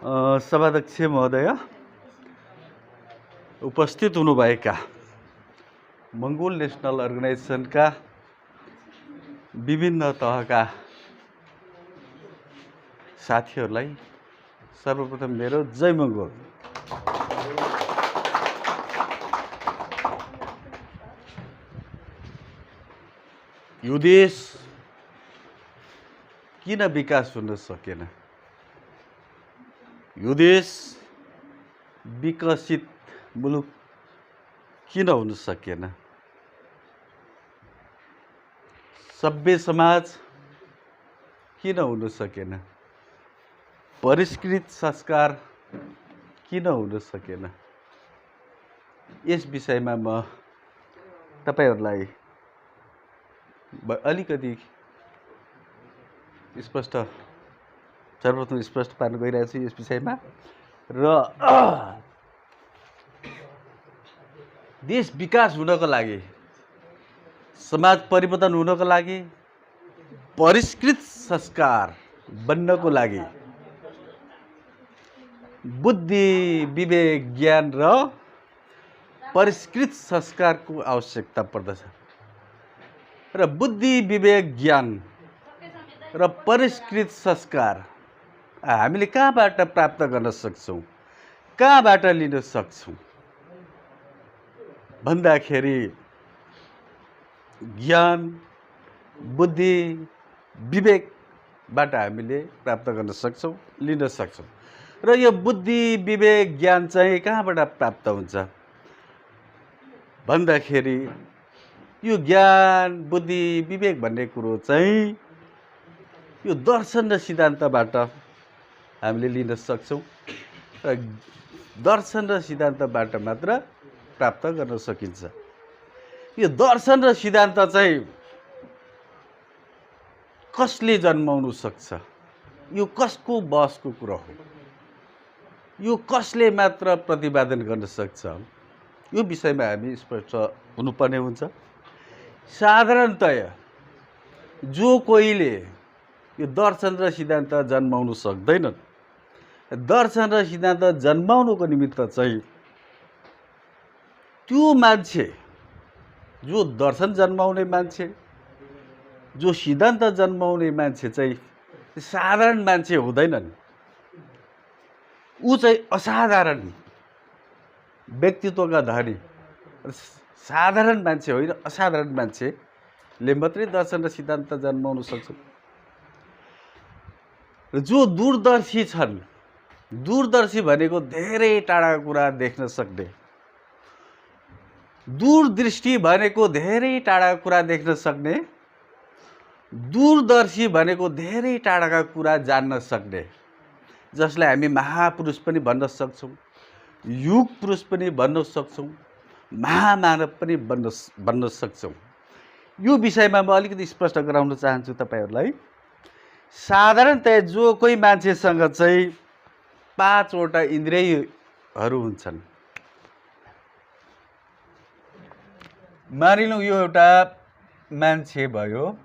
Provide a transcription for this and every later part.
सभाध्यक्ष महोदय, उपस्थित हुनुभएका मङ्गोल नेसनल अर्गनाइजेसनका विभिन्न तहका साथीहरूलाई सर्वप्रथम मेरो जय मङ्गोल। यो देश किन विकास हुन सकेन? यो देश विकसित मुलुक किन हुन सकेन? सभ्य समाज किन हुन सकेन? परिष्कृत संस्कार किन हुन सकेन? यस विषयमा म तपाईहरुलाई अलिकति सर्वप्रथम स्पष्ट पार्न गइरहेको छु यस विषयमा। र देश विकास हुनको लागि, समाज परिवर्तन हुनको लागि, परिष्कृत संस्कार बन्नको लागि बुद्धि, विवेक, ज्ञान र परिष्कृत संस्कारको आवश्यकता पर्दछ। र बुद्धि, विवेक, ज्ञान र परिष्कृत संस्कार हामीले कहाँबाट प्राप्त गर्न सक्छौं, कहाँबाट लिन सक्छौं भन्दाखेरि ज्ञान, बुद्धि, विवेकबाट हामीले प्राप्त गर्न सक्छौं, लिन सक्छौं। र यो बुद्धि, विवेक, ज्ञान चाहिँ कहाँबाट प्राप्त हुन्छ भन्दाखेरि यो ज्ञान, बुद्धि, विवेक भन्ने कुरो चाहिँ यो दर्शन र सिद्धान्तबाट हामीले लिन सक्छौं। र दर्शन र सिद्धान्तबाट मात्र प्राप्त गर्न सकिन्छ। यो दर्शन र सिद्धान्त चाहिँ कसले जन्माउन सक्छ? यो कसको बसको कुरा हो? यो कसले मात्र प्रतिपादन गर्न सक्छ? यो विषयमा हामी स्पष्ट हुनुपर्ने हुन्छ। साधारणतया जो कोहीले यो दर्शन र सिद्धान्त जन्माउन सक्दैनन्, दर्शन र सिद्धान्त जन्माउनको निमित्त चाहिँ त्यो मान्छे, जो दर्शन जन्माउने मान्छे, जो सिद्धान्त जन्माउने मान्छे चाहिँ साधारण मान्छे हुँदैनन्। ऊ चाहिँ असाधारण व्यक्तित्वका धनी साधारण मान्छे होइन, असाधारण मान्छेले मात्रै दर्शन र सिद्धान्त जन्माउन सक्छ। र जो दूरदर्शी छन्, दूरदर्शी भनेको धेरै टाढाको कुरा देख्न सक्ने, दूरदृष्टि भनेको धेरै टाढाको कुरा देख्न सक्ने, दूरदर्शी भनेको धेरै टाढाका कुरा जान्न सक्ने, जसलाई हामी महापुरुष पनि भन्न सक्छौं, युग पुरुष पनि भन्न सक्छौं, महामानव पनि भन्न सक्छौं। यो विषयमा म अलिकति स्पष्ट गराउन चाहन्छु तपाईहरुलाई। साधारणतया जो कोही मान्छेसँग चाहिँ 5 वटा इन्द्रियहरू हुन्छन्, मानिलौं यो एउटा मान्छे भयो,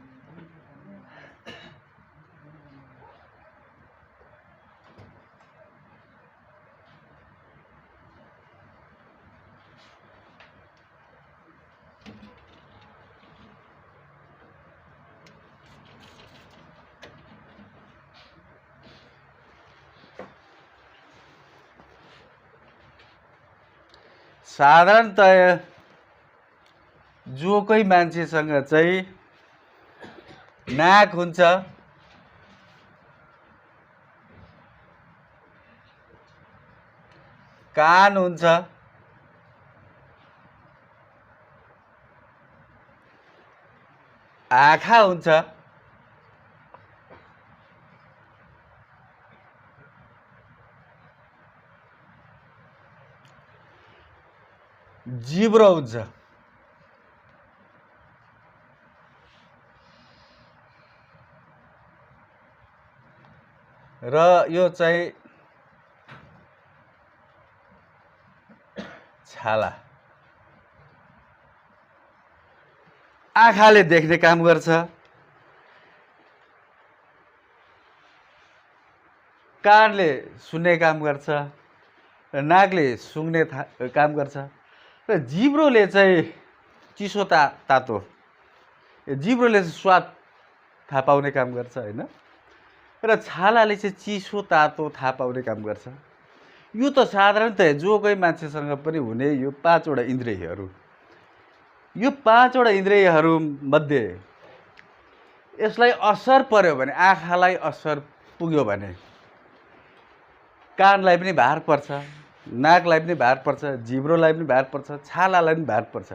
साधारणतया जो कोही मान्छेसँग चाहिँ नाक हुन्छ, कान हुन्छ, आँखा हुन्छ, जिब्रो हुन्छ, र यो चाहिँ छाला। आँखाले देख्ने काम गर्छ, कानले सुन्ने काम गर्छ, नाकले सुँघ्ने काम गर्छ र जिब्रोले चाहिँ चिसो तातो, जिब्रोले चाहिँ स्वाद थाहा पाउने काम गर्छ होइन। र छालाले चाहिँ चिसो तातो थाहा पाउने काम गर्छ। यो त साधारणतया जो कोही मान्छेसँग पनि हुने यो 5वटा इन्द्रियहरू, यो 5वटा इन्द्रियहरूमध्ये यसलाई असर पर्यो भने, आँखालाई असर पुग्यो भने कानलाई पनि भार पर्छ, नाकलाई पनि भार पर्छ, जिब्रोलाई पनि भार पर्छ, छालालाई पनि भार पर्छ।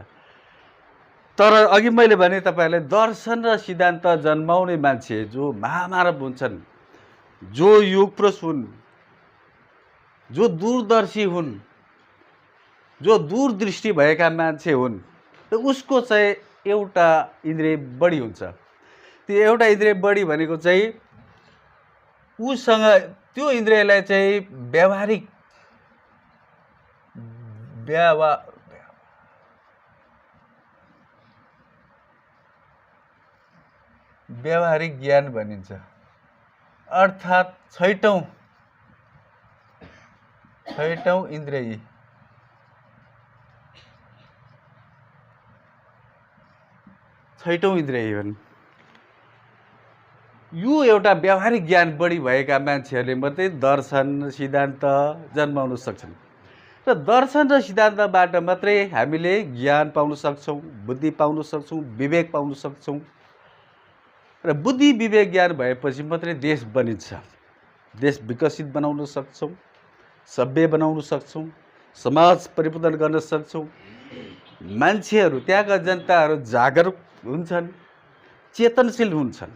तर अघि मैले भने तपाईँहरूलाई दर्शन र सिद्धान्त जन्माउने मान्छे जो महामानव हुन्छन्, जो युग पुरुष हुन्, जो दूरदर्शी हुन्, जो दूरदृष्टि भएका मान्छे हुन्, त उसको चाहिँ एउटा इन्द्रिय बढी हुन्छ। त्यो एउटा इन्द्रिय बढी भनेको चाहिँ उसँग त्यो इन्द्रियलाई चाहिँ व्यावहारिक ज्ञान भनिन्छ। अर्थात् छैटौं इन्द्रिय, छैटौं इन्द्रिय हुन्। यो एउटा व्यावहारिक ज्ञान बढी भएका मान्छेहरूले मात्रै दर्शन सिद्धान्त जन्माउन सक्छन्। र दर्शन र सिद्धान्तबाट मात्रै हामीले ज्ञान पाउन सक्छौँ, बुद्धि पाउन सक्छौँ, विवेक पाउन सक्छौँ। र बुद्धि विवेक ज्ञान भएपछि मात्रै देश बनिन्छ। देश विकसित बनाउन सक्छौँ, सभ्य बनाउन सक्छौँ, समाज परिवर्तन गर्न सक्छौँ। मान्छेहरू, त्यहाँका जनताहरू जागरुक हुन्छन्, चेतनशील हुन्छन्।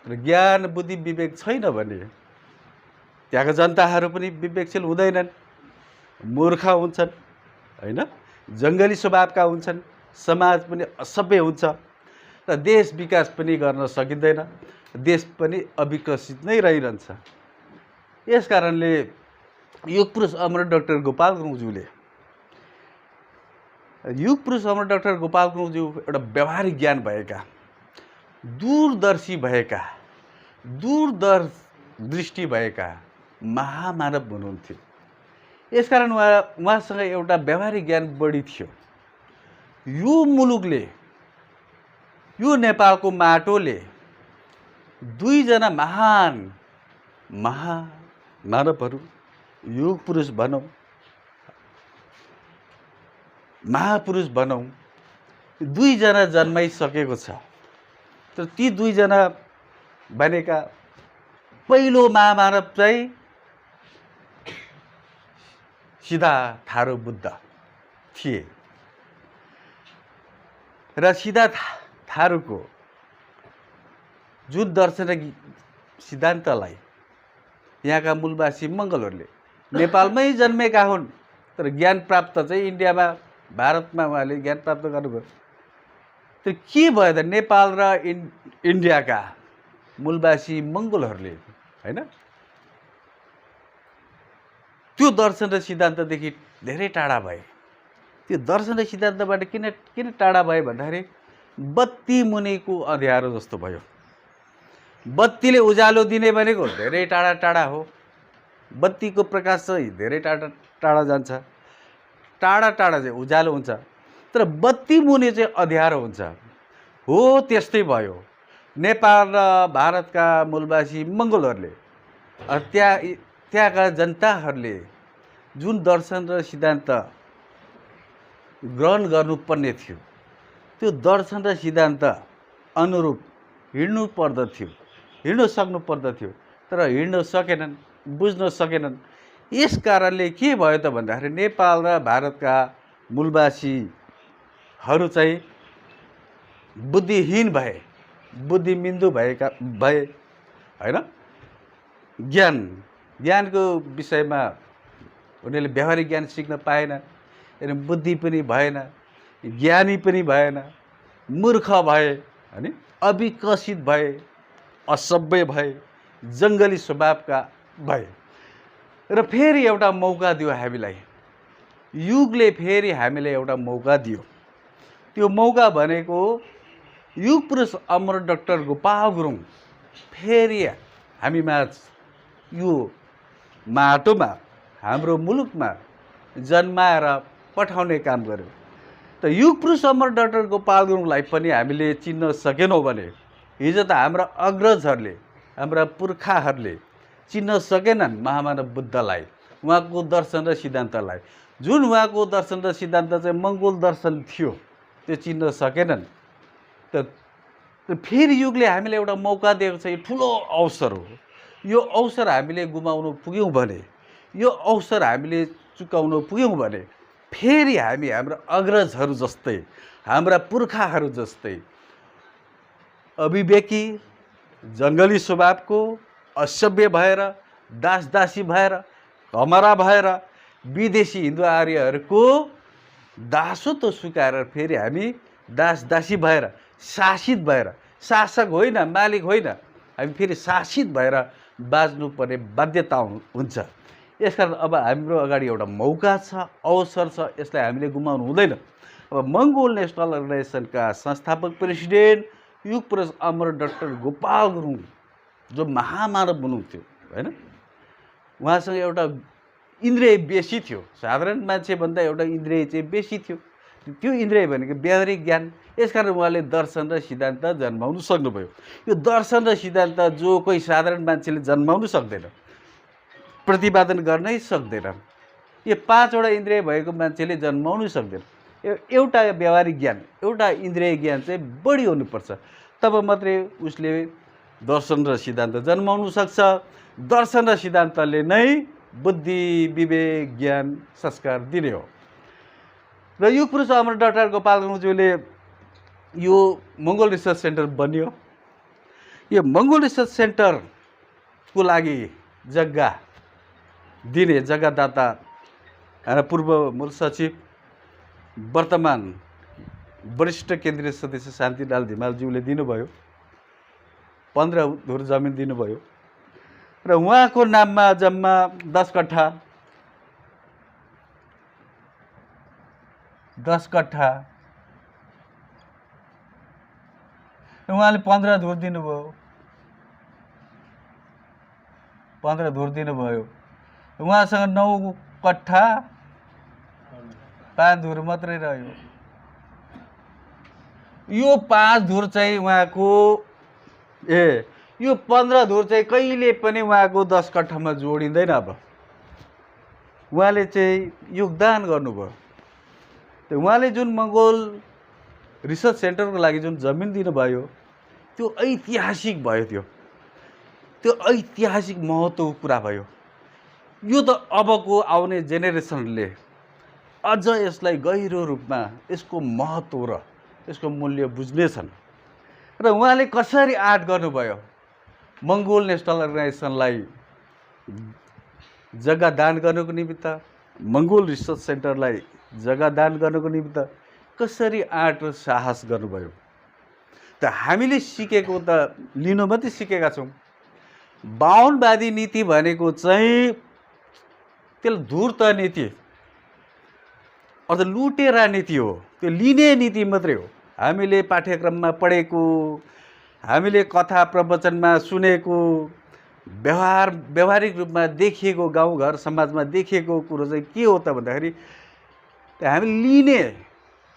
र ज्ञान बुद्धि विवेक छैन भने त्यहाँका जनताहरू पनि विवेकशील हुँदैनन्, मूर्ख हुन्छन् होइन, जङ्गली स्वभावका हुन्छन्, समाज पनि असभ्य हुन्छ र देश विकास पनि गर्न सकिँदैन, देश पनि अविकसित नै रहिरहन्छ। यस कारणले युग पुरुष अमर डाक्टर गोपाल गुरुङज्यूले, युग पुरुष अमर डाक्टर गोपाल गुरुङज्यू एउटा व्यावहारिक ज्ञान भएका, दूरदर्शी भएका, दूरदृष्टि भएका महामानव हुनुहुन्थ्यो। यसकारण उहाँसँग एउटा व्यावहारिक ज्ञान बढी थियो। यो मुलुकले, यो नेपालको माटोले दुईजना महामानवहरू, युग पुरुष भनौँ, महापुरुष भनौँ, दुईजना जन्माइसकेको छ। तर ती दुईजना भनेका पहिलो महामानव चाहिँ सिधा थारू बुद्ध थिए। र सिधा थारूको जुन दर्शन सिद्धान्तलाई यहाँका मूलवासी मङ्गलहरूले नेपालमै जन्मेका हुन्, तर ज्ञान प्राप्त चाहिँ इन्डियामा, भारतमा उहाँले ज्ञान प्राप्त गर्नुभयो। तर के भयो त नेपाल र इन्डियाका मूलवासी मङ्गोलहरूले होइन त्यो दर्शन र सिद्धान्तदेखि धेरै टाढा भए। त्यो दर्शन र सिद्धान्तबाट किन टाढा भए भन्दाखेरि बत्ती मुनिको अँध्यारो जस्तो भयो। बत्तीले उज्यालो दिने भनेको धेरै टाढा टाढा हो, बत्तीको प्रकाश चाहिँ धेरै टाढा टाढा जान्छ, टाढा टाढा चाहिँ उज्यालो हुन्छ, तर बत्ती मुनि चाहिँ अँध्यारो हुन्छ। हो त्यस्तै भयो। नेपाल र भारतका मूलवासी मङ्गोलहरूले, त्यहाँका जनताहरूले जुन दर्शन र सिद्धान्त ग्रहण गर्नुपर्ने थियो, त्यो दर्शन र सिद्धान्त अनुरूप हिँड्नु पर्दथ्यो, हिँड्न सक्नु पर्दथ्यो, तर हिँड्न सकेनन्, बुझ्न सकेनन्। यस कारणले के भयो त भन्दाखेरि नेपाल र भारतका मूलवासीहरू चाहिँ बुद्धिहीन भए, बुद्धिमिन्दु भए होइन। ज्ञानको विषयमा उनीहरूले व्यावहारिक ज्ञान सिक्न पाएन, बुद्धि पनि भएन, ज्ञानी पनि भएन, मूर्ख भए, अनि अविकसित भए, असभ्य भए, जङ्गली स्वभावका भए। र फेरि एउटा मौका दियो हामीलाई, युगले फेरि हामीलाई एउटा मौका दियो। त्यो मौका भनेको युग पुरुष अमर डाक्टर गोपाल गुरुङ फेरि हामीमा यो माटोमा हाम्रो मुलुकमा जन्माएर पठाउने काम गर्यो। त युग पुरुष अमर डाक्टर गोपाल गुरुङलाई पनि हामीले चिन्न सकेनौँ भने हिजो त हाम्रा अग्रजहरूले, हाम्रा पुर्खाहरूले चिन्न सकेनन् महामानव बुद्धलाई, उहाँको दर्शन र सिद्धान्तलाई। जुन उहाँको दर्शन र सिद्धान्त चाहिँ मङ्गोल दर्शन थियो त्यो चिन्न सकेनन्। त फेरि युगले हामीलाई एउटा मौका दिएको छ, यो ठुलो अवसर हो। यो अवसर हामीले गुमाउनु पुग्यौँ भने, यो अवसर हामीले चुकाउन पुग्यौँ भने फेरि हामी हाम्रा अग्रजहरू जस्तै, हाम्रा पुर्खाहरू जस्तै अविवेकी, जङ्गली स्वभावको, असभ्य भएर, दासदासी भएर, कमरा भएर, विदेशी हिन्दू आर्यहरूको दासत्व स्वीकारेर फेरि हामी दासदासी भएर, शासित भएर, शासक होइन, मालिक होइन, हामी फेरि शासित भएर बाँच्नुपर्ने बाध्यता हुन्छ। यसकारण अब हाम्रो अगाडि एउटा मौका छ, अवसर छ, यसलाई हामीले गुमाउनु हुँदैन। अब मङ्गोल नेसनल अर्गनाइजेसनका संस्थापक प्रेसिडेन्ट युग पुरुष अमर डाक्टर गोपाल गुरुङ जो महामानव हुनुहुन्थ्यो होइन, उहाँसँग एउटा इन्द्रिय बेसी थियो, साधारण मान्छेभन्दा एउटा इन्द्रिय चाहिँ बेसी थियो। त्यो इन्द्रिय भनेको व्यावहारिक ज्ञान। यसकारण उहाँले दर्शन र सिद्धान्त जन्माउनु सक्नुभयो। यो दर्शन र सिद्धान्त जो कोही साधारण मान्छेले जन्माउनु सक्दैन, प्रतिपादन गर्नै सक्दैन, यो 5वटा इन्द्रिय भएको मान्छेले जन्माउनु सक्दैन। एउटा व्यावहारिक ज्ञान, एउटा इन्द्रिय ज्ञान चाहिँ बढी हुनुपर्छ, तब मात्रै उसले दर्शन र सिद्धान्त जन्माउनु सक्छ। दर्शन र सिद्धान्तले नै बुद्धि, विवेक, ज्ञान, संस्कार दिने हो। र युग पुरुष अमर डाक्टर गोपाल गुरुङज्यूले यो मङ्गोल रिसर्च सेन्टर बन्यो। यो मङ्गोल रिसर्च सेन्टरको लागि जग्गा दिने जग्गादाता हाम्रा पूर्व मूल सचिव, वर्तमान वरिष्ठ केन्द्रीय सदस्य शान्तिलाल धिमालज्यूले दिनुभयो। 15 धुर जमिन दिनुभयो र उहाँको नाममा जम्मा 10 कट्ठा उहाँले 15 धुर दिनुभयो। 15 धुर दिनुभयो। उहाँसँग 9 कट्ठा 5 धुर मात्रै रह्यो। यो 5 धुर चाहिँ उहाँको यो 15 धुर चाहिँ कहिले पनि उहाँको 10 कट्ठामा जोडिँदैन। अब उहाँले चाहिँ योगदान गर्नुभयो। त उहाँले जुन मङ्गोल रिसर्च सेन्टरको लागि जुन जमिन दिनुभयो त्यो ऐतिहासिक भयो। त्यो ऐतिहासिक महत्त्वको कुरा भयो। यो त अबको आउने जेनेरेसनले अझ यसलाई गहिरो रूपमा यसको महत्त्व र यसको मूल्य बुझ्नेछन्। र उहाँले कसरी आँट गर्नुभयो मङ्गोल नेसनल अर्गनाइजेसनलाई जग्गा दान गर्नको निमित्त, मङ्गोल रिसर्च सेन्टरलाई जग्गा दान गर्नको निमित्त कसरी आँट र साहस गर्नुभयो। त हामीले सिकेको त लिनु मात्रै सिकेका छौँ। बाहुनवादी नीति भनेको चाहिँ त्यसले धूर्त नीति अर्थात् लुटेरा नीति हो, त्यो लिने नीति मात्रै हो। हामीले पाठ्यक्रममा पढेको, हामीले कथा प्रवचनमा सुनेको, व्यवहारिक रूपमा देखिएको, गाउँघर समाजमा देखिएको कुरो चाहिँ के हो त भन्दाखेरि हामी लिने,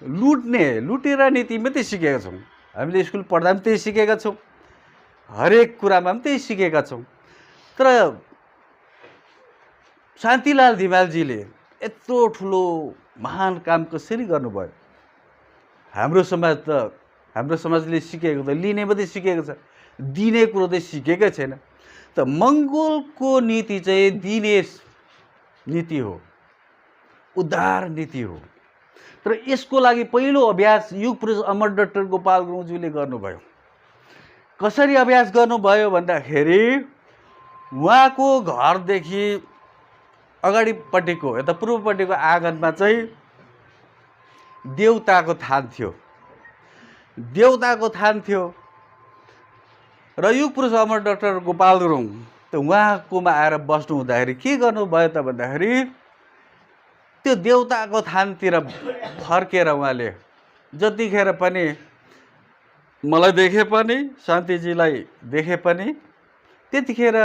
लुट्ने, लुटेरा नीति मात्रै सिकेका छौँ। हामीले स्कुल पढ्दा पनि त्यही सिकेका छौँ, हरेक कुरामा पनि त्यही सिकेका छौँ। तर शान्तिलाल धिमालजीले यत्रो ठुलो महान काम कसरी गर्नुभयो। हाम्रो समाजले सिकेको त लिने मात्रै सिकेको छ, दिने कुरो चाहिँ सिकेकै छैन। त मङ्गोलको नीति चाहिँ दिने नीति हो, उदार नीति हो। तर यसको लागि पहिलो अभ्यास युग पुरुष अमर डाक्टर गोपाल गुरुङज्यूले गर्नुभयो। कसरी अभ्यास गर्नुभयो भन्दाखेरि उहाँको घरदेखि अगाडिपट्टिको यता पूर्वपट्टिको आँगनमा चाहिँ देउताको थान थियो। र युग पुरुष अमर डाक्टर गोपाल गुरुङ त उहाँकोमा आएर बस्नु हुँदाखेरि के गर्नुभयो त भन्दाखेरि त्यो देउताको थानतिर फर्केर उहाँले जतिखेर पनि मलाई देखे पनि, शान्तिजीलाई देखे पनि, त्यतिखेर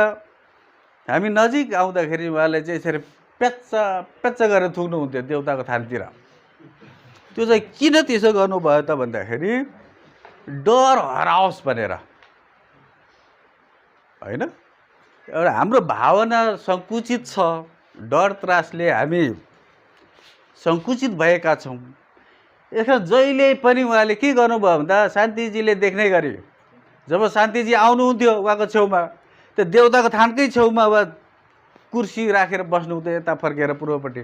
हामी नजिक आउँदाखेरि उहाँले चाहिँ यसरी प्याच्चा प्याच्चा गरेर थुक्नुहुन्थ्यो देउताको थानतिर। त्यो चाहिँ किन त्यसो गर्नुभयो त भन्दाखेरि डर हराओस् भनेर होइन। एउटा हाम्रो भावना सङ्कुचित छ, डर त्रासले हामी सङ्कुचित भएका छौँ। यसमा जहिले पनि उहाँले के गर्नुभयो भन्दा शान्तिजीले देख्ने गरी जब शान्तिजी आउनुहुन्थ्यो उहाँको छेउमा, त्यो देउताको थानकै छेउमा उहाँ कुर्सी राखेर बस्नुहुन्थ्यो यता फर्केर पूर्वपट्टि,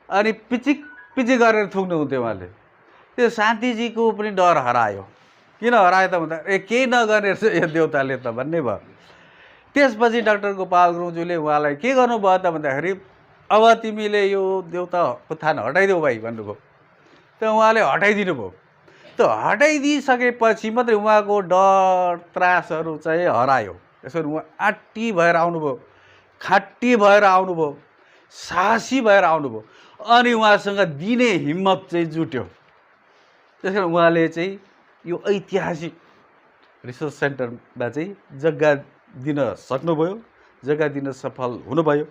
अनि पिचिक पिचिक गरेर थुक्नुहुन्थ्यो उहाँले। त्यो शान्तिजीको पनि डर हरायो। किन हरायो त भन्दा केही नगर्ने रहेछ यो देउताले त भन्ने भयो। त्यसपछि डाक्टर गोपाल गुरुङज्यूले उहाँलाई के गर्नुभयो त भन्दाखेरि अब तिमीले यो देउताको थान हटाइदेऊ भाइ भन्नुभयो। त उहाँले हटाइदिनु भयो। त हटाइदिइसकेपछि मात्रै उहाँको डर त्रासहरू चाहिँ हरायो। यसरी उहाँ आँटी भएर आउनुभयो, खाँटी भएर आउनुभयो, साहसी भएर आउनुभयो, अनि उहाँसँग दिने हिम्मत चाहिँ जुट्यो। त्यस कारण उहाँले चाहिँ यो ऐतिहासिक रिसर्च सेन्टरमा चाहिँ जग्गा दिन सक्नुभयो, जग्गा दिन सफल हुनुभयो।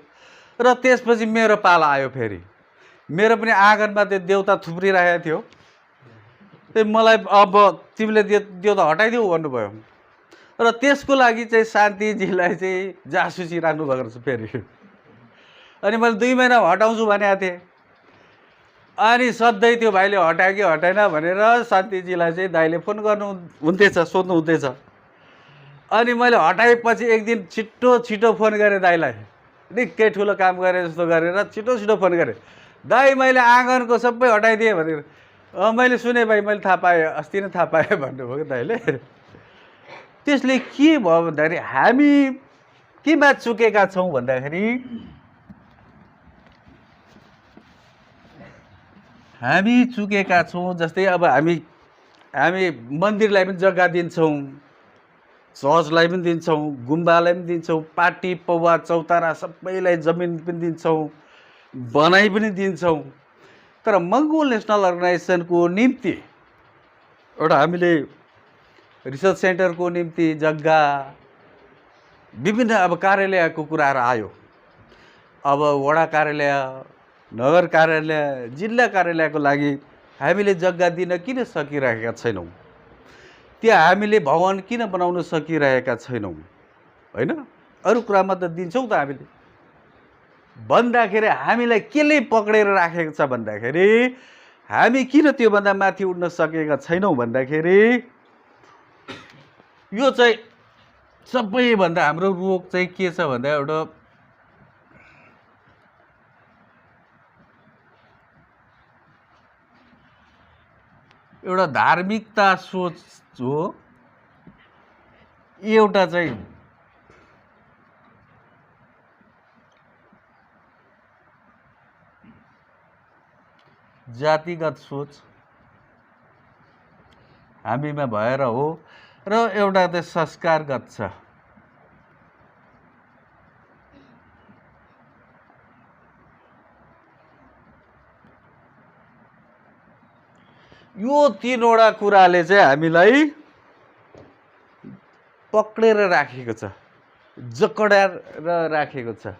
र त्यसपछि मेरो पाला आयो। फेरि मेरो पनि आँगनमा त्यो देउता थुप्रिरहेको थियो। त्यही मलाई अब तिमीले देउता हटाइदेऊ भन्नुभयो। र त्यसको लागि चाहिँ शान्तिजीलाई चाहिँ जासुसी राख्नुभएको रहेछ फेरि। अनि मैले 2 महिनामा हटाउँछु भनेको थिएँ। अनि सधैँ त्यो भाइले हटायो कि हटाएन भनेर शान्तिजीलाई चाहिँ दाइले फोन गर्नु हुन्थेछ, सोध्नु हुन्थेछ। अनि मैले हटाएपछि एक दिन छिटो छिटो फोन गरेँ दाइलाई, निकै ठुलो काम गरेँ जस्तो गरेर छिटो छिटो फोन गरेँ, दाइ मैले आँगनको सबै हटाइदिएँ भनेर। मैले सुने भाइ, मैले थाहा पाएँ, अस्ति नै थाहा पाएँ भन्नुभयो कि दाइले। त्यसले के भयो भन्दाखेरि हामी केमा चुकेका छौँ भन्दाखेरि हामी चुकेका छौँ। जस्तै अब हामी मन्दिरलाई पनि जग्गा दिन्छौँ, चर्चलाई पनि दिन्छौँ, गुम्बालाई पनि दिन्छौँ, पार्टी पौवा चौतारा सबैलाई जमिन पनि दिन्छौँ, बनाइ पनि दिन्छौँ। तर मङ्गोल नेसनल अर्गनाइजेसनको निम्ति एउटा हामीले रिसर्च सेन्टरको निम्ति जग्गा, विभिन्न अब कार्यालयको कुराहरू आयो। अब वडा कार्यालय, नगर कार्यालय, जिल्ला कार्यालयको लागि हामीले जग्गा दिन किन सकिरहेका छैनौँ? त्यहाँ हामीले भवन किन बनाउन सकिरहेका छैनौँ? होइन, अरू कुरामा त दिन्छौँ त हामीले। भन्दाखेरि हामीलाई केले पक्रेर राखेको छ भन्दाखेरि हामी किन त्योभन्दा माथि उठ्न सकेका छैनौँ भन्दाखेरि यो चाहिँ सबैभन्दा हाम्रो रोग चाहिँ के छ भन्दा एउटा धार्मिकता सोच हो। एउटा चाहिँ जातिगत सोच हामीमा भएर हो, र एउटा चाहिँ संस्कारगत छ। यो 3वटा कुराले चाहिँ हामीलाई पक्रेर राखेको छ, जकडाएर राखेको छ।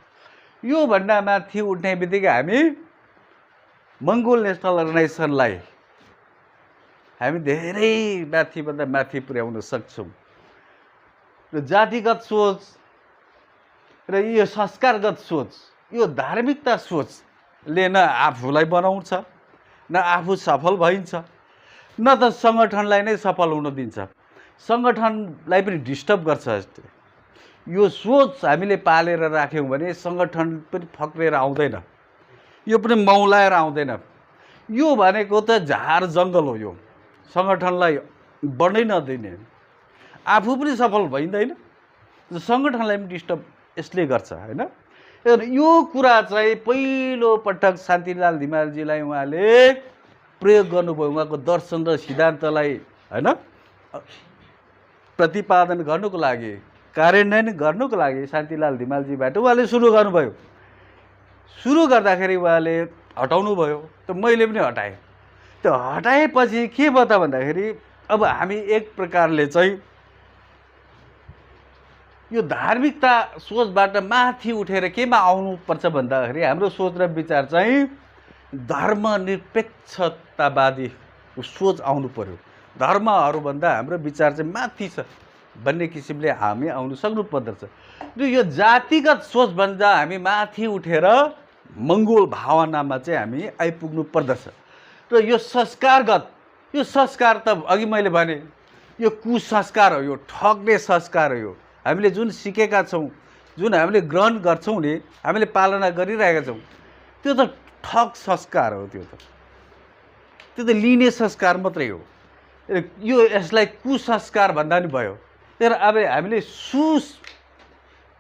यो भन्दा माथि उठ्ने बित्तिकै हामी मङ्गोल नेसनल अर्गनाइजेसनलाई हामी धेरै माथिभन्दा माथि पुर्याउन सक्छौँ। र जातिगत सोच र यो संस्कारगत सोच, यो धार्मिकता सोचले न आफूलाई बनाउँछ, न आफू सफल भइन्छ, न त सङ्गठनलाई नै सफल हुन दिन्छ, सङ्गठनलाई पनि डिस्टर्ब गर्छ। यो सोच हामीले पालेर राख्यौँ भने सङ्गठन पनि फक्रेर आउँदैन, यो पनि मौलाएर आउँदैन। यो भनेको त झार जङ्गल हो। यो सङ्गठनलाई बढ्नै नदिने, आफू पनि सफल भइँदैन, सङ्गठनलाई पनि डिस्टर्ब यसले गर्छ। होइन, यो कुरा चाहिँ पहिलो पटक शान्तिलाल धिमालजीलाई उहाँले प्रयोग गर्नुभयो। उहाँको दर्शन र सिद्धान्तलाई होइन प्रतिपादन गर्नुको लागि, कार्यान्वयन गर्नुको लागि शान्तिलाल धिमालजीबाट उहाँले सुरु गर्नुभयो। सुरु गर्दाखेरि उहाँले हटाउनु भयो, त मैले पनि हटाएँ। त्यो हटाएपछि के भयो त भन्दाखेरि अब हामी एक प्रकारले चाहिँ यो धार्मिकता सोचबाट माथि उठेर केमा आउनुपर्छ भन्दाखेरि हाम्रो सोच र विचार चाहिँ धर्मनिरपेक्षतावादी सोच आउनु पर्यो। धर्महरूभन्दा हाम्रो विचार चाहिँ माथि छ भन्ने किसिमले हामी आउनु सक्नुपर्दछ। र यो जातिगत सोचभन्दा हामी माथि उठेर मङ्गोल भावनामा चाहिँ हामी आइपुग्नु पर्दछ। र यो संस्कारगत, यो संस्कार त अघि मैले भने यो कुसंस्कार हो, यो ठग्ने संस्कार हो। यो हामीले जुन सिकेका छौँ, जुन हामीले ग्रहण गर्छौँ नि, हामीले पालना गरिरहेका छौँ, त्यो त ठग संस्कार हो। त्यो त लिने संस्कार मात्रै हो। यो यसलाई कुसंस्कार भन्दा नि भयो। तर अब हामीले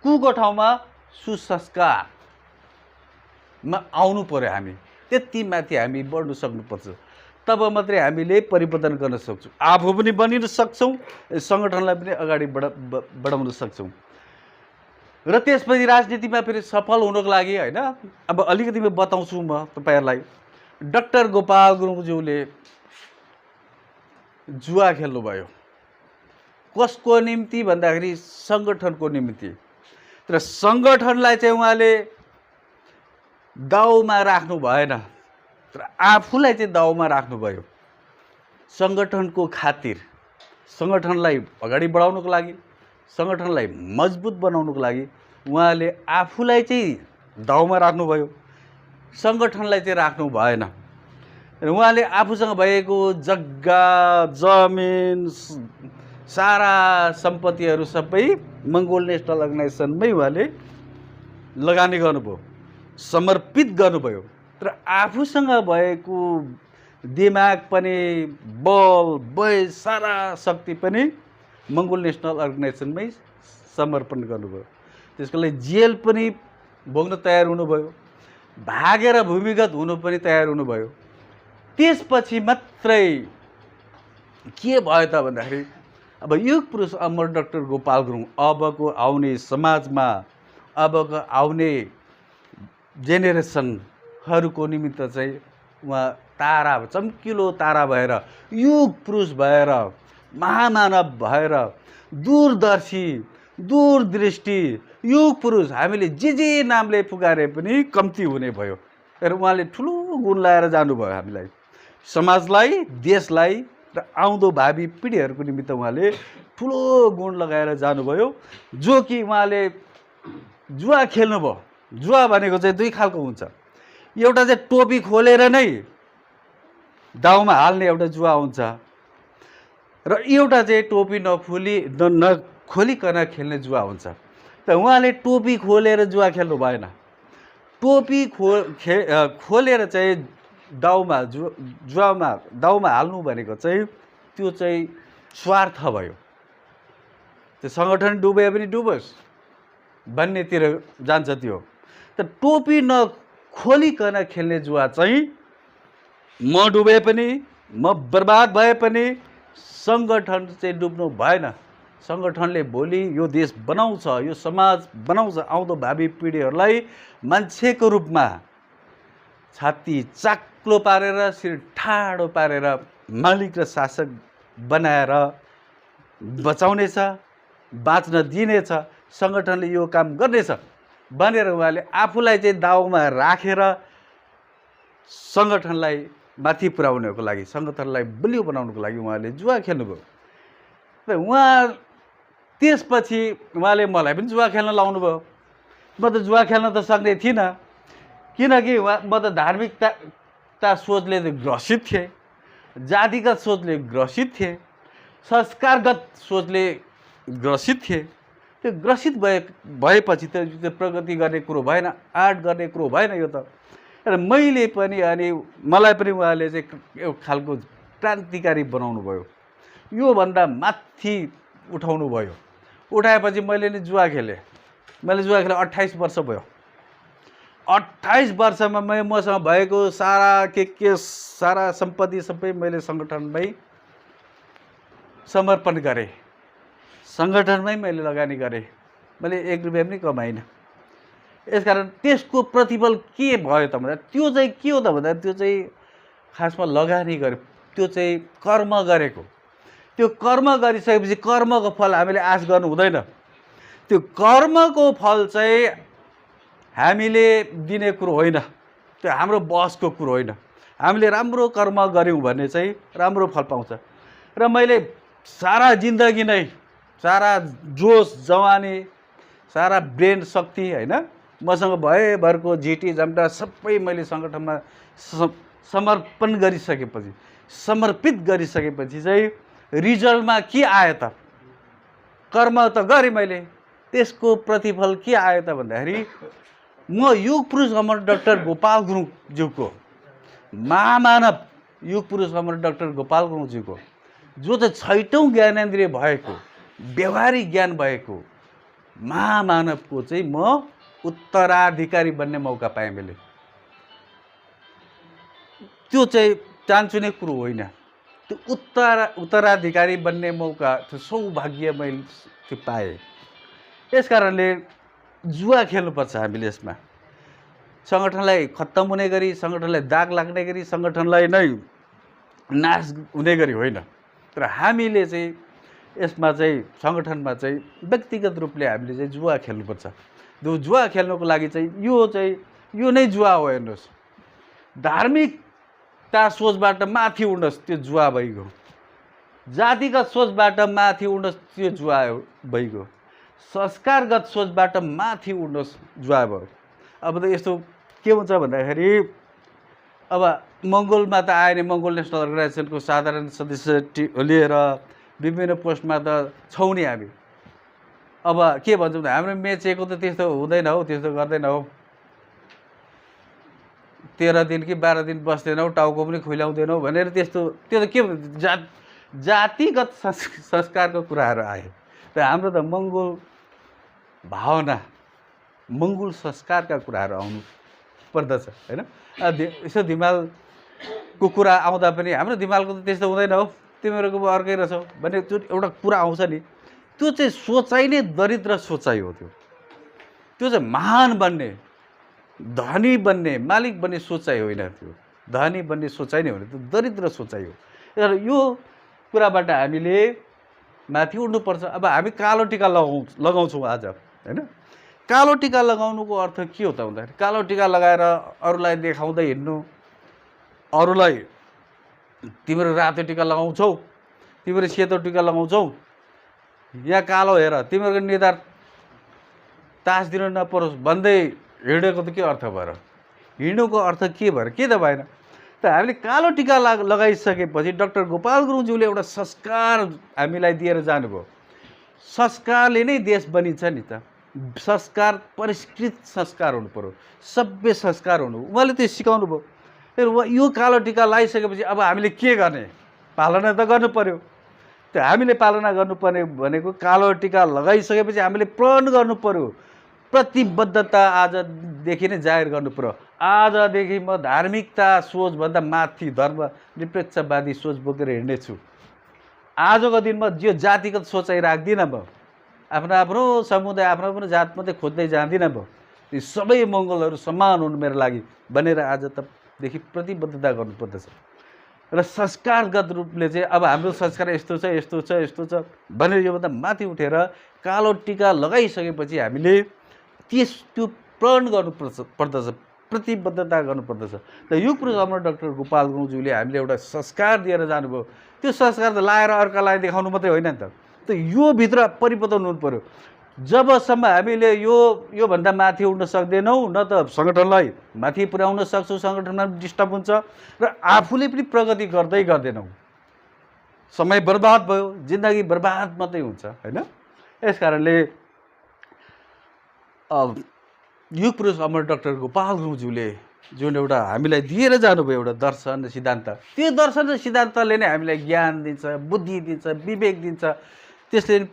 कुको ठाउँमा सुसंस्कारमा आउनु पर्यो। हामी त्यति माथि हामी बढ्नु सक्नुपर्छ। तब मात्रै हामीले परिवर्तन गर्न सक्छौँ, आफू पनि बनिन सक्छौँ, सङ्गठनलाई पनि अगाडि बढाउन सक्छौँ। र त्यसपछि राजनीतिमा फेरि सफल हुनको लागि होइन, अब अलिकति म बताउँछु म तपाईँहरूलाई। डाक्टर गोपाल गुरुङज्यूले जुवा खेल्नुभयो। कसको निम्ति भन्दाखेरि सङ्गठनको निम्ति। र सङ्गठनलाई चाहिँ उहाँले दाउमा राख्नु भएन, तर आफूलाई चाहिँ दाउमा राख्नुभयो। सङ्गठनको खातिर, सङ्गठनलाई अगाडि बढाउनको लागि, सङ्गठनलाई मजबुत बनाउनको लागि उहाँले आफूलाई चाहिँ दाउमा राख्नुभयो, सङ्गठनलाई चाहिँ राख्नु भएन। र उहाँले आफूसँग भएको जग्गा जमिन सारा सम्पत्तिहरू सबै मङ्गोल नेसनल अर्गनाइजेसनमै उहाँले लगानी गर्नुभयो, समर्पित गर्नुभयो। तर आफूसँग भएको दिमाग पनि, बल बय सारा शक्ति पनि मङ्गोल नेसनल अर्गनाइजेसनमै समर्पण गर्नुभयो। त्यसको लागि जेल पनि भोग्न तयार हुनुभयो, भागेर भूमिगत हुनु पनि तयार हुनुभयो। त्यसपछि मात्रै के भयो त भन्दाखेरि अब युग पुरुष अमर डाक्टर गोपाल गुरुङ अबको आउने समाजमा, अबको आउने जेनेरेसनहरूको निमित्त चाहिँ उहाँ तारा, चम्किलो तारा भएर, युग पुरुष भएर, महामानव भएर, दूरदर्शी, दूरदृष्टि युग पुरुष हामीले जे नामले पुकारे पनि कम्ती हुने भयो। र उहाँले ठुलो गुण लगाएर जानुभयो हामीलाई, समाजलाई, देशलाई र आउँदो भावी पिँढीहरूको निमित्त उहाँले ठुलो गुण लगाएर जानुभयो। जो कि उहाँले जुवा खेल्नुभयो। जुवा भनेको चाहिँ दुई खालको हुन्छ। एउटा चाहिँ टोपी खोलेर नै दाउमा हाल्ने एउटा जुवा हुन्छ, र एउटा चाहिँ टोपी नखोलिकन खेल्ने जुवा हुन्छ। त उहाँले टोपी खोलेर जुवा खेल्नु भएन। टोपी खोलेर चाहिँ दाउमा हाल्नु भनेको चाहिँ त्यो चाहिँ स्वार्थ भयो। त्यो सङ्गठन डुबे पनि डुबोस् भन्नेतिर जान्छ त्यो। त टोपी नखोलिकन खेल्ने जुवा चाहिँ म डुबे पनि, म बर्बाद भए पनि सङ्गठन चाहिँ डुब्नु भएन। सङ्गठनले भोलि यो देश बनाउँछ, यो समाज बनाउँछ, आउँदो भावी पिँढीहरूलाई मान्छेको रूपमा छाती चाक्लो पारेर, शिर ठाडो पारेर मालिक र शासक बनाएर बचाउनेछ, बाँच्न दिनेछ, सङ्गठनले यो काम गर्नेछ भनेर उहाँले आफूलाई चाहिँ दाउमा राखेर सङ्गठनलाई माथि पुर्याउनको लागि, सङ्गठनलाई बलियो बनाउनको लागि उहाँले जुवा खेल्नुभयो। र उहाँ त्यसपछि उहाँले मलाई पनि जुवा खेल्न लाउनुभयो। म त जुवा खेल्न त सक्ने थिइनँ, किनकि म त धार्मिकता सोचले ग्रसित थिएँ, जातिगत सोचले ग्रसित थिएँ, संस्कारगत सोचले ग्रसित थिएँ। त्यो ग्रसित भएपछि त त्यो प्रगति गर्ने कुरो भएन, आर्ट गर्ने कुरो भएन यो त। र मैले पनि अनि मलाई पनि उहाँले चाहिँ एउटा खालको क्रान्तिकारी बनाउनु भयो, योभन्दा माथि उठाउनु भयो। उठाएपछि मैले नि जुवा खेलेँ। मैले जुवा खेलेँ 28 वर्ष भयो। 28 वर्षमा मसँग भएको सारा सारा सम्पत्ति सबै मैले सङ्गठनमै समर्पण गरेँ, सङ्गठनमै मैले लगानी गरेँ। मैले 1 रुपियाँ पनि कमाइनँ। यसकारण त्यसको प्रतिफल के भयो त भन्दा त्यो चाहिँ के हो त भन्दा त्यो चाहिँ खासमा लगानी गरे, त्यो चाहिँ कर्म गरेको। त्यो कर्म गरिसकेपछि कर्मको फल हामीले आश गर्नु हुँदैन। त्यो कर्मको फल चाहिँ हामीले दिने कुरो होइन, त्यो हाम्रो बसको कुरो होइन। हामीले राम्रो कर्म गऱ्यौँ भने चाहिँ राम्रो फल पाउँछ। र मैले सारा जिन्दगी नै सारा जोस जवानी सारा ब्रेन शक्ति होइन मसँग भएभरको झिटी झम्टा सबै मैले सङ्गठनमा समर्पण गरिसकेपछि, समर्पित गरिसकेपछि चाहिँ रिजल्टमा के आयो त? कर्म त गरेँ मैले, त्यसको प्रतिफल के आयो त भन्दाखेरि म युग पुरुष अमर डाक्टर गोपाल गुरुङज्यूको महामानव युग पुरुष अमर डाक्टर गोपाल गुरुङज्यूको जो चाहिँ 6औं ज्ञानेन्द्रिय भएको व्यवहारिक ज्ञान भएको महामानवको चाहिँ म उत्तराधिकारी बन्ने मौका पाएँ मैले। त्यो चाहिँ चान्चुने कुरो होइन, त्यो उत्तराधिकारी बन्ने मौका, त्यो सौभाग्य मैले त्यो पाएँ। यस कारणले जुवा खेल्नुपर्छ हामीले। यसमा सङ्गठनलाई खत्तम हुने गरी, सङ्गठनलाई दाग लाग्ने गरी, सङ्गठनलाई नै नाश हुने गरी होइन, तर हामीले चाहिँ यसमा चाहिँ सङ्गठनमा चाहिँ व्यक्तिगत रूपले हामीले चाहिँ जुवा खेल्नुपर्छ। त्यो जुवा खेल्नको लागि चाहिँ यो नै जुवा हो। हेर्नुहोस्, धार्मिकता सोचबाट माथि उड्नुहोस्, त्यो जुवा भइगयो। जातिगत सोचबाट माथि उड्नुहोस्, त्यो जुवा भइगयो। संस्कारगत सोचबाट माथि उड्नुहोस्, जुवा भयो। अब त यस्तो के हुन्छ भन्दाखेरि अब मङ्गोलमा त आयो नि, मङ्गोल नेसनल अर्गनाइजेसनको साधारण सदस्य लिएर विभिन्न पोस्टमा त छौँ नि हामी। अब के भन्छौँ भने हाम्रो मेचेको त त्यस्तो हुँदैन हौ, त्यस्तो गर्दैन हौ, 13 दिन कि 12 दिन बस्दैनौ, टाउको पनि खुइलाउँदैनौ भनेर त्यस्तो। त्यो त के जातिगत संस्कारको कुराहरू आयो। त हाम्रो त मङ्गोल भावना, मङ्गोल संस्कारका कुराहरू आउनु पर्दछ होइन। यसो दिमागको कुरा आउँदा पनि हाम्रो दिमागको त त्यस्तो हुँदैन हौ, तिमीहरूको अर्कै रहेछौ भन्ने त्यो एउटा कुरा आउँछ नि। त्यो चाहिँ सोचाइ नै दरिद्र सोचाइ हो। त्यो चाहिँ महान बन्ने, धनी बन्ने, मालिक बन्ने सोचाइ होइन। त्यो धनी बन्ने सोचाइ नै होइन, त्यो दरिद्र सोचाइ हो। यो कुराबाट हामीले माथि उड्नुपर्छ। अब हामी कालो टिका लगाउँछौँ आज होइन। कालो टिका लगाउनुको अर्थ के हो त भन्दाखेरि कालो टिका लगाएर अरूलाई देखाउँदै हिँड्नु, अरूलाई तिम्रो रातो टिका लगाउँछौ, तिम्रो सेतो टिका लगाउँछौ, यहाँ कालो हेर, तिमीहरूको निधार तास दिन नपरोस् भन्दै हिँडेको त के अर्थ भएर? हिँड्नुको अर्थ के भएर? के त भएन। त हामीले कालो टिका लगाइसकेपछि डाक्टर गोपाल गुरुङज्यूले एउटा संस्कार हामीलाई दिएर जानुभयो। संस्कारले नै देश बनिन्छ नि त। संस्कार परिष्कृत संस्कार हुनु पर्यो, सभ्य संस्कार हुनु। उहाँले त्यो सिकाउनु भयो। यो कालो टिका लगाइसकेपछि अब हामीले के गर्ने? पालना त गर्नु पर्यो। त्यो हामीले पालना गर्नुपर्ने भनेको कालो टिका लगाइसकेपछि हामीले प्रण गर्नु पर्यो, प्रतिबद्धता आजदेखि नै जाहेर गर्नु पर्यो। आजदेखि म धार्मिकता सोचभन्दा माथि धर्म निरपेक्षवादी सोच बोकेर हिँड्नेछु। आजको दिनमा जो जातिगत सोचाइ राख्दिनँ म, आफ्नो समुदाय, आफ्नो जात मात्रै खोज्दै जाँदिनँ म। ती सबै मङ्गलहरू समान हुनु मेरो लागि भनेर आज तदेखि प्रतिबद्धता गर्नुपर्दछ। र संस्कारगत रूपले चाहिँ अब हाम्रो संस्कार यस्तो छ, यस्तो छ, यस्तो छ भनेर योभन्दा माथि उठेर कालो टिका लगाइसकेपछि हामीले त्यो प्रण गर्नुपर्दछ, प्रतिबद्धता गर्नुपर्दछ। त युग पुरुष अमर डाक्टर गोपाल गुरुङज्यूले हामीले एउटा संस्कार दिएर जानुभयो। त्यो संस्कार त लाएर अर्कालाई देखाउनु मात्रै होइन नि त। त यो भित्र परिवर्तन हुनु पर्यो। जबसम्म हामीले योभन्दा माथि उड्न सक्दैनौँ, न त सङ्गठनलाई माथि पुर्याउन सक्छौँ, सङ्गठनमा डिस्टर्ब हुन्छ र आफूले पनि प्रगति गर्दैनौँ, समय बर्बाद भयो, जिन्दगी बर्बाद मात्रै हुन्छ होइन। यस कारणले युग पुरुष अमर डाक्टर गोपाल गुरुङज्यूले जुन एउटा हामीलाई दिएर जानुभयो एउटा दर्शन र सिद्धान्त, त्यो दर्शन र सिद्धान्तले नै हामीलाई ज्ञान दिन्छ, बुद्धि दिन्छ, विवेक दिन्छ। त्यसले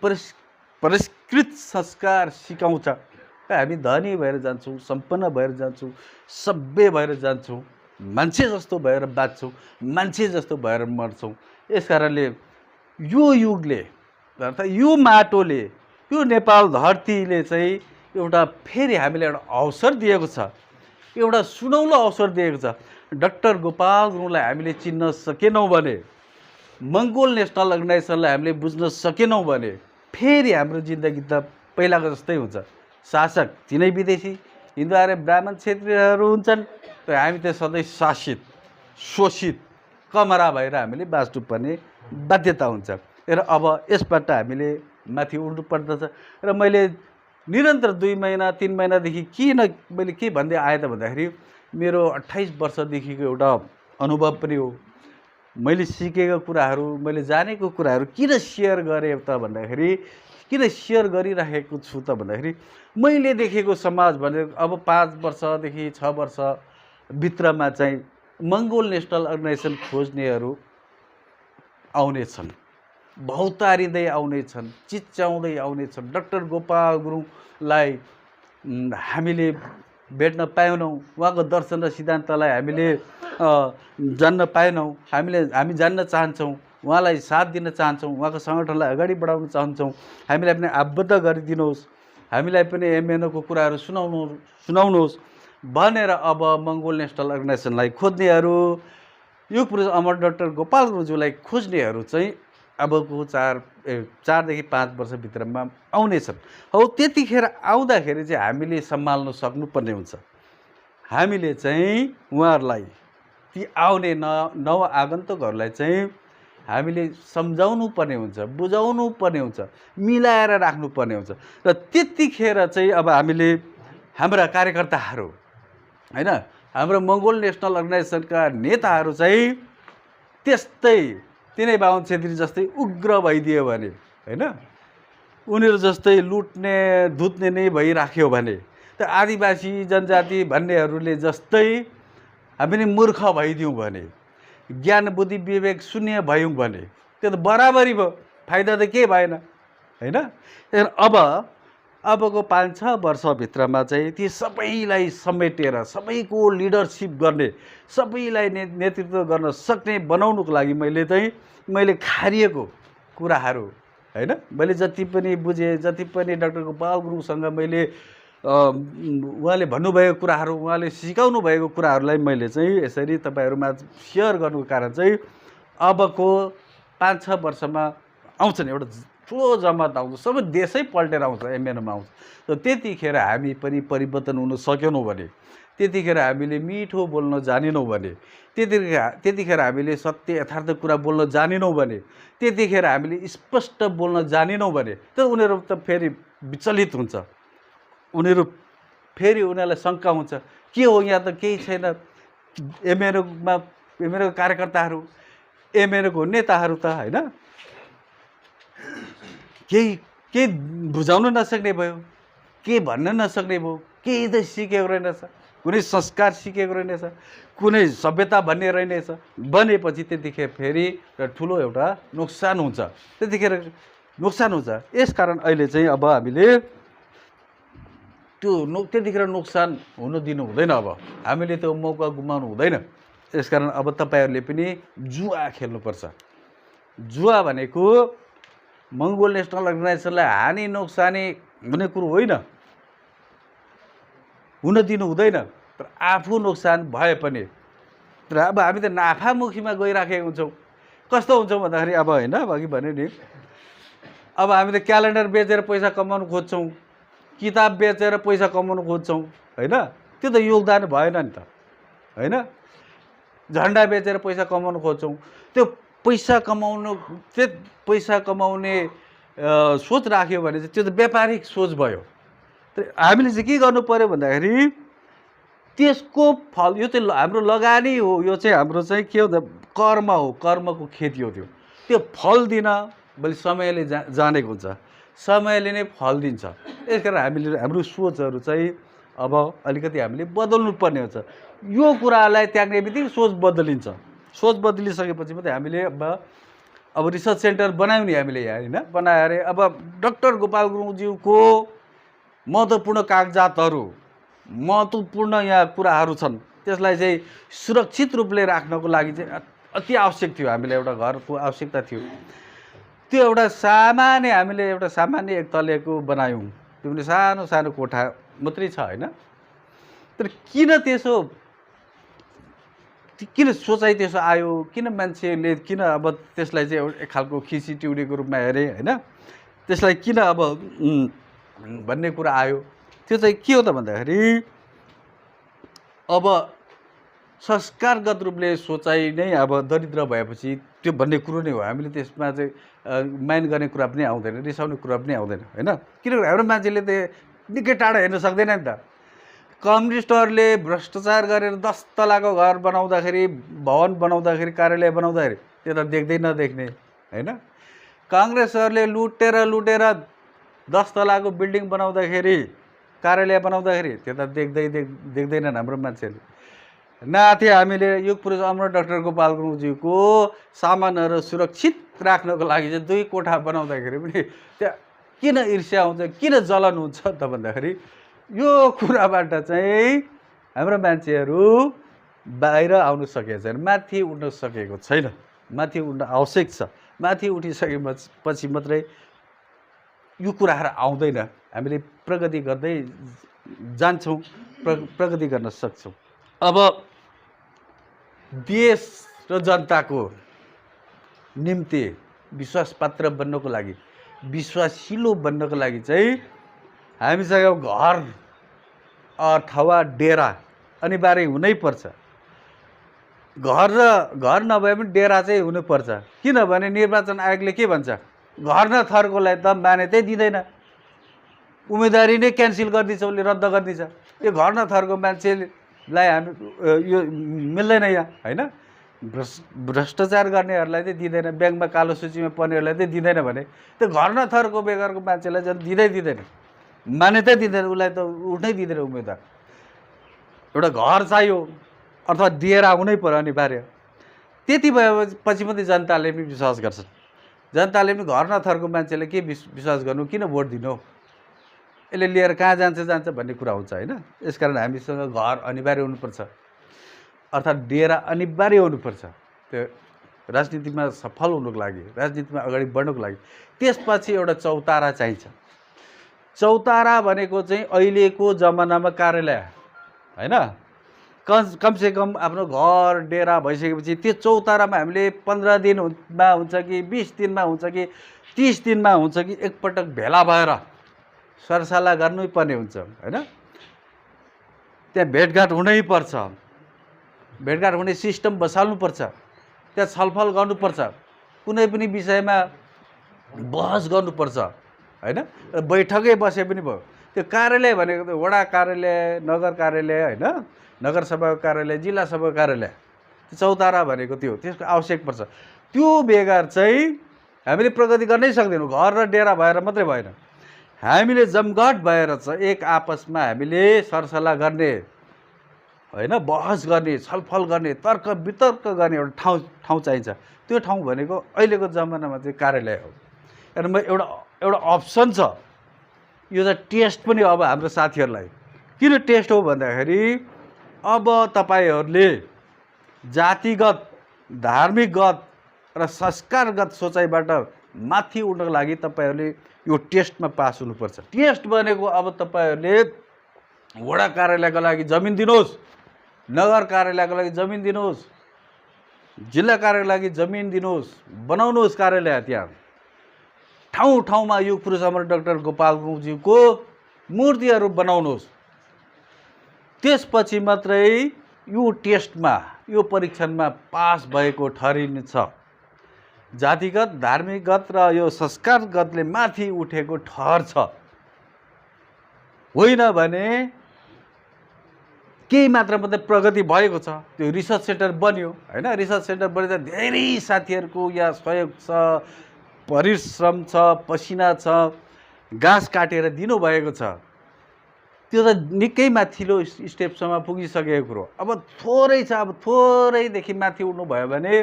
परिष्कृत संस्कार सिकाउँछ। हामी धनी भएर जान्छौँ, सम्पन्न भएर जान्छौँ, सभ्य भएर जान्छौँ, मान्छे जस्तो भएर बाँच्छौँ, मान्छे जस्तो भएर मर्छौँ। यस कारणले यो युगले अर्थात् यो माटोले, यो नेपाल धरतीले चाहिँ एउटा फेरि हामीलाई एउटा अवसर दिएको छ, एउटा सुनौलो अवसर दिएको छ। डाक्टर गोपाल गुरुङलाई हामीले चिन्न सकेनौँ भने, मङ्गोल नेसनल अर्गनाइजेसनलाई हामीले बुझ्न सकेनौँ भने फेरि हाम्रो जिन्दगी त पहिलाको जस्तै हुन्छ। शासक तिनै विदेशी, हिन्दू आर्य ब्राह्मण क्षेत्रीयहरू हुन्छन्, त हामी त सधैँ शासित शोषित कमरा भएर हामीले बाँच्नुपर्ने बाध्यता हुन्छ। र अब यसबाट हामीले माथि उठ्नु पर्दछ। र मैले निरन्तर 2 महिना 3 महिनादेखि मैले के भन्दै आएँ त भन्दाखेरि मेरो 28 वर्षदेखिको एउटा अनुभव पनि हो। मैले सिकेको कुराहरू, मैले जानेको कुराहरू किन सेयर गरेँ त भन्दाखेरि, किन सेयर गरिराखेको छु त भन्दाखेरि, मैले देखेको समाज भनेको अब 5 वर्षदेखि 6 वर्षभित्रमा चाहिँ मङ्गोल नेसनल अर्गनाइजेसन खोज्नेहरू आउनेछन्, भौतारिँदै आउनेछन्, चिच्याउँदै आउनेछन्। डाक्टर गोपाल गुरुङलाई हामीले भेट्न पाएनौँ, उहाँको दर्शन र सिद्धान्तलाई हामीले जान्न पाएनौँ। हामी जान्न चाहन्छौँ, उहाँलाई साथ दिन चाहन्छौँ, उहाँको सङ्गठनलाई अगाडि बढाउन चाहन्छौँ। हामीलाई पनि आबद्ध गरिदिनुहोस्, हामीलाई पनि एमएनओको कुराहरू सुनाउनुहोस् भनेर अब मङ्गोल नेसनल अर्गनाइजेसनलाई खोज्नेहरू, युग पुरुष अमर डाक्टर गोपाल गुरुङज्यूलाई खोज्नेहरू चाहिँ अबको 4 देखि 5 वर्षभित्रमा आउनेछन्। हो त्यतिखेर आउँदाखेरि चाहिँ हामीले सम्हाल्न सक्नुपर्ने हुन्छ। हामीले चाहिँ उहाँहरूलाई, ती आउने नव आगन्तुकहरूलाई चाहिँ हामीले सम्झाउनु पर्ने हुन्छ, बुझाउनु पर्ने हुन्छ, मिलाएर राख्नुपर्ने हुन्छ। र त्यतिखेर चाहिँ अब हामीले हाम्रा कार्यकर्ताहरू हैन, हाम्रो मङ्गोल नेसनल अर्गनाइजेसनका नेताहरू चाहिँ त्यस्तै तिनै बाहुन छेत्री जस्तै उग्र भइदियो भने हैन, उनीहरू जस्तै लुट्ने धुत्ने नै भइराख्यो भने, त आदिवासी जनजाति भन्नेहरूले जस्तै हामी नि मूर्ख भइदिउँ भने, ज्ञान बुद्धि विवेक शून्य भयौँ भने त्यो त बराबरी भयो, फाइदा त केही भएन हैन। अबको 5-6 वर्षभित्रमा चाहिँ ती सबैलाई समेटेर, सबैको लिडरसिप गर्ने, सबैलाई नेतृत्व गर्न सक्ने बनाउनुको लागि मैले खारिएको कुराहरू हैन, मैले जति पनि बुझेँ, जति पनि डाक्टर गोपाल गुरुङसँग मैले उहाँले भन्नुभएको कुराहरू, उहाँले सिकाउनु भएको कुराहरूलाई मैले चाहिँ यसरी तपाईँहरूमा सेयर गर्नुको कारण चाहिँ अबको 5-6 वर्षमा आउँछन्, एउटा ठुलो जमात आउँछ, सबै देशै पल्टेर आउँछ, एमएनओमा आउँछ। त त्यतिखेर हामी पनि परिवर्तन हुन सकेनौँ भने, त्यतिखेर हामीले मिठो बोल्न जानेनौँ भने, त्यतिखेर हामीले सत्य यथार्थ कुरा बोल्न जानेनौँ भने, त्यतिखेर हामीले स्पष्ट बोल्न जानेनौँ भने त उनीहरू त फेरि विचलित हुन्छ। उनीहरूलाई शङ्का हुन्छ, के हो यहाँ त केही छैन, एमएनओको कार्यकर्ताहरू, एमएनओको नेताहरू त हैन, केही बुझाउन नसक्ने भयो, के भन्न नसक्ने भयो, केही त सिकेको रहेनछ, कुनै संस्कार सिकेको रहेनछ, कुनै सभ्यता भन्ने रहेनछ भनेपछि त्यतिखेर फेरि ठुलो एउटा नोक्सान हुन्छ। यसकारण अहिले चाहिँ अब हामीले त्यतिखेर नोक्सान हुन दिनु हुँदैन। अब हामीले त्यो मौका गुमाउनु हुँदैन। यसकारण अब तपाईँहरूले पनि जुवा खेल्नुपर्छ। जुवा भनेको मङ्गोल नेसनल अर्गनाइजेसनलाई हानि नोक्सानी हुने कुरो होइन, हुन दिनु हुँदैन। तर आफू नोक्सान भए पनि, तर अब हामी त नाफामुखीमा गइराखेको हुन्छौँ। कस्तो हुन्छौँ भन्दाखेरि अब होइन, अघि भन्यो नि, अब हामी त क्यालेन्डर बेचेर पैसा कमाउनु खोज्छौँ, किताब बेचेर पैसा कमाउनु खोज्छौँ होइन, त्यो त योगदान भएन नि त होइन। झन्डा बेचेर पैसा कमाउनु खोज्छौँ, त्यो पैसा कमाउने सोच राख्यो भने चाहिँ त्यो त व्यापारिक सोच भयो। तर हामीले चाहिँ के गर्नु पर्यो भन्दाखेरि त्यसको फल, यो चाहिँ हाम्रो लगानी हो, यो चाहिँ हाम्रो चाहिँ के हो त कर्म हो, कर्मको खेती हो। त्यो फल दिन बल्ल समयले जानेको हुन्छ, समयले नै फल दिन्छ। यसकारण हामीले हाम्रो सोचहरू चाहिँ अब अलिकति हामीले बदल्नु पर्ने हुन्छ। यो कुरालाई त्याग्ने बित्तिकै सोच बदलिन्छ। सोच बदलिसकेपछि मात्रै हामीले अब रिसर्च सेन्टर बनायौँ नि हामीले यहाँ होइन, बनाएर अब डाक्टर गोपाल गुरुङज्यूको महत्त्वपूर्ण कागजातहरू, महत्त्वपूर्ण यहाँ कुराहरू छन्, त्यसलाई चाहिँ सुरक्षित रूपले राख्नको लागि चाहिँ अति आवश्यक थियो। हामीलाई एउटा घरको आवश्यकता थियो। त्यो एउटा हामीले एउटा सामान्य एक तलेको बनायौँ, त्यो पनि सानो सानो कोठा मात्रै छ होइन। तर किन सोचाइ त्यसो आयो, किन मान्छेले अब त्यसलाई चाहिँ एक खालको खिसी टिउडीको रूपमा हेरे होइन, त्यसलाई किन अब भन्ने कुरा आयो। त्यो चाहिँ के हो त भन्दाखेरि अब संस्कारगत रूपले सोचाइ नै अब दरिद्र भएपछि त्यो भन्ने कुरो नै हो। हामीले त्यसमा चाहिँ माइन्ड गर्ने कुरा पनि आउँदैन, रिसाउने कुरा पनि आउँदैन होइन। किनभने हाम्रो मान्छेले त निकै टाढा हेर्न सक्दैन नि त। कम्युनिस्टहरूले भ्रष्टाचार गरेर 10 तलाको घर बनाउँदाखेरि, भवन बनाउँदाखेरि, कार्यालय बनाउँदाखेरि त्यो त देख्दै नदेख्ने होइन। काङ्ग्रेसहरूले लुटेर 10 तलाको बिल्डिङ बनाउँदाखेरि, कार्यालय बनाउँदाखेरि त्यो त देख्दैनन् हाम्रो मान्छेले। नाथे हामीले युग पुरुष अमर डाक्टर गोपाल गुरुङज्यूको सामानहरू सुरक्षित राख्नको लागि चाहिँ 2 कोठा बनाउँदाखेरि पनि त्यहाँ किन ईर्ष्या आउँछ, किन जलन हुन्छ त भन्दाखेरि यो कुराबाट चाहिँ हाम्रो मान्छेहरू बाहिर आउन सकेको छैन, माथि उठ्न सकेको छैन। माथि उठ्न आवश्यक छ। माथि उठिसकेपछि मात्रै यो कुराहरू आउँदैन। हामीले प्रगति गर्दै जान्छौँ, प्रगति गर्न सक्छौँ। अब देश र जनताको निम्ति विश्वासपात्र बन्नको लागि, विश्वासिलो बन्नको लागि चाहिँ हामीसँग घर अथवा डेरा अनिवार्य हुनैपर्छ। घर नभए पनि डेरा चाहिँ हुनुपर्छ। किनभने निर्वाचन आयोगले के भन्छ, घर न थरकोलाई त मान्यतै दिँदैन, उम्मेदवारी नै क्यान्सल गरिदिन्छ, उसले रद्द गरिदिन्छ। यो घर न थरको मान्छेलाई हामी यो मिल्दैन यहाँ होइन। भ्रष्टाचार गर्नेहरूलाई चाहिँ दिँदैन, ब्याङ्कमा कालो सूचीमा पर्नेहरूलाई चाहिँ दिँदैन भने त्यो घर न थरको बेगरको मान्छेलाई झन् दिँदैन, मान्यतै दिँदैन, उसलाई त उठ्नै दिँदैन उम्मेदवार। एउटा घर चाहियो अथवा डेरा हुनै पर्यो अनिवार्य। त्यति भएपछि मात्रै जनताले पनि विश्वास गर्छन्। जनताले पनि घर न थरको मान्छेले के विश्वास गर्नु, किन भोट दिनु, यसले लिएर कहाँ जान्छ भन्ने कुरा हुन्छ होइन। यसकारण हामीसँग घर अनिवार्य हुनुपर्छ, अर्थात् डेरा अनिवार्य हुनुपर्छ। त्यो राजनीतिमा सफल हुनुको लागि, राजनीतिमा अगाडि बढ्नुको लागि। त्यसपछि एउटा चौतारा चाहिन्छ। चौतारा भनेको चाहिँ अहिलेको जमानामा कार्यालय होइन। कमसेकम आफ्नो घर डेरा भइसकेपछि त्यो चौतारामा हामीले 15 दिनमा हुन्छ कि 20 दिनमा हुन्छ कि 30 दिनमा हुन्छ कि एकपटक भेला भएर सरसल्लाह गर्नै पर्ने हुन्छ होइन। त्यहाँ भेटघाट हुनैपर्छ, भेटघाट हुने सिस्टम बसाल्नुपर्छ, त्यहाँ छलफल गर्नुपर्छ, कुनै पनि विषयमा बहस गर्नुपर्छ होइन। बैठकै बसे पनि भयो। त्यो कार्यालय भनेको त वडा कार्यालय, नगर कार्यालय होइन, नगरसभाको कार्यालय, जिल्ला सभाको कार्यालय, चौतारा भनेको त्यो, त्यसको आवश्यक पर्छ। त्यो बेगर चाहिँ हामीले प्रगति गर्नै सक्दैनौँ। घर र डेरा भएर मात्रै भएन, हामीले जमघट भएर चाहिँ एक आपसमा हामीले सरसल्लाह गर्ने होइन, बहस गर्ने, छलफल गर्ने, तर्क वितर्क गर्ने एउटा ठाउँ चाहिन्छ। त्यो ठाउँ भनेको अहिलेको जमानामा चाहिँ कार्यालय हो। र एउटा अप्सन छ, यो चाहिँ टेस्ट पनि अब हाम्रो साथीहरूलाई। किन टेस्ट हो भन्दाखेरि अब तपाईँहरूले जातिगत, धार्मिकगत र संस्कारगत सोचाइबाट माथि उठ्नको लागि तपाईँहरूले यो टेस्टमा पास हुनुपर्छ। टेस्ट भनेको अब तपाईँहरूले वडा कार्यालयको लागि जमिन दिनुहोस्, नगर कार्यालयको लागि जमिन दिनुहोस्, जिल्ला कार्यालयको लागि जमिन दिनुहोस्, बनाउनुहोस् कार्यालय। त्यहाँ ठाउँमा युग पुरुष अमर डाक्टर गोपाल गुरुङज्यूको मूर्तिहरू बनाउनुहोस्। त्यसपछि मात्रै यो टेस्टमा, यो परीक्षणमा पास भएको ठहरिन्छ। जातिगत, धार्मिकगत र यो संस्कारगतले माथि उठेको ठहर छ। होइन भने केही मात्रामा त प्रगति भएको छ। त्यो रिसर्च सेन्टर बन्यो होइन, रिसर्च सेन्टर बनेर धेरै साथीहरूको यहाँ सहयोग छ, परिश्रम छ, पसिना छ, घाँस काटेर दिनुभएको छ। त्यो त निकै माथिल्लो स्टेपसम्म पुगिसकेको कुरो। अब थोरै छ, अब थोरैदेखि माथि उठ्नु भयो भने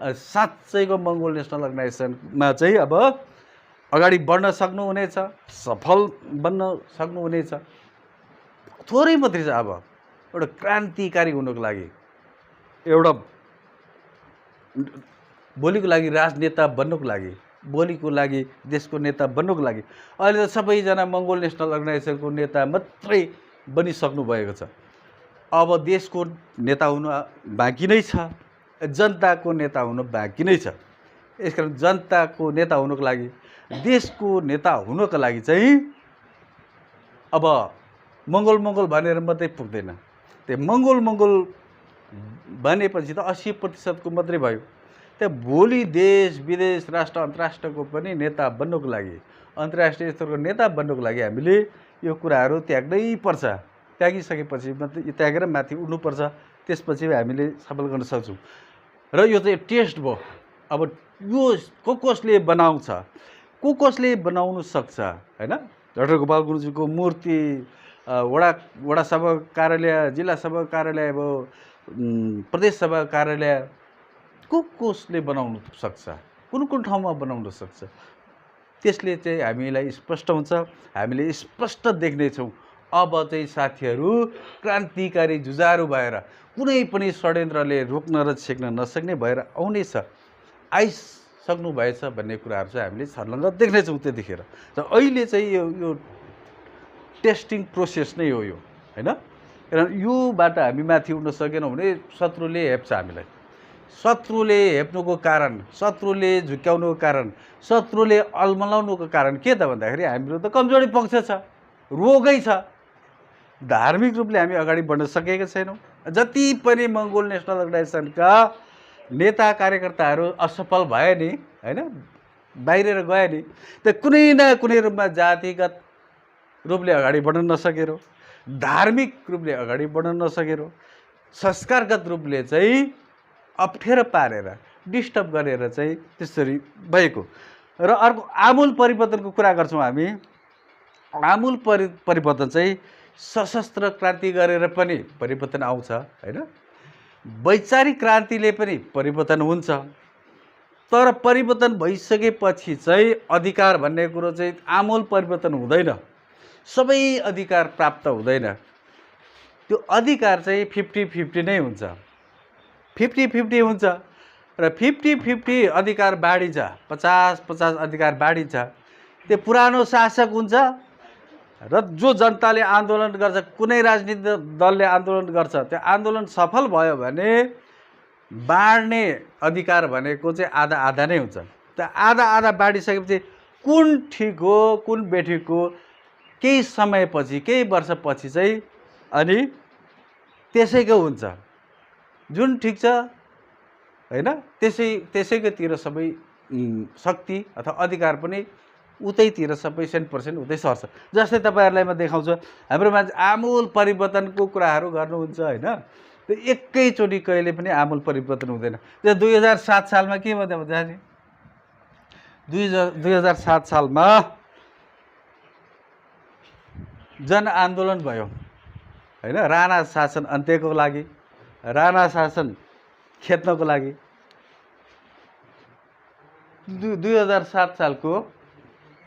साँच्चैको मङ्गोल नेसनल अर्गनाइजेसनमा चाहिँ अब अगाडि बढ्न सक्नुहुनेछ, सफल बन्न सक्नुहुनेछ। थोरै मात्रै छ। अब एउटा क्रान्तिकारी हुनुको लागि, एउटा भोलिको लागि राजनेता बन्नुको लागि, भोलिको लागि देशको नेता बन्नुको लागि अहिले त सबैजना मङ्गोल नेसनल अर्गनाइजेसनको नेता मात्रै बनिसक्नु भएको छ। अब देशको नेता हुनु बाँकी नै छ, जनताको नेता हुनु बाँकी नै छ। यसकारण जनताको नेता हुनुको लागि, देशको नेता हुनुको लागि चाहिँ अब मङ्गोल भनेर मात्रै पुग्दैन। त्यो मङ्गोल भनेपछि त 80% मात्रै भयो। त्यहाँ भोलि देश विदेश राष्ट्र अन्तर्राष्ट्रको पनि नेता बन्नको लागि, अन्तर्राष्ट्रिय स्तरको नेता बन्नको लागि हामीले यो कुराहरू त्याग्नै पर्छ। त्यागिसकेपछि मात्रै त्यागेर माथि उड्नुपर्छ, त्यसपछि हामीले सफल गर्न सक्छौँ। र यो चाहिँ टेस्ट भयो। अब यो कसले बनाउँछ, कसले बनाउनु सक्छ हैन। डाक्टर गोपाल गुरुङजीको मूर्ति वडा सभा कार्यालय, जिल्ला सभा कार्यालय, अब प्रदेश सभा कार्यालय कसले बनाउनु सक्छ, कुन ठाउँमा बनाउन सक्छ, त्यसले चाहिँ हामीलाई स्पष्ट हुन्छ। हामीले स्पष्ट देख्नेछौँ अब चाहिँ साथीहरू क्रान्तिकारी जुझारु भएर कुनै पनि षड्यन्त्रले रोक्न र छेक्न नसक्ने भएर आउनेछ, आइसक्नु भएछ भन्ने कुराहरू चाहिँ हामीले छर्लङ्ग देख्नेछौँ त्यतिखेर। र अहिले चाहिँ यो टेस्टिङ प्रोसेस नै हो यो हैन। र योबाट हामी माथि उड्न सकेनौँ भने शत्रुले हेप्छ हामीलाई। शत्रुले हेप्नुको कारण, शत्रुले झुक्याउनुको कारण, शत्रुले अल्मलाउनुको कारण के त भन्दाखेरि हाम्रो त कमजोरी पक्ष छ, रोगै छ। धार्मिक रूपले हामी अगाडि बढ्न सकेका छैनौँ। जति पनि मङ्गोल नेसनल अर्गनाइजेसनका नेता कार्यकर्ताहरू असफल भए नि हैन, बाहिरेर गए नि, त कुनै न कुनै रूपमा जातिगत रूपले अगाडि बढ्न नसकेर, धार्मिक रूपले अगाडि बढ्न नसकेर, संस्कारगत रूपले चाहिँ अप्ठ्यारो पारेर डिस्टर्ब गरेर चाहिँ त्यसरी भएको। र अर्को आमूल परिवर्तनको कुरा गर्छौँ हामी। आमूल परिवर्तन चाहिँ सशस्त्र क्रान्ति गरेर पनि परिवर्तन आउँछ हैन। वैचारिक क्रान्तिले पनि परिवर्तन हुन्छ। तर परिवर्तन भइसकेपछि चाहिँ अधिकार भन्ने कुरो चाहिँ आमूल परिवर्तन हुँदैन, सबै अधिकार प्राप्त हुँदैन। त्यो अधिकार चाहिँ 50-50 नै हुन्छ, 50-50 हुन्छ। र 50-50 अधिकार बाढिन्छ, 50-50 अधिकार बाढिन्छ। त्यो पुरानो शासक हुन्छ र जो जनताले आन्दोलन गर्छ, कुनै राजनीतिक दलले आन्दोलन गर्छ, त्यो आन्दोलन सफल भयो भने बाँड्ने अधिकार भनेको चाहिँ आधा आधा नै हुन्छ। त्यो आधा आधा बाँडिसकेपछि कुन ठिक हो कुन बेठिक हो, केही समयपछि, केही वर्षपछि चाहिँ अनि त्यसैको हुन्छ। जुन ठिक छ हैन, त्यसैकोतिर सबै शक्ति अथवा अधिकार पनि उतैतिर सबै 100% उतै सर्छ। जस्तै तपाईँहरूलाई म देखाउँछु, हाम्रो मान्छे आमूल परिवर्तनको कुराहरू गर्नुहुन्छ हैन, त्यो एकैचोटि कहिले पनि आमूल परिवर्तन हुँदैन। त्यो 2007 सालमा के भन्दा भन्दाखेरि 2007 सालमा जनआन्दोलन भयो हैन, राणा शासन अन्त्यको लागि, राणा शासन खेद्नको लागि। 2007 सालको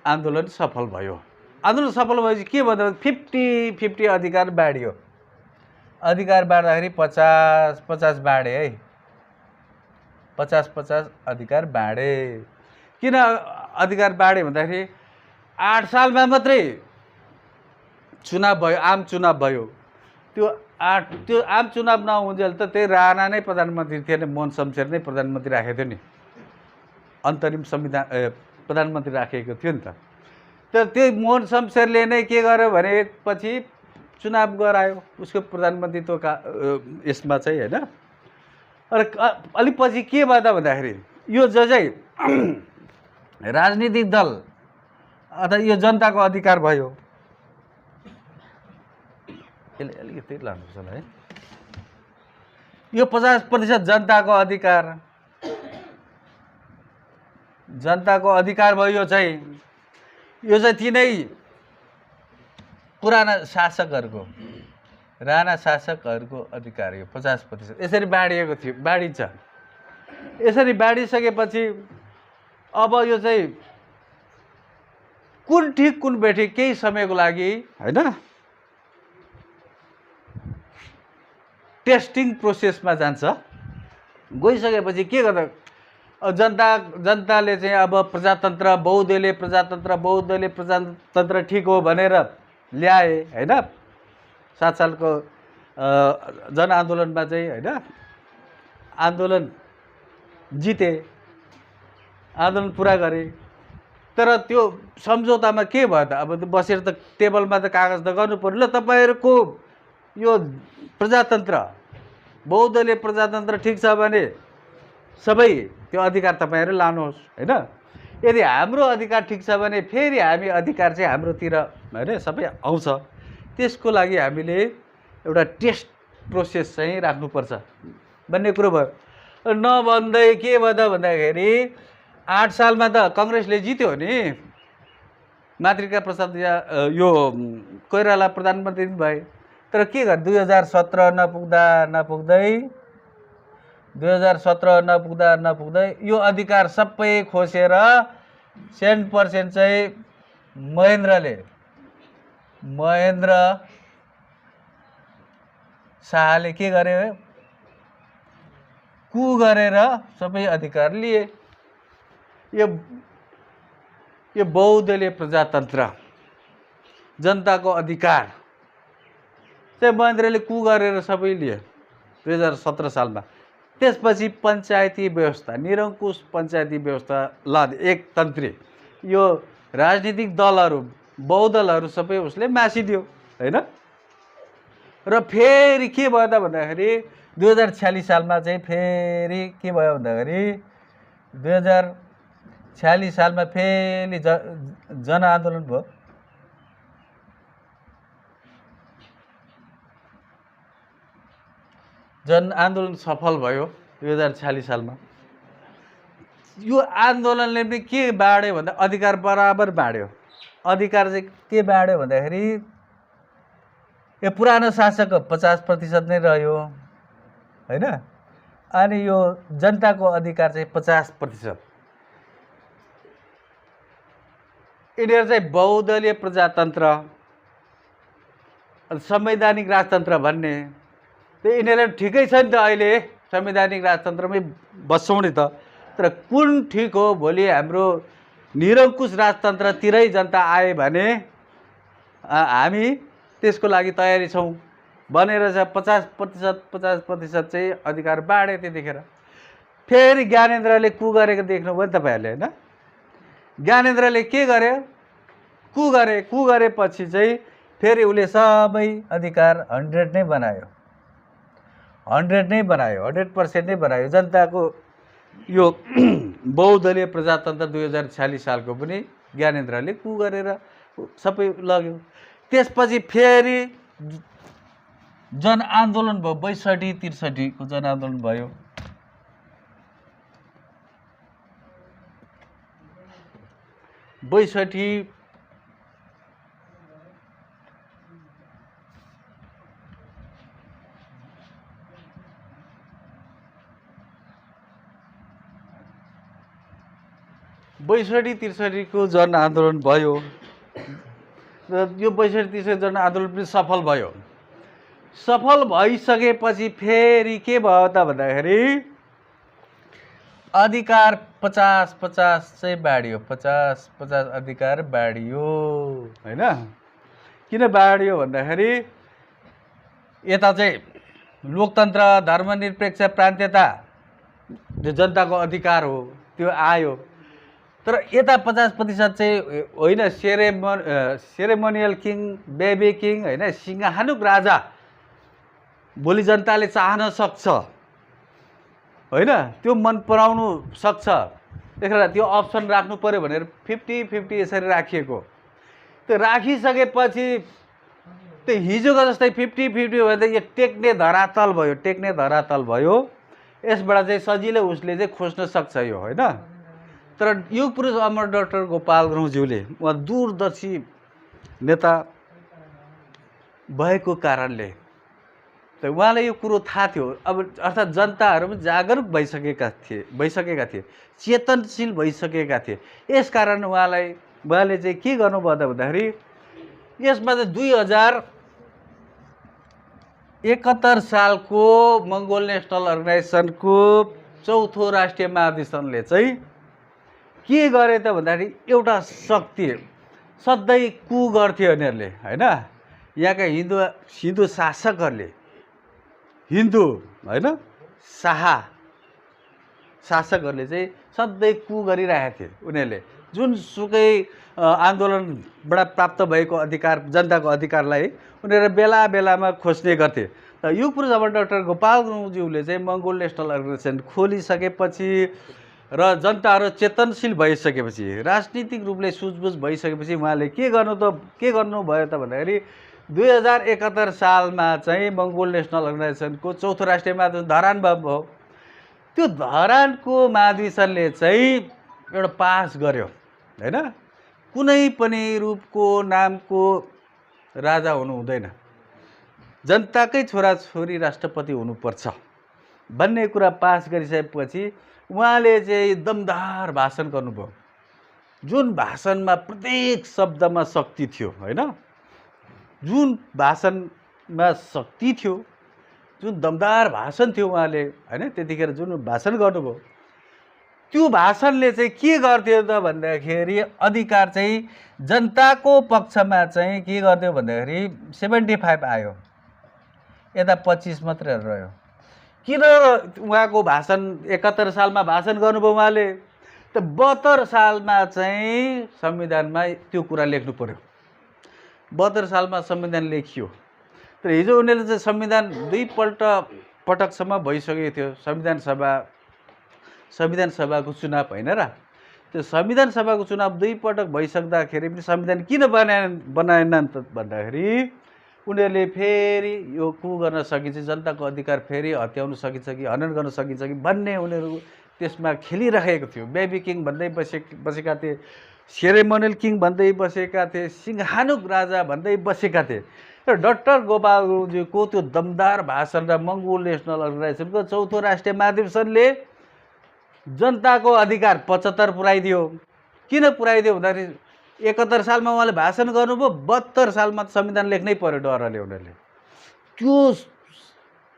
आन्दोलन सफल भयो। आन्दोलन सफल भएपछि के भन्दा 50-50 अधिकार बाँडियो। अधिकार बाँड्दाखेरि 50-50 बाँडे है, 50-50 अधिकार बाँडे। किन अधिकार बाँडे भन्दाखेरि 8 सालमा मात्रै चुनाव भयो, आम चुनाव भयो। त्यो आम चुनाव नहुन्जेल त त्यही राणा नै प्रधानमन्त्री थिए नि, मोहन शमशेर नै प्रधानमन्त्री राखेको थियो नि, अन्तरिम संविधान प्रधानमन्त्री राखेको थियो नि त। तर त्यो मोहन शमशेरले नै के गर्यो भनेपछि चुनाव गरायो उसको प्रधानमन्त्रीत्वका यसमा चाहिँ हैन। र अलि पछि के भयो त भन्दाखेरि यो चाहिँ राजनीतिक दल अथवा यो जनताको अधिकार भयो। यसले अलिकति लानुपर्छ होला है। यो 50% जनताको अधिकार, जनताको अधिकार भयो। यो चाहिँ तिनै पुराना शासकहरूको, राणा शासकहरूको अधिकार यो 50%। यसरी बाँडिएको थियो, बाँडिन्छ। यसरी बाँडिसकेपछि अब यो चाहिँ कुन ठिक कुन बेठिक केही समयको लागि हैन टेस्टिङ प्रोसेसमा जान्छ। गइसकेपछि के गर्दा जनताले चाहिँ अब प्रजातन्त्र बहुदलीय प्रजातन्त्र ठिक हो भनेर ल्याए हैन। 7 सालको जनआन्दोलनमा चाहिँ हैन, आन्दोलन जिते, आन्दोलन पुरा गरे। तर त्यो सम्झौतामा के भयो त? अब बसेर त टेबलमा त कागज त गर्नु पर्यो। ल तपाईँहरूको यो प्रजातन्त्र बहुदलीय प्रजातन्त्र ठिक छ भने सबै त्यो अधिकार तपाईँहरू लानुहोस् होइन। यदि हाम्रो अधिकार ठिक छ भने फेरि हामी अधिकार चाहिँ हाम्रोतिर होइन सबै आउँछ। त्यसको लागि हामीले एउटा टेस्ट प्रोसेस चाहिँ राख्नुपर्छ भन्ने कुरो भयो। नभन्दै के भयो त भन्दाखेरि 8 सालमा त कङ्ग्रेसले जित्यो नि। मातृका प्रसाद यो कोइराला प्रधानमन्त्री भए। तर के गर्यो 2017 नपुग्दै यो अधिकार सबै खोसेर 100% चाहिँ महेन्द्र शाहले के गरे? कु गरेर सबै अधिकार लिए। यो बहुदलीय प्रजातन्त्र जनताको अधिकार चाहिँ महेन्द्रले कु गरेर सबै लिए 2017 सालमा। त्यसपछि पञ्चायती व्यवस्था, निरङ्कुश पञ्चायती व्यवस्था लादे, एकतन्त्री। यो राजनीतिक दलहरू बहुदलहरू सबै उसले मासिदियो होइन। र फेरि के भयो त भन्दाखेरि 2046 सालमा चाहिँ फेरि के भयो भन्दाखेरि 2046 सालमा फेरि जनआन्दोलन भयो। जनआन्दोलन सफल भयो 2046 सालमा। यो आन्दोलनले पनि के बाँड्यो भन्दा अधिकार बराबर बाँड्यो। अधिकार चाहिँ के बाँड्यो भन्दाखेरि यो पुरानो शासकको 50% नै रह्यो होइन। अनि यो जनताको अधिकार चाहिँ 50%। यिनीहरू चाहिँ बहुदलीय प्रजातन्त्र संवैधानिक राजतन्त्र भन्ने। त्यो यिनीहरू ठिकै छ नि त, अहिले संवैधानिक राजतन्त्रमै बस्छौँ नि त। तर कुन ठिक हो? भोलि हाम्रो निरङ्कुश राजतन्त्रतिरै जनता आए भने हामी त्यसको लागि तयारी छौँ भनेर चाहिँ 50% चाहिँ अधिकार बाँडे। त्यतिखेर फेरि ज्ञानेन्द्रले कु गरेको देख्नुभयो नि तपाईँहरूले होइन। ज्ञानेन्द्रले के गर्यो? कु गरेपछि चाहिँ फेरि उसले सबै अधिकार 100% नै बनायो। 100% नै बनायो। जनताको यो बहुदलीय प्रजातन्त्र 2046 सालको पनि ज्ञानेन्द्रले कु गरेर सबै लग्यो। त्यसपछि फेरि जनआन्दोलन भयो। 62-63 को जनआन्दोलन भयो। को जनआन्दोलन भयो। र यो 62-63 जनआन्दोलन पनि सफल भयो। सफल भइसकेपछि फेरि के भयो त भन्दाखेरि अधिकार 50-50 चाहिँ बाँडियो। 50-50 अधिकार बाँडियो होइन। किन बाँडियो भन्दाखेरि यता चाहिँ लोकतन्त्र, धर्मनिरपेक्ष, प्रान्तीयता जो जनताको अधिकार हो त्यो आयो। तर यता 50% चाहिँ होइन, सेरेमोनियल किङ, बेबी किङ होइन, सिंहानुक राजा भोलि जनताले चाहन सक्छ होइन, त्यो मन पराउनु सक्छ। त्यसले त्यो अप्सन राख्नु पर्यो भनेर 50-50 यसरी राखिएको। त्यो राखिसकेपछि त्यो हिजोको जस्तै 50-50 भयो भने यो टेक्ने धरातल भयो। यसबाट चाहिँ सजिलै उसले चाहिँ खोज्न सक्छ यो होइन। तर युग पुरुष अमर डाक्टर गोपाल ग्रौँज्यूले उहाँ दूरदर्शी नेता भएको कारणले त उहाँलाई यो कुरो थाहा थियो। अब अर्थात् जनताहरू पनि जागरुक भइसकेका थिए, चेतनशील भइसकेका थिए। यसकारण उहाँले चाहिँ के गर्नुभयो त भन्दाखेरि यसमा चाहिँ 2071 सालको मङ्गोल नेसनल अर्गनाइजेसनको चौथो राष्ट्रिय महाधिवेशनले चाहिँ के गरे त भन्दाखेरि एउटा शक्ति सधैँ कु गर्थ्यो यिनीहरूले होइन। यहाँका हिन्दू शासकहरूले हिन्दू होइन शासकहरूले चाहिँ सधैँ कु गरिरहेको थिए। उनीहरूले जुनसुकै आन्दोलनबाट प्राप्त भएको अधिकार, जनताको अधिकारलाई उनीहरू बेला बेलामा खोज्ने गर्थे। र युगपुरुष अब डाक्टर गोपाल गुरुङज्यूले चाहिँ मङ्गोल नेसनल अर्गनाइजेसन खोलिसकेपछि र जनताहरू चेतनशील भइसकेपछि, राजनीतिक रूपले सुझबुझ भइसकेपछि उहाँले के गर्नुभयो त भन्दाखेरि 2071 सालमा चाहिँ मङ्गोल नेसनल अर्गनाइजेसनको चौथो राष्ट्रिय महाधिवेशन धरान भयो। त्यो धरानको महाधिवेशनले चाहिँ एउटा पास गर्यो हैन, कुनै पनि रूपको नामको राजा हुनु हुँदैन, जनताकै छोराछोरी राष्ट्रपति हुनुपर्छ भन्ने कुरा पास गरिसकेपछि उहाँले चाहिँ दमदार भाषण गर्नुभयो। जुन भाषणमा प्रत्येक शब्दमा शक्ति थियो हैन, जुन भाषणमा शक्ति थियो, जुन दमदार भाषण थियो उहाँले हैन, त्यतिखेर जुन भाषण गर्नुभयो त्यो भाषणले चाहिँ के गर्थ्यो त भन्दाखेरि अधिकार चाहिँ जनताको पक्षमा चाहिँ के गर्थ्यो भन्दाखेरि 75 आयो, यता 25 मात्रै रह्यो। किन उहाँको भाषण 71 सालमा भाषण गर्नुभयो उहाँले त 72 सालमा चाहिँ संविधानमा त्यो कुरा लेख्नु पर्यो। 72 सालमा संविधान लेखियो। तर हिजो उनीहरूले चाहिँ संविधान पटकसम्म भइसकेको थियो। संविधान सभाको चुनाव होइन र, त्यो संविधान सभाको चुनाव 2 पटक भइसक्दाखेरि पनि संविधान किन बनाएनन् त भन्दाखेरि उनीहरूले फेरि यो गर्न सकिन्छ, जनताको अधिकार फेरि हत्याउन सकिन्छ कि हनन गर्न सकिन्छ कि भन्ने उनीहरू त्यसमा खेलिरहेको थियो। बेबी किङ भन्दै बसेका थिए, सेरेमोनियल किङ भन्दै बसेका थिए, सिंहानुक राजा भन्दै बसेका थिए। र डाक्टर गोपाल गुरुङज्यूको त्यो दमदार भाषण र मङ्गोल नेसनल अर्गनाइजेसनको चौथो राष्ट्रिय महाधिवेशनले जनताको अधिकार 75 पुऱ्याइदियो। किन पुऱ्याइदियो भन्दाखेरि 71 सालमा उहाँले भाषण गर्नुभयो, 72 सालमा संविधान लेख्नै पर्यो डरले उनीहरूले। त्यो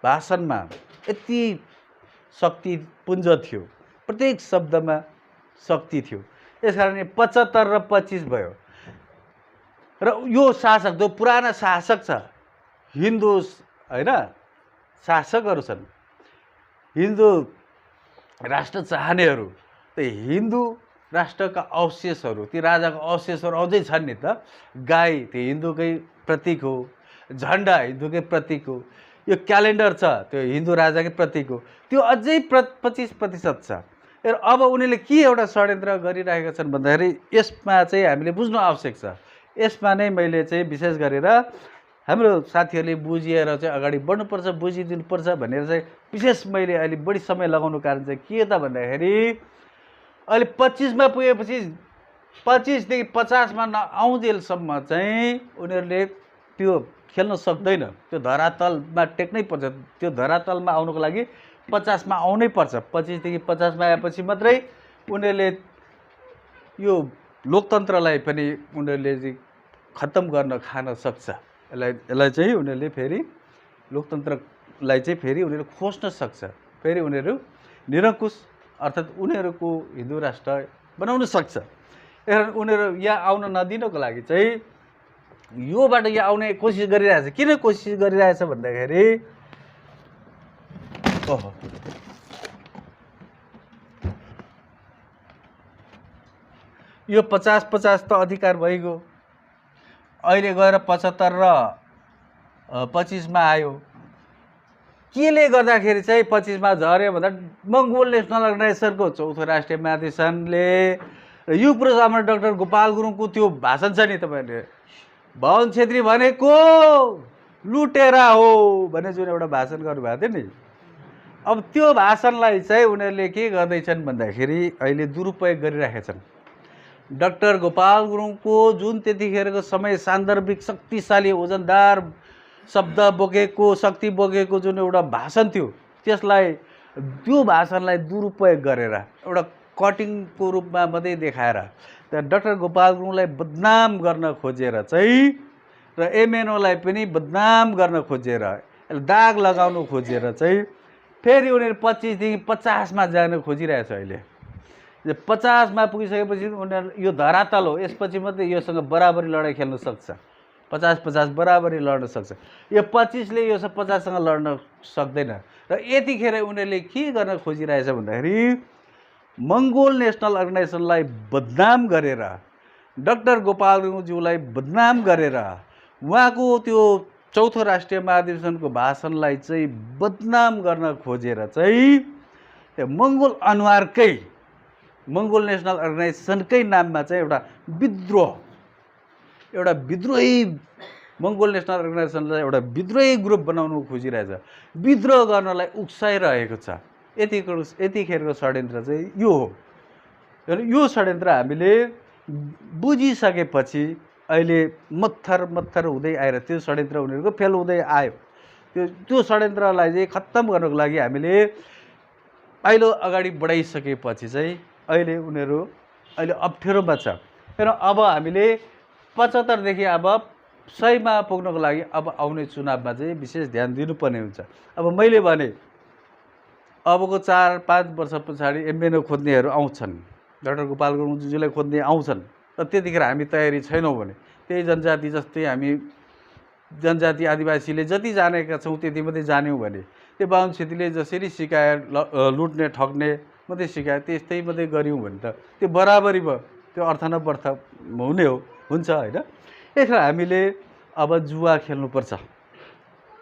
भाषणमा यति शक्तिपुञ्ज थियो, प्रत्येक शब्दमा शक्ति थियो। यसकारण 75 र 25 भयो। र यो शासक जो पुराना शासक छ, हिन्दू हैन शासकहरू छन्, हिन्दू राष्ट्र चाहनेहरू, त हिन्दू राष्ट्रका अवशेषहरू, ती राजाको अवशेषहरू अझै छन् नि त। गाई त्यो हिन्दूकै प्रतीक हो, झन्डा हिन्दूकै प्रतीक हो, यो क्यालेन्डर छ त्यो हिन्दू राजाकै प्रतीक हो, त्यो अझै 25% छ। र अब उनीहरूले के एउटा षड्यन्त्र गरिरहेका छन् भन्दाखेरि यसमा चाहिँ हामीले बुझ्नु आवश्यक छ। यसमा नै मैले चाहिँ विशेष गरेर हाम्रो साथीहरूले बुझिएर चाहिँ अगाडि बढ्नुपर्छ, बुझिदिनुपर्छ भनेर चाहिँ विशेष मैले अहिले बढी समय लगाउनु कारण चाहिँ के त भन्दाखेरि अहिले 25मा पुगेपछि 25 देखि 50मा नआउँजेलसम्म चाहिँ उनीहरूले त्यो खेल्न सक्दैन। त्यो धरातलमा टेक्नै पर्छ। त्यो धरातलमा आउनको लागि 50मा आउनै पर्छ। 25 देखि 50मा आएपछि मात्रै उनीहरूले यो लोकतन्त्रलाई पनि उनीहरूले खत्तम गर्न खान सक्छ। यसलाई चाहिँ उनीहरूले फेरि लोकतन्त्रलाई चाहिँ फेरि उनीहरू खोज्न सक्छ। फेरि उनीहरू निरङ्कुश अर्थात् उनीहरूको हिन्दू राष्ट्र बनाउन सक्छ। उनीहरू यहाँ आउन नदिनको लागि चाहिँ योबाट यहाँ आउने कोसिस गरिरहेछ। किन कोसिस गरिरहेछ भन्दाखेरि ओहो यो 50-50 त अधिकार भइगयो, अहिले गएर 75 र 25मा आयो। केले गर्दाखेरि चाहिँ 25मा झर्यो भन्दा मङ्गोल नेसनल अर्गनाइजेसनको चौथो राष्ट्रिय महाधिवेशनले र युगपुरुष अमर डाक्टर गोपाल गुरुङको त्यो भाषण छ नि, तपाईँहरूले बाहुन छेत्री भनेको लुटेरा हो भन्ने जुन एउटा भाषण गर्नुभएको थियो नि, अब त्यो भाषणलाई चाहिँ उनीहरूले के गर्दैछन् भन्दाखेरि अहिले दुरुपयोग गरिरहेका छन्। डाक्टर गोपाल गुरुङको जुन त्यतिखेरको समय सान्दर्भिक शक्तिशाली ओजनदार शब्द बोकेको शक्ति बोकेको जुन एउटा भाषण थियो, त्यसलाई त्यो भाषणलाई दुरुपयोग गरेर एउटा कटिङको रूपमा मात्रै देखाएर डाक्टर गोपाल गुरुङलाई बदनाम गर्न खोजेर चाहिँ र एमएनओलाई पनि बदनाम गर्न खोजेर दाग लगाउन खोजेर चाहिँ फेरि उनीहरू 25 देखि 50मा जान खोजिरहेछ। अहिले 50मा पुगिसकेपछि उनीहरू यो धरातल हो, यसपछि मात्रै योसँग बराबरी लडाइँ खेल्न सक्छ। 50-50 बराबरी लड्न सक्छ। यो 25ले यो 50सँग लड्न सक्दैन। र यतिखेर उनीहरूले के गर्न खोजिरहेछ भन्दाखेरि मङ्गोल नेसनल अर्गनाइजेसनलाई बदनाम गरेर, डाक्टर गोपाल गुरुङज्यूलाई बदनाम गरेर, उहाँको त्यो चौथो राष्ट्रिय महाधिवेशनको भाषणलाई चाहिँ बदनाम गर्न खोजेर चाहिँ त्यो मङ्गोल अनुहारकै मङ्गोल नेसनल अर्गनाइजेसनकै नाममा चाहिँ एउटा विद्रोही मङ्गोल नेसनल अर्गनाइजेसनलाई एउटा विद्रोही ग्रुप बनाउनु खोजिरहेछ, विद्रोह गर्नलाई उक्साइरहेको छ। यतिखेरको षड्यन्त्र चाहिँ यो हो। यो षड्यन्त्र हामीले बुझिसकेपछि अहिले मत्थर हुँदै आएर त्यो षड्यन्त्र उनीहरूको फेल हुँदै आयो। त्यो षड्यन्त्रलाई चाहिँ खत्तम गर्नको लागि हामीले पाइलो अगाडि बढाइसकेपछि चाहिँ अहिले उनीहरू अहिले अप्ठ्यारोमा छ। र अब हामीले 75 देखि अब 100 मा पुग्नको लागि अब आउने चुनावमा चाहिँ विशेष ध्यान दिनुपर्ने हुन्छ। अब मैले भने अबको 4-5 वर्ष पछाडि एमएनओ खोज्नेहरू आउँछन्, डाक्टर गोपाल गुरुङज्यूलाई खोज्ने आउँछन्, र त्यतिखेर हामी तयारी छैनौँ भने त्यही जनजाति जस्तै हामी जनजाति आदिवासीले जति जानेका छौँ त्यति मात्रै जान्यौँ भने, त्यो बाहुन छेत्रीले जसरी सिकाए लुट्ने ठग्ने मात्रै सिकाए त्यस्तै मात्रै गऱ्यौँ भने त त्यो बराबरी भयो, त्यो अर्थ न वर्थ हुने हो हुन्छ होइन। यसलाई हामीले अब जुवा खेल्नुपर्छ।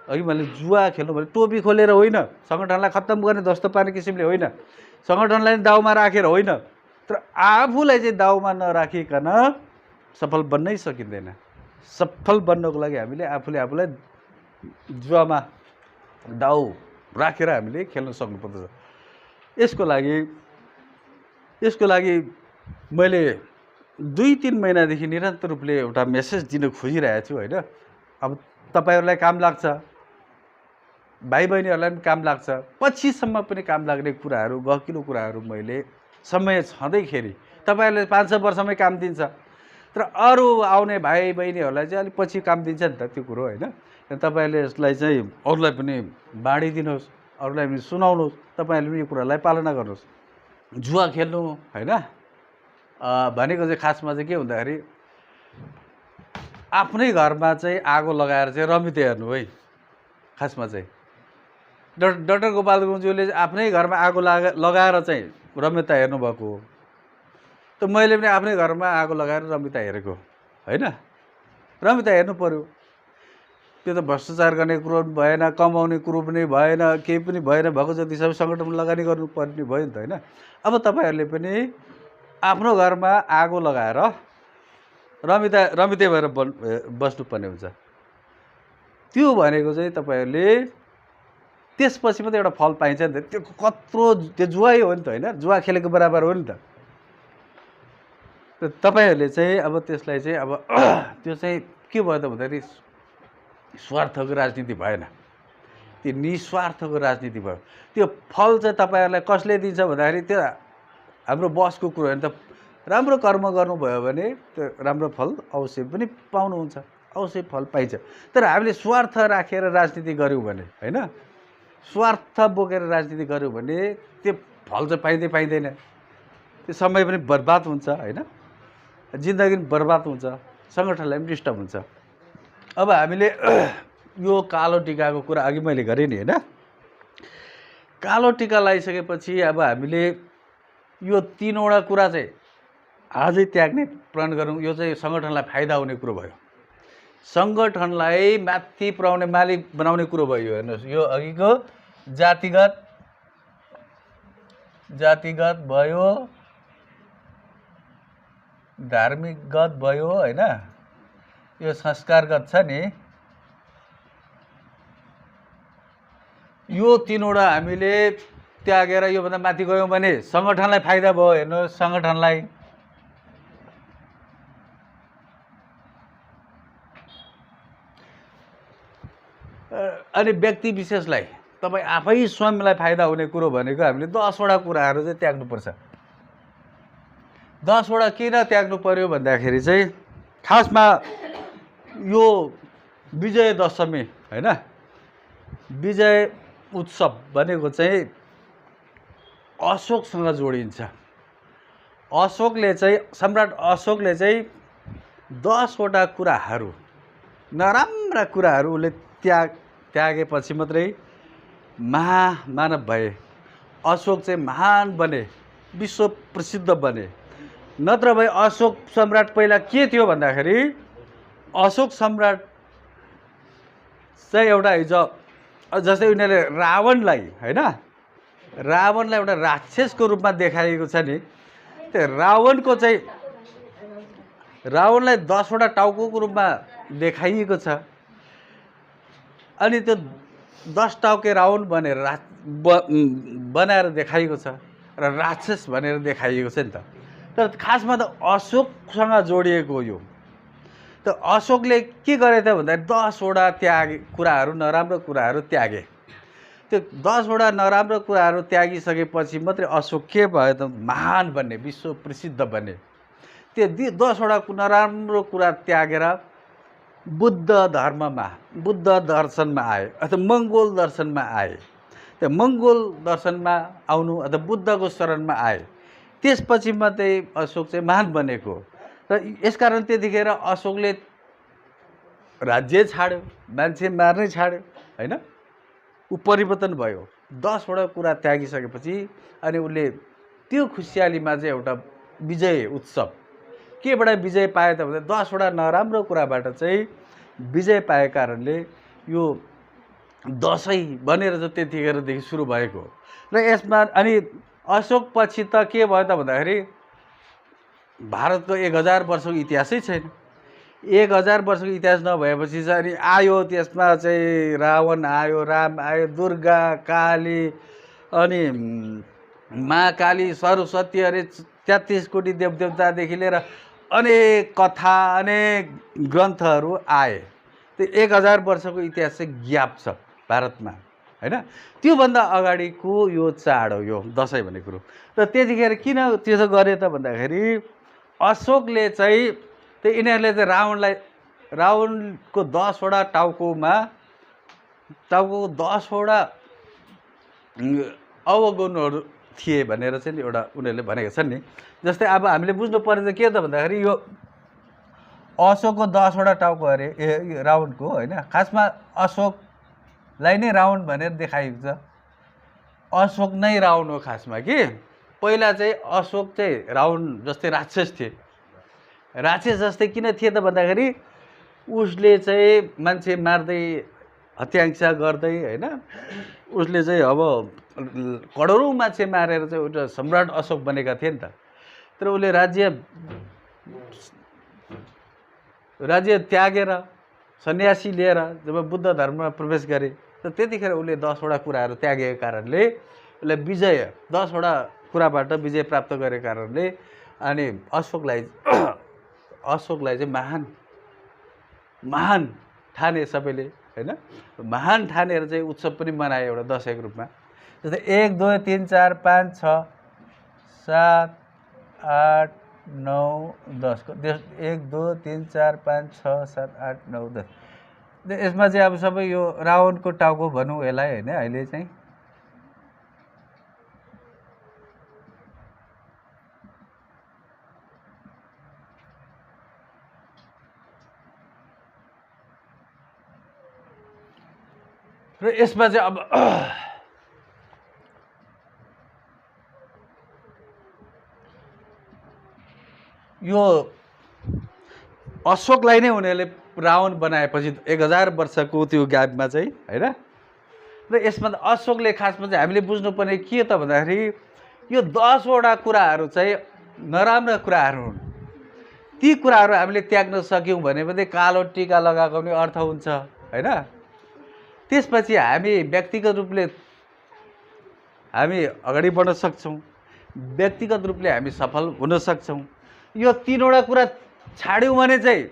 अघि मैले जुवा खेल्नु भने टोपी खोलेर होइन, सङ्गठनलाई खत्तम गर्ने ध्वस्त पार्ने किसिमले होइन, सङ्गठनलाई दाउमा राखेर होइन, तर आफूलाई चाहिँ दाउमा नराखिकन सफल बन्नै सकिँदैन। सफल बन्नको लागि हामीले आफूलाई जुवामा दाउ राखेर हामीले खेल्न सक्नुपर्दछ। यसको लागि मैले 2-3 महिनादेखि निरन्तर रूपले एउटा मेसेज दिन खोजिरहेको छु होइन। अब तपाईँहरूलाई काम लाग्छ, भाइ बहिनीहरूलाई पनि काम लाग्छ, पछिसम्म पनि काम लाग्ने कुराहरू, गहकिलो कुराहरू मैले समय छँदैखेरि तपाईँहरूले 5-6 वर्षमै काम दिन्छ, तर अरू आउने भाइ बहिनीहरूलाई चाहिँ अलिक पछि काम दिन्छ नि त त्यो कुरो होइन। तपाईँहरूले यसलाई चाहिँ अरूलाई पनि बाँडिदिनुहोस्, अरूलाई पनि सुनाउनुहोस्, तपाईँहरूले पनि यो कुरालाई पालना गर्नुहोस्। जुवा खेल्नु होइन भनेको चाहिँ खासमा चाहिँ के भन्दाखेरि आफ्नै घरमा चाहिँ आगो लगाएर चाहिँ रमिते हेर्नु है। खासमा चाहिँ डाक्टर गोपाल गुरुङज्यूले आफ्नै घरमा आगो लगाएर चाहिँ रमिता हेर्नुभएको हो, त मैले पनि आफ्नै घरमा आगो लगाएर रमिता हेरेको होइन। रमिता हेर्नु पर्यो, त्यो त भ्रष्टाचार गर्ने कुरो पनि भएन, कमाउने कुरो पनि भएन, केही पनि भएन, भएको जति सबै सङ्गठनमा लगानी गर्नुपर्ने भयो नि त होइन। अब तपाईँहरूले पनि आफ्नो घरमा आगो लगाएर रमिते भएर बस्नुपर्ने हुन्छ। त्यो भनेको चाहिँ तपाईँहरूले त्यसपछि मात्रै एउटा फल पाइन्छ नि त। त्यो कत्रो त्यो जुवै हो नि त होइन, जुवा खेलेको बराबर हो नि त। तपाईँहरूले चाहिँ अब त्यसलाई चाहिँ अब त्यो चाहिँ के भयो त भन्दाखेरि स्वार्थको राजनीति भएन, त्यो निस्वार्थको राजनीति भयो। त्यो फल चाहिँ तपाईँहरूलाई कसले दिन्छ भन्दाखेरि त्यो हाम्रो बसको कुरो होइन त। राम्रो कर्म गर्नुभयो भने त्यो राम्रो फल अवश्य पनि पाउनुहुन्छ, अवश्य फल पाइन्छ। तर हामीले स्वार्थ राखेर राजनीति गऱ्यौँ भने होइन, स्वार्थ बोकेर राजनीति गऱ्यौँ भने त्यो फल चाहिँ पाइँदैन, त्यो समय पनि बर्बाद हुन्छ होइन, जिन्दगी पनि बर्बाद हुन्छ, सङ्गठनलाई पनि डिस्टर्ब हुन्छ। अब हामीले यो कालो टिकाको कुरा अघि मैले गरेँ नि होइन, कालो टिका लगाइसकेपछि अब हामीले यो 3वटा कुरा चाहिँ आजै त्याग्ने प्रण गरौँ। यो चाहिँ सङ्गठनलाई फाइदा हुने कुरो भयो, सङ्गठनलाई माथि पुर्याउने मालिक बनाउने कुरो भयो। हेर्नुहोस्, यो अघिको जातिगत भयो, धार्मिकगत भयो होइन, यो संस्कारगत छ नि, यो 3वटा हामीले त्यागेर योभन्दा माथि गयौँ भने सङ्गठनलाई फाइदा भयो। हेर्नुहोस्, सङ्गठनलाई अनि व्यक्ति विशेषलाई तपाईँ आफै स्वयंलाई फाइदा हुने कुरो भनेको हामीले 10वटा कुराहरू चाहिँ त्याग्नुपर्छ। 10वटा किन त्याग्नु पर्यो भन्दाखेरि चाहिँ खासमा यो विजय दशमी होइन, विजय उत्सव भनेको चाहिँ अशोकसँग जोडिन्छ। सम्राट अशोकले चाहिँ 10वटा कुराहरू, नराम्रा कुराहरू उसले त्यागेपछि मात्रै महामानव भए, अशोक चाहिँ महान बने। विश्व प्रसिद्ध बने। नत्र भए अशोक सम्राट पहिला के थियो भन्दाखेरि अशोक सम्राट चाहिँ एउटा हिजो जस्तै उनीहरूले रावणलाई होइन रावणलाई एउटा राक्षसको रूपमा देखाइएको छ नि, त्यो रावणको चाहिँ रावणलाई 10वटा टाउकोको रूपमा देखाइएको छ अनि त्यो 10 टाउके रावण भनेर बनाएर देखाइएको छ र राक्षस भनेर देखाइएको छ नि त। तर खासमा त अशोकसँग जोडिएको हो यो। त अशोकले के गरे त भन्दाखेरि 10वटा कुराहरू नराम्रो कुराहरू त्यागे। त्यो 10वटा नराम्रो कुराहरू त्यागिसकेपछि मात्रै अशोक के भयो त महान बन्ने, विश्व प्रसिद्ध बने। त्यो 10वटा नराम्रो कुरा त्यागेर बुद्ध धर्ममा, बुद्ध दर्शनमा आए अथवा मङ्गोल दर्शनमा आए। त्यो मङ्गोल दर्शनमा आउनु अथवा बुद्धको शरणमा आए, त्यसपछि मात्रै अशोक चाहिँ महान बनेको। र यसकारण त्यतिखेर अशोकले राज्य छाड्यो, मान्छे मार्नै छाड्यो होइन। ऊ परिवर्तन भयो 10वटा कुरा त्यागिसकेपछि। अनि उसले त्यो खुसियालीमा चाहिँ एउटा विजय उत्सव केबाट विजय पाए त भन्दा 10वटा नराम्रो कुराबाट चाहिँ विजय पाएको कारणले यो दसैँ बनेर चाहिँ त्यतिखेरदेखि सुरु भएको। र यसमा अनि अशोक पछि त के भयो त भन्दाखेरि भारतको 1000 वर्षको इतिहासै छैन। 1000 वर्षको इतिहास नभएपछि चाहिँ अनि आयो त्यसमा चाहिँ रावण आयो, राम आयो, दुर्गा, काली अनि माँ काली, सरस्वती, अरे 33 कोटी देवदेवतादेखि लिएर अनेक कथा, अनेक ग्रन्थहरू आए। त्यो 1000 वर्षको इतिहास चाहिँ ग्याप छ भारतमा होइन। त्योभन्दा अगाडिको यो चाड हो यो दसैँ भन्ने कुरो। र त्यतिखेर किन त्यसो गरे त भन्दाखेरि अशोकले चाहिँ त्यो यिनीहरूले चाहिँ रावणको 10वटा टाउकोको 10वटा अवगुणहरू थिए भनेर चाहिँ एउटा उनीहरूले भनेका छन् नि। जस्तै अब हामीले बुझ्नु पर्ने के त भन्दाखेरि यो अशोकको 10वटा टाउको अरे रावणको होइन। खासमा अशोकलाई नै रावण भनेर देखाइएको छ। अशोक नै रावण हो खासमा कि। पहिला चाहिँ अशोक चाहिँ रावण जस्तै राक्षस थिए। राक्षस जस्तै किन थिए त भन्दाखेरि उसले चाहिँ मान्छे मार्दै हत्याहिंसा गर्दै होइन, उसले चाहिँ अब करोडौँ मान्छे मारेर चाहिँ एउटा सम्राट अशोक बनेका थिए नि त। तर उसले राज्य त्यागेर सन्यासी लिएर जब बुद्ध धर्ममा प्रवेश गरे त त्यतिखेर उसले 10वटा कुराहरू त्यागेको कारणले उसले विजय 10वटा कुराबाट विजय प्राप्त गरेको कारणले अनि अशोकलाई चाहिँ महान ठाने सबैले होइन। महान ठानेर चाहिँ उत्सव पनि मनाए एउटा दसैँको रूपमा। जस्तै 1 2 3 4 5 6 7 8 9 10 1 2 3 4 5 6 7 8 9 10। यसमा चाहिँ अब सबै यो रावणको टाउको भनौँ यसलाई होइन। अहिले चाहिँ र यसमा चाहिँ अब यो अशोकलाई नै उनीहरूले रावण बनाएपछि 1000 वर्षको त्यो ग्यापमा चाहिँ होइन। र यसमा अशोकले खासमा चाहिँ हामीले बुझ्नुपर्ने के त भन्दाखेरि यो 10वटा कुराहरू चाहिँ नराम्रा कुराहरू हुन्। ती कुराहरू हामीले त्याग्न सक्यौँ भने मात्रै कालो टिका लगाएको पनि अर्थ हुन्छ होइन। त्यसपछि हामी व्यक्तिगत रूपले हामी अगाडि बढ्न सक्छौँ, व्यक्तिगत रूपले हामी सफल हुन सक्छौँ। यो 3वटा कुरा छाड्यौँ भने चाहिँ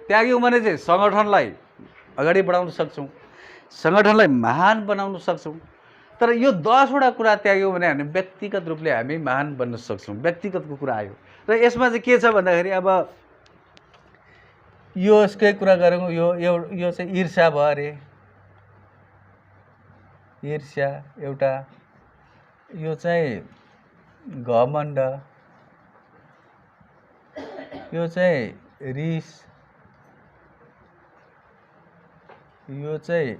त्याग्यौँ भने चाहिँ सङ्गठनलाई अगाडि बढाउन सक्छौँ, सङ्गठनलाई महान बनाउन सक्छौँ। तर यो 10वटा कुरा त्याग्यौँ भने हामी व्यक्तिगत रूपले हामी महान बन्न सक्छौँ। व्यक्तिगतको कुरा आयो। र यसमा चाहिँ के छ भन्दाखेरि अब यो यसकै कुरा गरौँ। यो चाहिँ ईर्ष्या भयो अरे, ईर्ष्या एउटा, यो चाहिँ घमण्ड, यो चाहिँ रिस, यो चाहिँ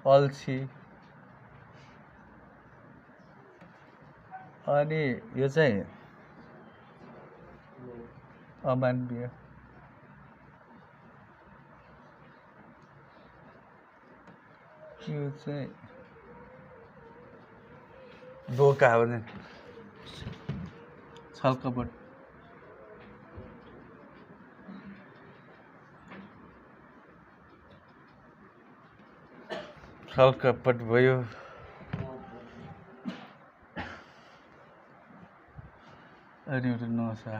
अल्छी अनि यो चाहिँ अमानवीय यो चाहिँ धोका हो नि छलकपट छलकपट भयो अनि एउटा नसा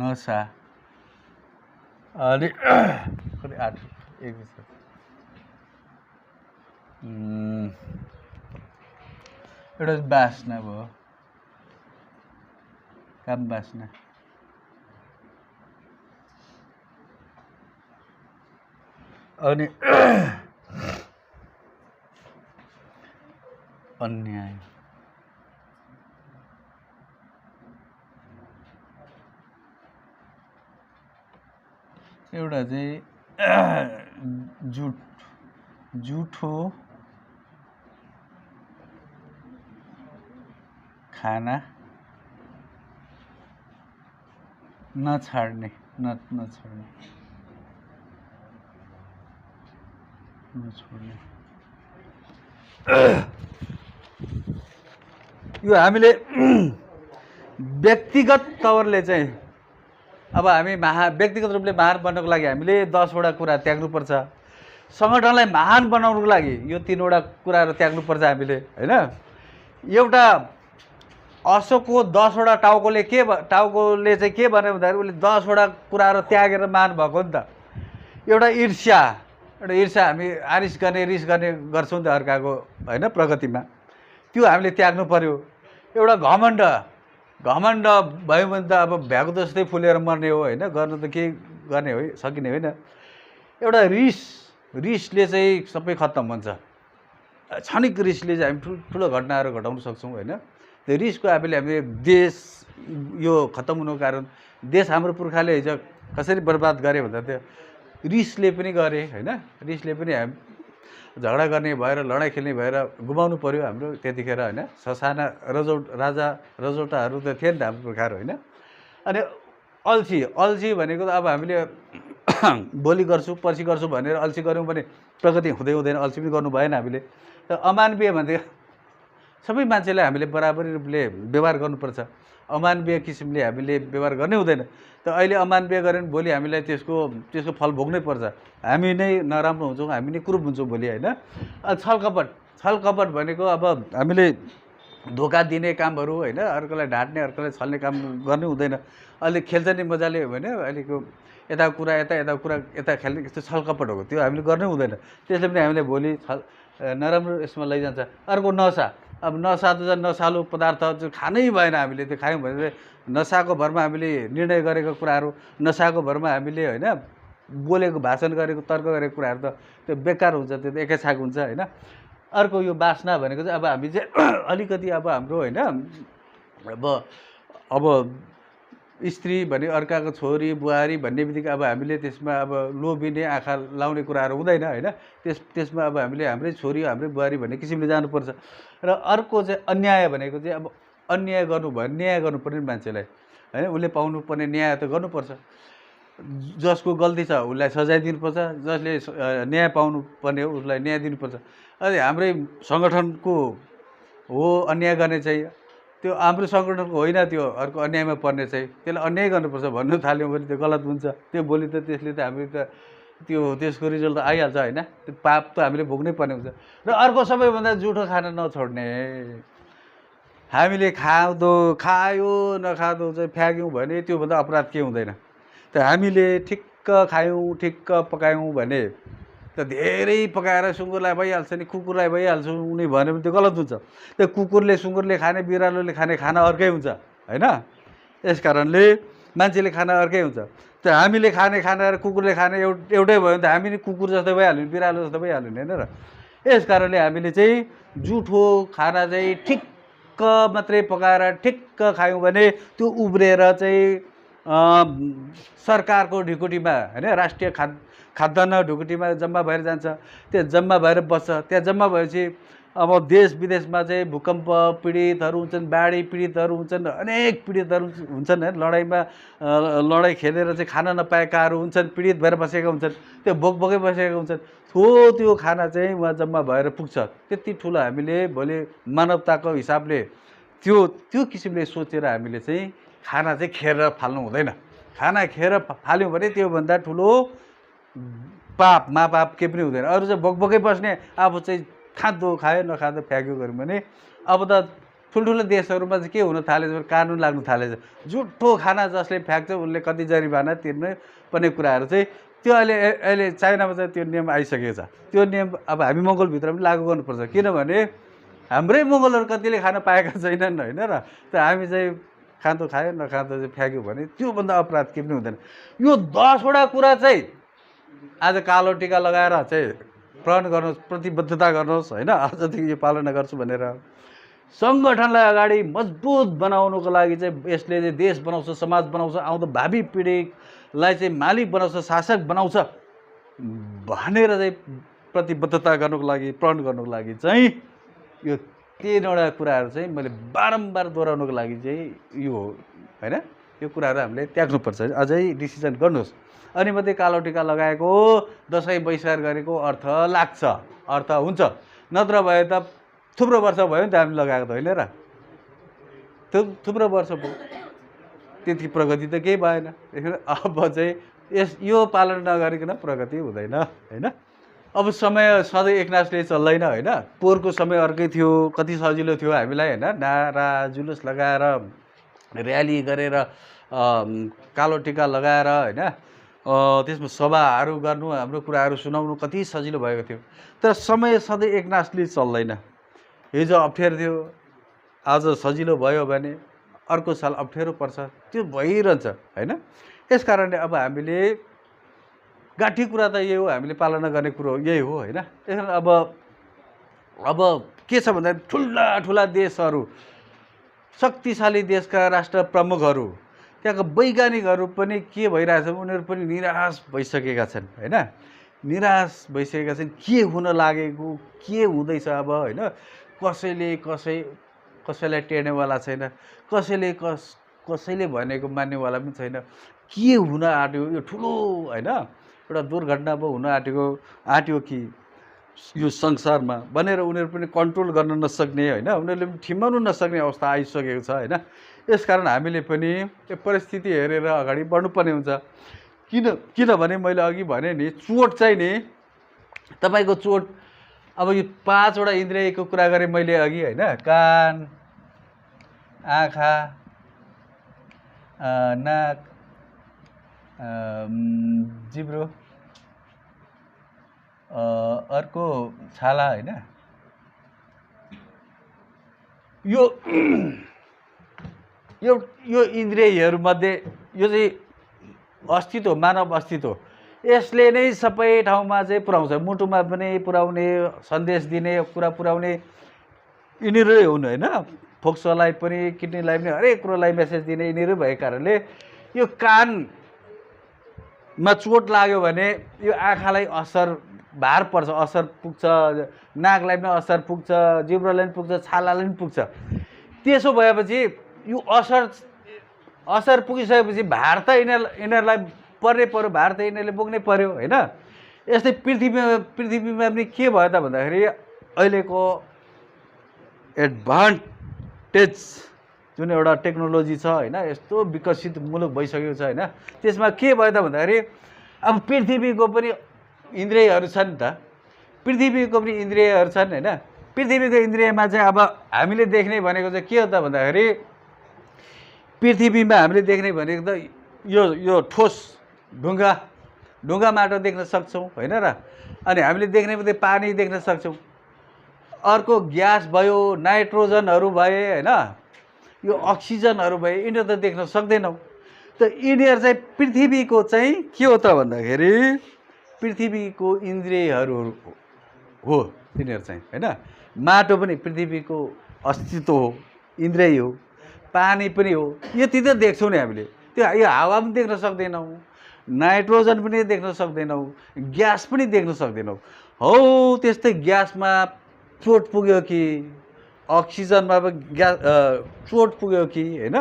नसा अनि कति 8 एक एउटा बासना भयो काम बासना अनि अन्याय एउटा चाहिँ जुठो खाना नछाड्ने नछाड्ने यो हामीले व्यक्तिगत तवरले चाहिँ अब हामी व्यक्तिगत रूपले महान बन्नको लागि हामीले 10 वटा कुरा त्याग्नुपर्छ सङ्गठनलाई महान बनाउनको लागि यो 3 वटा कुराहरू त्याग्नुपर्छ हामीले हैन एउटा अशोकको 10 वटा टाउकोले चाहिँ के भन्यो भन्दाखेरि उसले 10 वटा कुराहरू त्यागेर महान भएको नि त एउटा ईर्ष्या हामी रिस गर्ने गर्छौँ नि त अर्काको हैन प्रगतिमा त्यो हामीले त्याग्नु पर्यो एउटा घमण्ड भयो भने त अब भ्याएको जस्तै फुलेर मर्ने हो हैन गर्न त के गर्ने हो सकिने होइन एउटा रिसले चाहिँ सबै खत्तम हुन्छ क्षणिक रिसले चाहिँ हामी ठुलो घटनाहरू घटाउन सक्छौँ हैन त्यो रिसको हामीले देश यो खत्तम हुनुको कारण देश हाम्रो पुर्खाले हिजो कसरी बर्बाद गरे भन्दा त्यो रिसले पनि गरे हैन रिसले पनि हामी झगडा गर्ने भएर लडाइँ खेल्ने भएर गुमाउनु पर्यो हाम्रो त्यतिखेर हैन ससाना राजा रजौटाहरू त थिए नि त हाम्रो पुर्खाहरू हैन अनि अल्छी भनेको त अब हामीले भोलि गर्छु पर्सि गर्छु भनेर अल्छी गऱ्यौँ भने प्रगति हुँदैन अल्छी पनि गर्नु भएन हामीले त अमानवीय भनेको सबै मान्छेलाई हामीले बराबरी रूपले व्यवहार गर्नुपर्छ अमानवीय किसिमले हामीले व्यवहार गर्नै हुँदैन त अहिले अमानवीय गऱ्यो भने भोलि हामीलाई त्यसको फल भोग्नै पर्छ हामी नै नराम्रो हुन्छौँ हामी नै कुरूप हुन्छौँ भोलि हैन छलकपट भनेको अब हामीले धोका दिने कामहरू हैन अर्कोलाई ढाट्ने अर्कोलाई छल्ने काम गर्नै हुँदैन अहिले खेल्छ नि मजाले भने अहिलेको यता खेल्ने यस्तो छलकपट हो त्यो हामीले गर्नै हुँदैन त्यसले पनि हामीले भोलि नराम्रो यसमा लैजान्छ अर्को नसा अब नसा त नसालु पदार्थ खानै भएन हामीले त्यो खायौँ भने नसाको भरमा हामीले निर्णय गरेको कुराहरू नसाको भरमा हामीले हैन बोलेको भाषण गरेको तर्क गरेको कुराहरू त त्यो बेकार हुन्छ त्यो त एकै छाक हुन्छ हैन अर्को यो बासना भनेको चाहिँ अब हामी चाहिँ अलिकति अब हाम्रो हैन अब स्त्री भने अर्काको छोरी बुहारी भन्ने बित्तिकै अब हामीले त्यसमा अब लोभिने आँखा लाउने कुराहरू हुँदैन हैन त्यसमा अब हामीले हाम्रै छोरी हाम्रै बुहारी भन्ने किसिमले जानुपर्छ र अर्को चाहिँ अन्याय भनेको चाहिँ अब अन्याय न्याय गर्नुपर्ने मान्छेलाई हैन उसले पाउनुपर्ने न्याय त गर्नुपर्छ जसको गल्ती छ उसलाई सजाय दिनुपर्छ जसले न्याय पाउनुपर्ने हो उसलाई न्याय दिनुपर्छ अनि हाम्रै सङ्गठनको हो अन्याय गर्ने चाहिँ त्यो हाम्रो सङ्गठनको होइन त्यो अर्को अन्यायमा पर्ने चाहिँ त्यसलाई अन्याय गर्नुपर्छ भन्नु थाल्यौँ भने त्यो गलत हुन्छ त्यो भोलि त त्यसले त हामी त त्यसको रिजल्ट त आइहाल्छ होइन त्यो पाप त हामीले भोग्नै पर्ने हुन्छ र अर्को सबैभन्दा जुठो खाना नछोड्ने हामीले खायो नखाँदो चाहिँ फ्याँक्यौँ भने त्योभन्दा अपराध के हुँदैन त हामीले ठिक्क खायौँ ठिक्क पकायौँ भने त धेरै पकाएर सुँगुरलाई भइहाल्छ नि कुकुरलाई भइहाल्छ उनी भन्यो भने त्यो गलत हुन्छ त्यो सुँगुरले खाने बिरालोले खाने खाना अर्कै हुन्छ होइन यस कारणले मान्छेले खाना अर्कै हुन्छ त हामीले खाने खाना र कुकुरले खाने एउटै भयो भने त हामी नि कुकुर जस्तै भइहाल्यो बिरालो जस्तो भइहाल्यो नि होइन र यस कारणले हामीले चाहिँ जुठो खाना चाहिँ ठिक्क मात्रै पकाएर ठिक्क खायौँ भने त्यो उब्रेर चाहिँ सरकारको ढिकुटीमा हैन राष्ट्रिय खाद्यान्न ढुकुटीमा जम्मा भएर जान्छ, त्यो जम्मा भएर बस्छ। त्यहाँ जम्मा भएपछि अब देश विदेशमा चाहिँ भूकम्प पीडितहरू हुन्छन्, बाढी पीडितहरू हुन्छन्, अनेक पीडितहरू हुन्छन् है। लडाइँमा लडाइँ खेलेर चाहिँ खान नपाएकाहरू हुन्छन्, पीडित भएर बसेका हुन्छन्, त्यो भोकै बसेका हुन्छन्। त्यो खाना चाहिँ उहाँ जम्मा भएर पुग्छ। त्यति ठुलो हामीले भोलि मानवताको हिसाबले त्यो किसिमले सोचेर हामीले चाहिँ खाना चाहिँ खेर फाल्नु हुँदैन। खाना खेर फाल्यौँ भने त्योभन्दा ठुलो पाप महापाप केही पनि हुँदैन। अरू चाहिँ भोकै बस्ने, आफू चाहिँ खाँदो खायो नखाँदो फ्याँक्यो गऱ्यो भने अब त ठुल्ठुलो देशहरूमा चाहिँ के हुन थालेछ, कानुन लाग्नु थालेछ। जुठो खाना जसले फ्याँक्छ उसले कति जरिवाना तिर्ने पर्ने कुराहरू चाहिँ त्यो अहिले चाइनामा चाहिँ त्यो नियम आइसकेको छ। त्यो नियम अब हामी मङ्गोलभित्र पनि लागू गर्नुपर्छ, किनभने हाम्रै मङ्गोलहरू कतिले खान पाएका छैनन् होइन र। त हामी चाहिँ खाँदो खायो नखाँदो चाहिँ फ्याँक्यो भने त्योभन्दा अपराध केही पनि हुँदैन। यो 10वटा कुरा चाहिँ आज कालो टिका लगाएर चाहिँ प्रण गर्नुहोस्, प्रतिबद्धता गर्नुहोस् होइन, आजदेखि यो पालना गर्छु भनेर। सङ्गठनलाई अगाडि मजबुत बनाउनुको लागि चाहिँ यसले चाहिँ देश बनाउँछ, समाज बनाउँछ, आउँदो भावी पिँढीलाई चाहिँ मालिक बनाउँछ, शासक बनाउँछ भनेर चाहिँ प्रतिबद्धता गर्नुको लागि, प्रण गर्नुको लागि चाहिँ यो 3वटा कुराहरू चाहिँ मैले बारम्बार दोहोऱ्याउनुको लागि चाहिँ यो हो होइन। यो कुराहरू हामीले त्याग्नुपर्छ, अझै डिसिजन गर्नुहोस्। अनि मात्रै कालो टिका लगाएको, दसैँ बहिष्कार गरेको अर्थ लाग्छ, अर्थ हुन्छ। नत्र भए त थुप्रो वर्ष भयो नि त हामी लगाएको त होइन र। थुप्रो वर्ष भयो, त्यति प्रगति त केही भएन। अब चाहिँ यो पालन नगरिकन प्रगति हुँदैन होइन। अब समय सधैँ एकनासले चल्दैन होइन। पोहोरको समय अर्कै थियो, कति सजिलो थियो हामीलाई होइन। नारा जुलुस लगाएर र्याली गरेर कालो टिका लगाएर होइन त्यसमा सभाहरू गर्नु, हाम्रो कुराहरू सुनाउनु कति सजिलो भएको थियो। तर समय सधैँ एकनासले चल्दैन। हिजो अप्ठ्यारो थियो, आज सजिलो भयो भने अर्को साल अप्ठ्यारो पर्छ, त्यो भइरहन्छ होइन। यस कारणले अब हामीले गाँठी कुरा त यही हो, हामीले पालना गर्ने कुरो यही हो होइन। त्यस कारण अब के छ भन्दा ठुला ठुला देशहरू, शक्तिशाली देशका राष्ट्र प्रमुखहरू, त्यहाँको वैज्ञानिकहरू पनि के भइरहेछ, उनीहरू पनि निराश भइसकेका छन् होइन। निराश भइसकेका छन्, के हुन लागेको, के हुँदैछ अब होइन। कसैलाई टेर्नेवाला छैन, कसैले भनेको मान्नेवाला पनि छैन। के हुन आँट्यो यो ठुलो होइन एउटा दुर्घटना पो हुन आँट्यो कि यो संसारमा भनेर उनीहरू पनि कन्ट्रोल गर्न नसक्ने होइन, उनीहरूले पनि ठिम्माउनु नसक्ने अवस्था आइसकेको छ होइन। यसकारण हामीले पनि यो परिस्थिति हेरेर अगाडि बढ्नुपर्ने हुन्छ। किनभने मैले अघि भने नि, चोट चाहिँ नि तपाईँको चोट अब यो 5वटा इन्द्रियको कुरा गरेँ मैले अघि होइन। कान, आँखा, नाक, जिब्रो, अर्को छाला होइन। यो इन्द्रियहरूमध्ये यो चाहिँ अस्तित्व, मानव अस्तित्व, यसले नै सबै ठाउँमा चाहिँ पुर्याउँछ। मुटुमा पनि पुर्याउने, सन्देश दिने, कुरा पुर्याउने यिनीहरू हुनु होइन। फोक्सोलाई पनि, किडनीलाई पनि, हरेक कुरोलाई मेसेज दिने यिनीहरू भएको कारणले यो कानमा चोट लाग्यो भने यो आँखालाई भार पर्छ, असर पुग्छ, नाकलाई पनि असर पुग्छ, जिब्रोलाई पनि पुग्छ, छालालाई पनि पुग्छ। त्यसो भएपछि यो असर पुगिसकेपछि भार त यिनीहरूलाई पर्नै पर्यो, भार त यिनीहरूले बोक्नै पर्यो होइन। यस्तै पृथ्वीमा पनि के भयो त भन्दाखेरि अहिलेको एडभान्टेज जुन एउटा टेक्नोलोजी छ होइन, यस्तो विकसित मुलुक भइसकेको छ होइन। त्यसमा के भयो त भन्दाखेरि अब पृथ्वीको पनि इन्द्रियहरू छन् नि त, पृथ्वीको पनि इन्द्रियहरू छन् होइन। पृथ्वीको इन्द्रियमा चाहिँ अब हामीले देख्ने भनेको चाहिँ के हो त भन्दाखेरि पृथ्वीमा हामीले देख्ने भनेको त यो ठोस ढुङ्गा माटो देख्न सक्छौँ होइन र। अनि हामीले देख्ने पनि पानी देख्न सक्छौँ, अर्को ग्यास भयो, नाइट्रोजनहरू भए होइन, यो अक्सिजनहरू भए, यिनीहरू त देख्न सक्दैनौँ। त यिनीहरू चाहिँ पृथ्वीको चाहिँ के हो त भन्दाखेरि पृथ्वीको इन्द्रियहरू हो तिनीहरू चाहिँ होइन। माटो पनि पृथ्वीको अस्तित्व हो, इन्द्रिय हो, पानी पनि हो। यति त देख्छौँ नि हामीले, त्यो यो हावा पनि देख्न सक्दैनौँ, नाइट्रोजन पनि देख्न सक्दैनौँ, ग्यास पनि देख्न सक्दैनौँ। हौ त्यस्तै ग्यासमा चोट पुग्यो कि, अक्सिजनमा अब ग्यास चोट पुग्यो कि, होइन,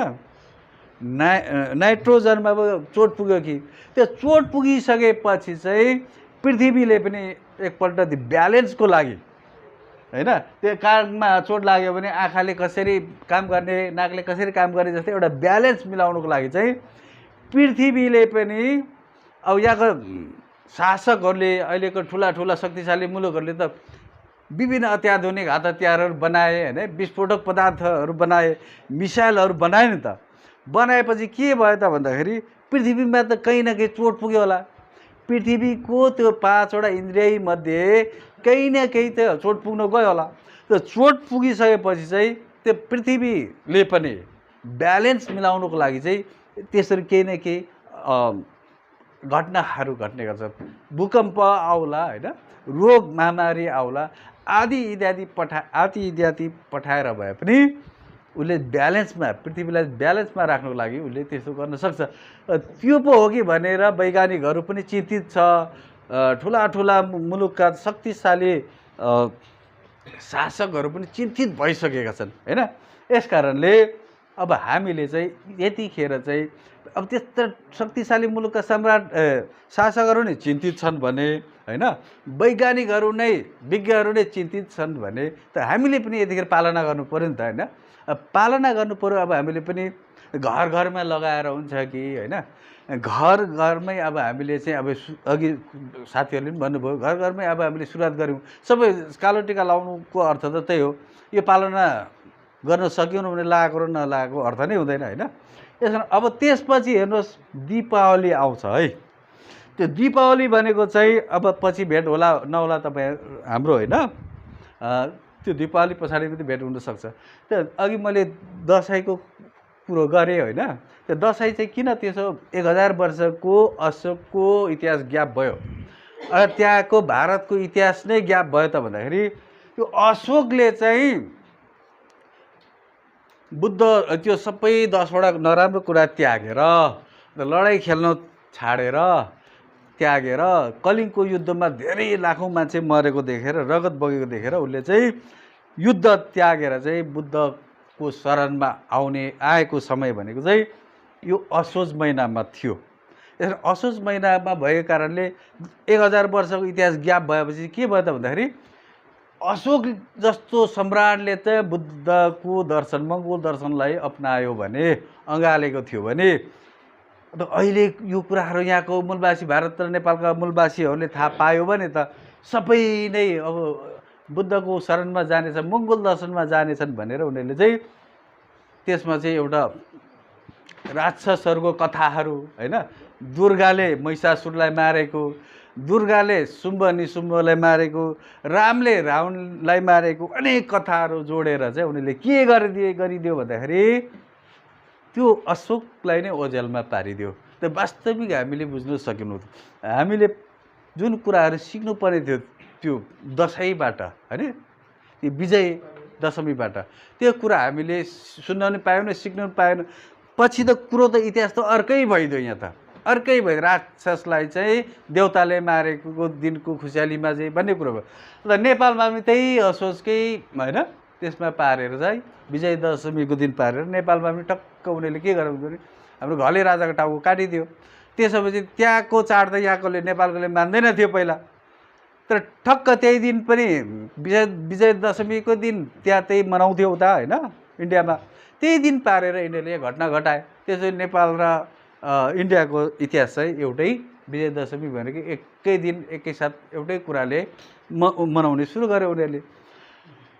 नाइट्रोजनमा अब चोट पुग्यो कि, त्यो चोट पुगिसकेपछि चाहिँ पृथ्वीले पनि एकपल्ट त्यो ब्यालेन्सको लागि, होइन, त्यो कानमा चोट लाग्यो भने आँखाले कसरी काम गर्ने, नाकले कसरी काम गर्ने जस्तै एउटा ब्यालेन्स मिलाउनुको लागि चाहिँ पृथ्वीले पनि अब यहाँको शासकहरूले, अहिलेको ठुला ठुला शक्तिशाली मुलुकहरूले त विभिन्न अत्याधुनिक हात हतियारहरू बनाए, होइन, विस्फोटक पदार्थहरू बनाए, मिसाइलहरू बनाए नि त। बनाएपछि के भयो त भन्दाखेरि पृथ्वीमा त कहीँ न कहीँ चोट पुग्यो होला। पृथ्वीको त्यो 5वटा इन्द्रिय मध्ये कहीँ न कहीँ त चोट पुग्न गयो होला। त्यो चोट पुगिसकेपछि चाहिँ त्यो पृथ्वीले पनि ब्यालेन्स मिलाउनुको लागि चाहिँ त्यसरी केही न केही घटनाहरू घट्ने गर्छ। भूकम्प आउला, होइन, रोग महामारी आउला, आदि इत्यादि पठाएर भए पनि उसले ब्यालेन्समा, पृथ्वीलाई ब्यालेन्समा राख्नुको लागि उसले त्यस्तो गर्न सक्छ। त्यो पो हो कि भनेर वैज्ञानिकहरू पनि चिन्तित छ। ठुला ठुला मुलुकका शक्तिशाली शासकहरू पनि चिन्तित भइसकेका छन्, होइन। यस कारणले अब हामीले चाहिँ यतिखेर चाहिँ अब त्यस्तो शक्तिशाली मुलुकका शासकहरू नै चिन्तित छन् भने, होइन, वैज्ञानिकहरू नै, विज्ञहरू नै चिन्तित छन् भने त हामीले पनि यतिखेर पालना गर्नु पऱ्यो नि त, होइन। पालना गर्नु पऱ्यो। अब हामीले पनि घर घरमा लगाएर हुन्छ कि, होइन, घर घरमै अब हामीले चाहिँ अब अघि साथीहरूले पनि भन्नुभयो, घर घरमै अब हामीले सुरुवात गऱ्यौँ। सबै कालो टिका लाउनुको अर्थ त त्यही हो। यो पालना गर्न सक्यौँ भने लगाएको र नलागेको अर्थ नै हुँदैन, होइन। त्यस कारण अब त्यसपछि हेर्नुहोस् दीपावली आउँछ है। त्यो दीपावली भनेको चाहिँ अब पछि भेट होला नहोला तपाईँ हाम्रो, होइन। त्यो दीपावली पछाडि पनि भेट हुनसक्छ। त्यो अघि मैले दसैँको कुरो गरेँ, होइन। त्यो दसैँ चाहिँ किन त्यसो 1000 वर्षको अशोकको इतिहास ग्याप भयो, त्यहाँको भारतको इतिहास नै ग्याप भयो त भन्दाखेरि त्यो अशोकले चाहिँ बुद्ध त्यो सबै 10वटा नराम्रो कुरा त्यागेर, लडाइँ खेल्न छाडेर, त्यागेर, कलिङ्गको युद्धमा धेरै लाखौँ मान्छे मरेको देखेर, रगत बगेको देखेर उसले चाहिँ युद्ध त्यागेर चाहिँ बुद्धको शरणमा आएको समय भनेको चाहिँ यो असोज महिनामा थियो। यसरी असोज महिनामा भएको कारणले 1000 वर्षको इतिहास ग्याप भएपछि के भयो त भन्दाखेरि अशोक जस्तो सम्राटले चाहिँ बुद्धको दर्शन, मङ्गोल दर्शनलाई अपनायो भने, अँगालेको थियो भने, त अहिले यो कुराहरू यहाँको मूलवासी, भारत र नेपालका मूलवासीहरूले थाहा पायो भने त सबै नै अब बुद्धको शरणमा जानेछन्, मङ्गोल दर्शनमा जानेछन् भनेर उनीहरूले चाहिँ त्यसमा चाहिँ एउटा राक्षसहरूको कथाहरू, होइन, दुर्गाले महिषासुरलाई मारेको, दुर्गाले शुम्भ निशुम्भलाई मारेको, रामले रावणलाई मारेको अनेक कथाहरू जोडेर चाहिँ उनीहरूले के गरिदियो भन्दाखेरि त्यो अशोकलाई नै ओझेलमा पारिदियो। त्यो वास्तविक हामीले बुझ्न सकेनौँ। हामीले जुन कुराहरू सिक्नुपर्ने थियो त्यो दसैँबाट, होइन, त्यो विजय दशमीबाट त्यो कुरा हामीले सुन्न पनि पाएनौँ, सिक्न पनि पाएनौँ। पछि त कुरो त इतिहास त अर्कै भइदियो। यहाँ त अर्कै भयो। राक्षसलाई चाहिँ देउताले मारेको दिनको खुसियालीमा चाहिँ भन्ने कुरो भयो। र नेपालमा पनि त्यही असोजकै, होइन, त्यसमा पारेर चाहिँ विजय दशमीको दिन पारेर नेपालमा पनि टक्क उनीहरूले के गर्यो भने हाम्रो घले राजाको टाउको काटिदियो। त्यसपछि त्यहाँको चाड त यहाँकोले, नेपालकोले मान्दैन थियो पहिला, तर ठक्क त्यही दिन पनि विजय दशमीको दिन त्यहाँ त्यही मनाउँथ्यो उता, होइन, इन्डियामा। त्यही दिन पारेर यिनीहरूले घटना घटाए। त्यसरी नेपाल र इन्डियाको इतिहास चाहिँ एउटै, विजय दशमी भनेको एकै दिन एकैसाथ एउटै कुराले मनाउने सुरु गर्यो उनीहरूले।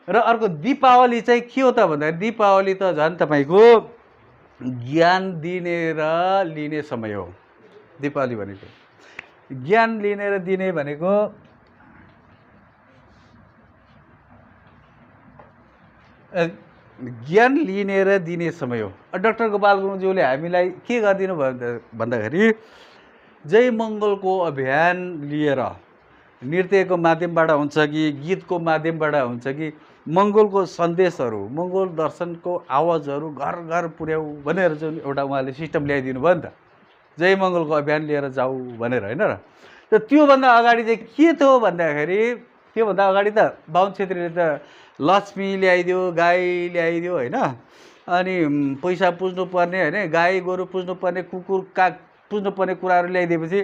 र अर्को दीपावली चाहिँ के हो त भन्दाखेरि दीपावली त झन् तपाईँको ज्ञान दिने र लिने समय हो। दीपावली भनेको ज्ञान लिने र दिने भनेको ज्ञान लिने र दिने समय हो। डाक्टर गोपाल गुरुङज्यूले हामीलाई के गरिदिनु भयो भन्दाखेरि जय मङ्गलको अभियान लिएर नृत्यको माध्यमबाट हुन्छ कि गीतको माध्यमबाट हुन्छ कि मङ्गोलको सन्देशहरू, मङ्गोल दर्शनको आवाजहरू घर घर पुर्याऊ भनेर चाहिँ एउटा उहाँले सिस्टम ल्याइदिनु भयो नि त। जय मङ्गलको अभियान लिएर जाऊ भनेर होइन र। त त्योभन्दा अगाडि चाहिँ के थियो भन्दाखेरि त्योभन्दा अगाडि त बाहुन छेत्रीले त लक्ष्मी ल्याइदियो, गाई ल्याइदियो होइन, अनि पैसा पुज्नुपर्ने होइन, गाई गोरु पुज्नुपर्ने, कुकुर काग पुज्नुपर्ने कुराहरू ल्याइदिएपछि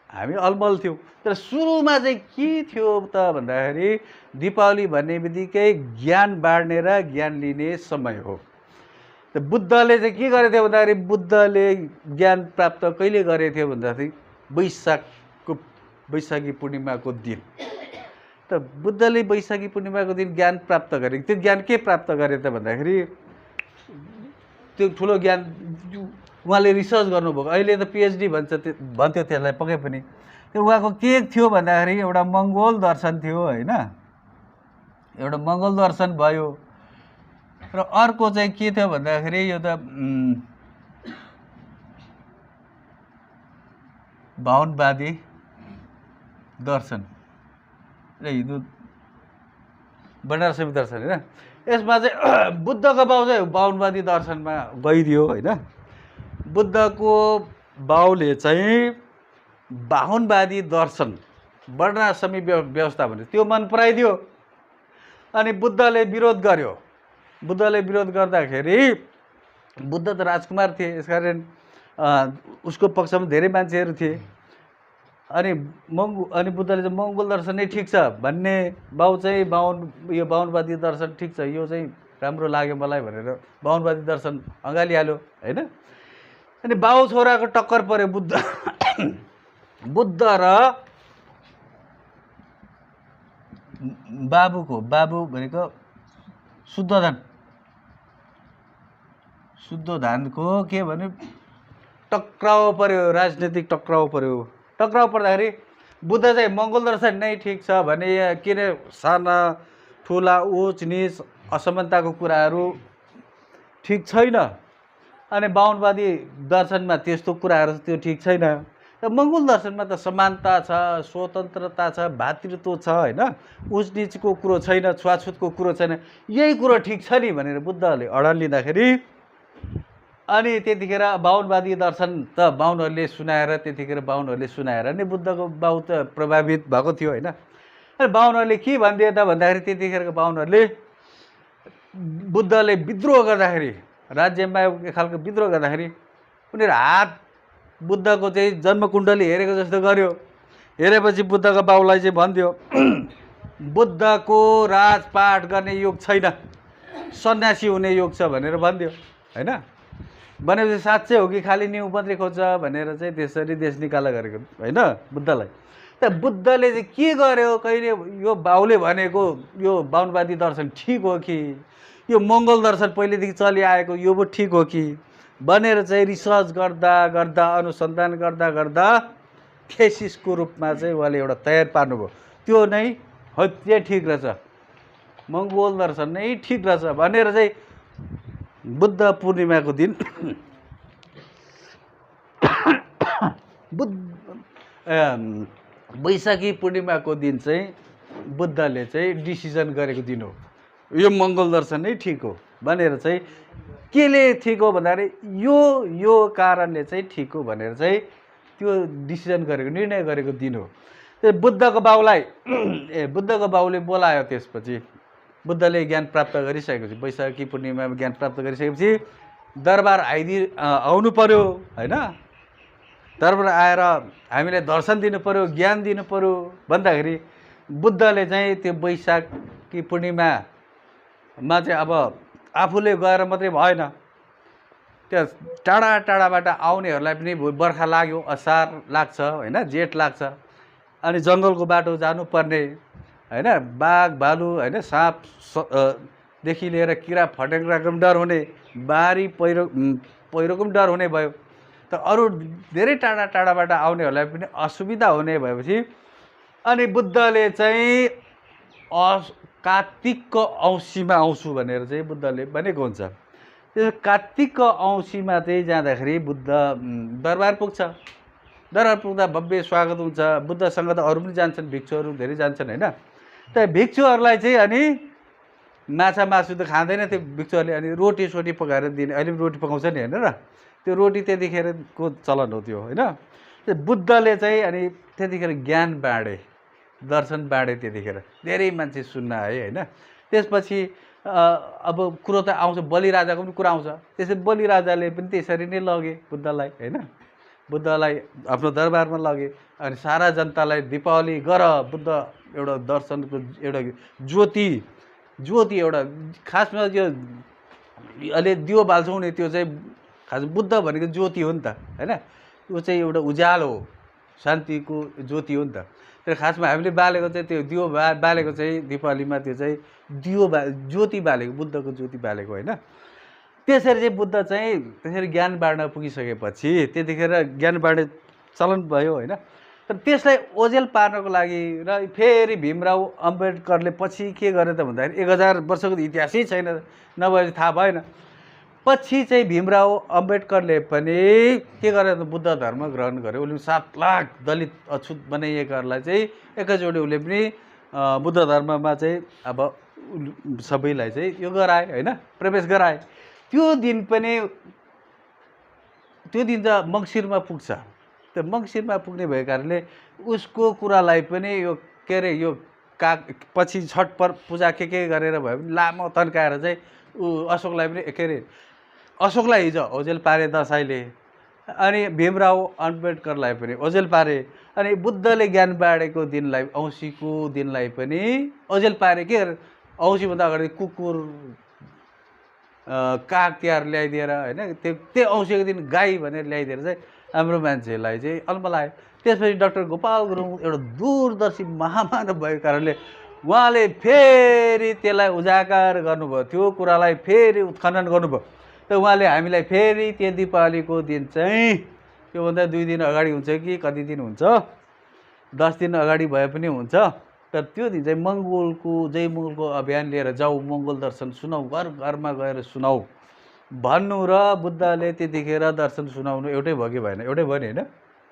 हामी अलमल थियौँ। तर सुरुमा चाहिँ के थियो त भन्दाखेरि दीपावली भन्ने बित्तिकै ज्ञान बाँड्ने र ज्ञान लिने समय हो। त बुद्धले चाहिँ के गरेको थियो भन्दाखेरि बुद्धले ज्ञान प्राप्त कहिले गरेको थियो भन्दाखेरि वैशाखी पूर्णिमाको दिन। त बुद्धले वैशाखी पूर्णिमाको दिन ज्ञान प्राप्त गरेको। त्यो ज्ञान के प्राप्त गरे त भन्दाखेरि त्यो ठुलो ज्ञान उहाँले रिसर्च गर्नुभएको। अहिले त पिएचडी भन्थ्यो त्यसलाई पक्कै पनि। त्यो उहाँको के थियो भन्दाखेरि एउटा मङ्गोल दर्शन थियो होइन, एउटा मङ्गोल दर्शन भयो। र अर्को चाहिँ के थियो भन्दाखेरि यो त बाहुनवादी दर्शन र हिन्दू बनारसी दर्शन होइन। यसमा चाहिँ बुद्धको बाउ चाहिँ बाहुनवादी दर्शनमा गइदियो होइन। बुद्धको बाउले चाहिँ बाहुनवादी दर्शन वर्णाश्रमी व्यवस्था भन्यो, त्यो मन पराइदियो। अनि बुद्धले विरोध गर्यो। बुद्धले विरोध गर्दाखेरि बुद्ध त राजकुमार थिए, यसकारण उसको पक्षमा धेरै मान्छेहरू थिए। अनि बुद्धले चाहिँ मङ्गोल दर्शन नै ठिक छ भन्ने, बाउ चाहिँ यो बाहुनवादी दर्शन ठिक छ, यो चाहिँ राम्रो लाग्यो मलाई भनेर बाहुनवादी दर्शन अँगालिहाल्यो होइन। अनि बाउ छोराको टक्कर पर्यो बुद्ध र बाबु भनेको शुद्धोधनको के भन्यो टक्राउ पर्यो, राजनीतिक टक्राउ पर्यो। टक्राउ पर्दाखेरि बुद्ध चाहिँ मङ्गोल दर्शन नै ठिक छ भने, किन साना ठुला उच निच असमानताको कुराहरू ठिक छैन, अनि बाहुनवादी दर्शनमा त्यस्तो कुराहरू त्यो ठिक छैन। र मङ्गोल दर्शनमा त समानता छ, स्वतन्त्रता छ, भातृत्व छ होइन, उच निचको कुरो छैन, छुवाछुतको कुरो छैन, यही कुरो ठिक छ नि भनेर बुद्धले अडान लिँदाखेरि अनि त्यतिखेर बाहुनवादी दर्शन त बाहुनहरूले सुनाएर नि बुद्धको बाउ त प्रभावित भएको थियो होइन। अनि बाहुनहरूले के भनिदिए त भन्दाखेरि त्यतिखेरको बाहुनहरूले बुद्धले विद्रोह गर्दाखेरि, राज्यमा एक खालको विद्रोह गर्दाखेरि उनीहरू हात बुद्धको चाहिँ जन्मकुण्डली हेरेको जस्तो गर्यो। हेरेपछि बुद्धको बाउलाई चाहिँ भनिदियो बुद्धको राजपाठ गर्ने योग छैन, सन्यासी हुने योग छ भनेर भनिदियो होइन। भनेपछि साँच्चै हो कि खालि न्यु मात्रै खोज्छ भनेर चाहिँ त्यसरी देश निकाला गरेको होइन बुद्धलाई। त बुद्धले चाहिँ के गर्यो, कहिले यो बाउले भनेको यो बाहुनवादी दर्शन ठिक हो कि यो मङ्गोल दर्शन पहिलेदेखि चलिआएको यो पो ठिक हो कि भनेर चाहिँ रिसर्च गर्दा अनुसन्धान गर्दा थेसिसको रूपमा चाहिँ उहाँले एउटा तयार पार्नुभयो। त्यो नै हो, त्यो ठिक रहेछ, मङ्गोल दर्शन नै ठिक रहेछ भनेर चाहिँ बुद्ध पूर्णिमाको दिन वैशाखी पूर्णिमाको दिन चाहिँ बुद्धले चाहिँ डिसिजन गरेको दिन हो, यो मङ्गोल दर्शन नै ठिक हो भनेर चाहिँ। केले ठिक हो भन्दाखेरि यो कारणले चाहिँ ठिक हो भनेर चाहिँ त्यो डिसिजन गरेको, निर्णय गरेको दिन हो। त्यो बुद्धको बाउले बोलायो। त्यसपछि बुद्धले ज्ञान प्राप्त गरिसकेपछि, वैशाखी पूर्णिमामा ज्ञान प्राप्त गरिसकेपछि दरबार आउनु पर्यो होइन। दरबार आएर हामीलाई दर्शन दिनु पर्यो, ज्ञान दिनु पर्यो भन्दाखेरि बुद्धले चाहिँ त्यो वैशाखी पूर्णिमामा चाहिँ अब आफूले गएर मात्रै भएन, त्यो टाढाबाट आउनेहरूलाई पनि बर्खा लाग्यो, असार लाग्छ होइन, जेठ लाग्छ, अनि जङ्गलको बाटो जानुपर्ने होइन, बाघ भालु होइन, साँपदेखि लिएर किरा फटेङ्ग्राको पनि डर हुने, बाढी पहिरोको पनि डर हुने भयो। त अरू धेरै टाढाबाट आउनेहरूलाई पनि असुविधा हुने भएपछि अनि बुद्धले चाहिँ कार्तिकको औँसीमा आउँछु भनेर चाहिँ बुद्धले भनेको हुन्छ। त्यो कार्तिकको औँसीमा चाहिँ जाँदाखेरि बुद्ध दरबार पुग्छ। दरबार पुग्दा भव्य स्वागत हुन्छ। बुद्धसँग त अरू पनि जान्छन्, भिक्षुहरू धेरै जान्छन् होइन। त भिक्षुहरूलाई चाहिँ अनि माछा मासु त खाँदैन त्यो भिक्षुहरूले, अनि रोटी सोटी पकाएर दिने, अहिले पनि रोटी पकाउँछ नि होइन र। त त्यो रोटी त्यतिखेरको चलन हो त्यो होइन। बुद्धले चाहिँ अनि त्यतिखेर ज्ञान बाँडे, दर्शन बाँडे, त्यतिखेर धेरै मान्छे सुन्न आए होइन। त्यसपछि अब कुरो त आउँछ, बलिराजाको पनि कुरा आउँछ। त्यसै बलिराजाले पनि त्यसरी नै लगे बुद्धलाई होइन, बुद्धलाई आफ्नो दरबारमा लगे अनि सारा जनतालाई दीपावली गर, बुद्ध एउटा दर्शनको एउटा ज्योति एउटा खासमा यो अहिले दियो बाल्छौँ नि, त्यो चाहिँ खास बुद्ध भनेको ज्योति हो नि त होइन, त्यो चाहिँ एउटा उज्यालो हो, शान्तिको ज्योति हो नि त। तर खासमा हामीले बालेको चाहिँ त्यो दियो बालेको चाहिँ दीपावलीमा त्यो चाहिँ ज्योति बालेको, बुद्धको ज्योति बालेको होइन। त्यसरी चाहिँ बुद्ध चाहिँ त्यसरी ज्ञान बाँड्न पुगिसकेपछि त्यतिखेर ज्ञान बाँड्ने चलन भयो होइन। तर त्यसलाई ओझेल पार्नको लागि र फेरि भीमराव अम्बेडकरले पछि के गरे त भन्दाखेरि 1000 वर्षको इतिहासै छैन, नभए थाहा भएन। पछि चाहिँ भीमराव अम्बेडकरले पनि के गरे त बुद्ध धर्म ग्रहण गर्यो। उसले 7 लाख दलित अछुत बनाइएकाहरूलाई चाहिँ एकैचोटि उसले पनि बुद्ध धर्ममा चाहिँ अब सबैलाई चाहिँ यो गराए होइन, प्रवेश गराए। त्यो दिन त मङ्सिरमा पुग्छ। त्यो मङ्सिरमा पुग्ने भएको कारणले उसको कुरालाई पनि यो के अरे यो पछि छठ पूजा के गरेर भयो भने लामो तन्काएर चाहिँ अशोकलाई पनि के अरे अशोकलाई हिजो ओझेल पारे दसैँले, अनि भीमराव अम्बेडकरलाई पनि ओझेल पारे, अनि बुद्धले ज्ञान बाँडेको दिनलाई औँसीको दिनलाई पनि ओझेल पारे। के अरे औँसीभन्दा अगाडि कुकुर काग तिहार ल्याइदिएर होइन, त्यो औँसीको दिन गाई भनेर ल्याइदिएर चाहिँ हाम्रो मान्छेलाई चाहिँ अल्मलायो। त्यसपछि डाक्टर गोपाल गुरुङ एउटा दूरदर्शी महामानव भएको कारणले उहाँले फेरि त्यसलाई उजागर गर्नुभयो, त्यो कुरालाई फेरि उत्खनन गर्नुभयो। त उहाँले हामीलाई फेरि त्यो दीपावलीको दिन चाहिँ त्योभन्दा 2 दिन अगाडि हुन्छ कि कति दिन हुन्छ, 10 दिन अगाडि भए पनि हुन्छ, तर त्यो दिन चाहिँ जय मङ्गोलको अभियान लिएर जाऊ, मङ्गोल दर्शन सुनाऊ, घर घरमा गएर सुनाऊ भन्नु र बुद्धले त्यतिखेर दर्शन सुनाउनु एउटै भयो कि भएन? एउटै भयो नि होइन,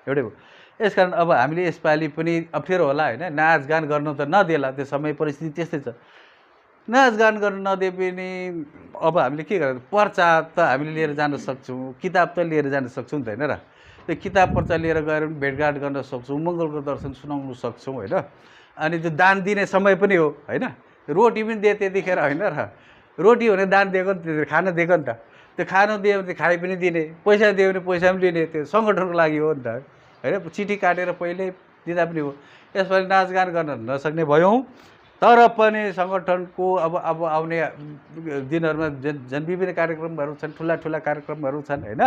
एउटै भयो। यसकारण अब हामीले यसपालि पनि अप्ठ्यारो होला होइन, नाचगान गर्नु त नदेला, त्यो समय परिस्थिति त्यस्तै छ। नाचगान गर्न नदिए पनि अब हामीले के गर्नु, पर्चा त हामीले लिएर जान सक्छौँ, किताब त लिएर जान सक्छौँ नि त होइन र। त्यो किताब पर्चा लिएर गएर पनि भेटघाट गर्न सक्छौँ, मङ्गलको दर्शन सुनाउनु सक्छौँ होइन। अनि त्यो दान दिने समय पनि हो होइन, रोटी पनि दिए त्यतिखेर होइन र, रोटी भने दान दिएको नि, त्यतिखेर खाना दिएको नि त। त्यो खानु दियो भने खाइ पनि दिने, पैसा दियो भने पैसा पनि लिने, त्यो सङ्गठनको लागि हो नि त होइन, चिठी काटेर पहिल्यै दिँदा पनि हो। यसपालि नाचगान गर्न नसक्ने भयौँ, तर पनि सङ्गठनको अब आउने दिनहरूमा विभिन्न कार्यक्रमहरू छन्, ठुला कार्यक्रमहरू छन् होइन।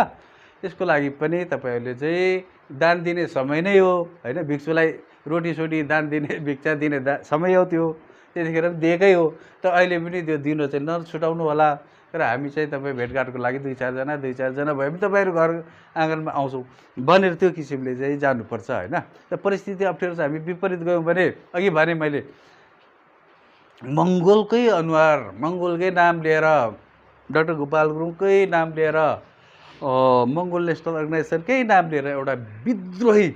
त्यसको लागि पनि तपाईँहरूले चाहिँ दान दिने समय नै हो होइन, भिक्षुलाई रोटीसोटी दान दिने, भिक्षा दिने समय हो त्यो, त्यतिखेर पनि दिएकै हो। त अहिले पनि त्यो दिन चाहिँ नछुटाउनु होला। तर हामी चाहिँ तपाईँ भेटघाटको लागि 2-4 जना भए पनि तपाईँहरू घर आँगनमा आउँछौँ भनेर त्यो किसिमले चाहिँ जानुपर्छ होइन। त परिस्थिति अप्ठ्यारो छ, हामी विपरीत गयौँ भने अघि भने मैले मङ्गोलकै अनुहार, मङ्गोलकै नाम लिएर, डाक्टर गोपाल गुरुङकै नाम लिएर, मङ्गोल नेसनल अर्गनाइजेसनकै नाम लिएर एउटा विद्रोही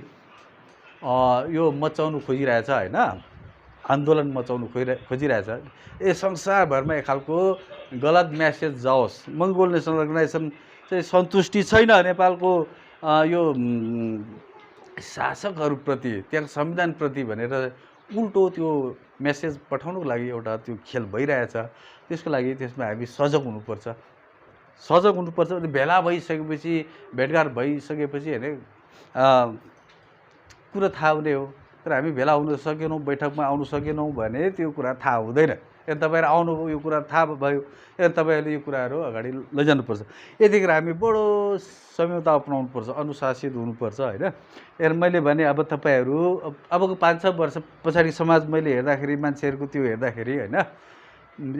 यो मचाउनु खोजिरहेछ होइन, आन्दोलन मचाउनु खोजिरहेछ। संसारभरमा एक खालको गलत म्यासेज जाओस्, मङ्गोल नेसनल अर्गनाइजेसन चाहिँ सन्तुष्टि छैन नेपालको यो शासकहरूप्रति, त्यहाँ संविधानप्रति भनेर उल्टो त्यो मेसेज पठाउनुको लागि एउटा त्यो खेल भइरहेछ। त्यसको लागि त्यसमा हामी सजग हुनुपर्छ। अनि भेला भइसकेपछि, भेटघाट भइसकेपछि होइन कुरा थाहा हुने हो। तर हामी भेला हुन सकेनौँ, बैठकमा आउनु सकेनौँ भने त्यो कुरा थाहा हुँदैन। यदि तपाईँहरू आउनुभयो, यो कुरा थाहा भयो, यदि तपाईँहरूले यो कुराहरू अगाडि लैजानुपर्छ। यतिखेर हामी बडो संयमता अपनाउनुपर्छ, अनुशासित हुनुपर्छ होइन। हेर मैले भने अब तपाईँहरू अबको 5-6 वर्ष पछाडि समाज मैले हेर्दाखेरि, मान्छेहरूको त्यो हेर्दाखेरि होइन,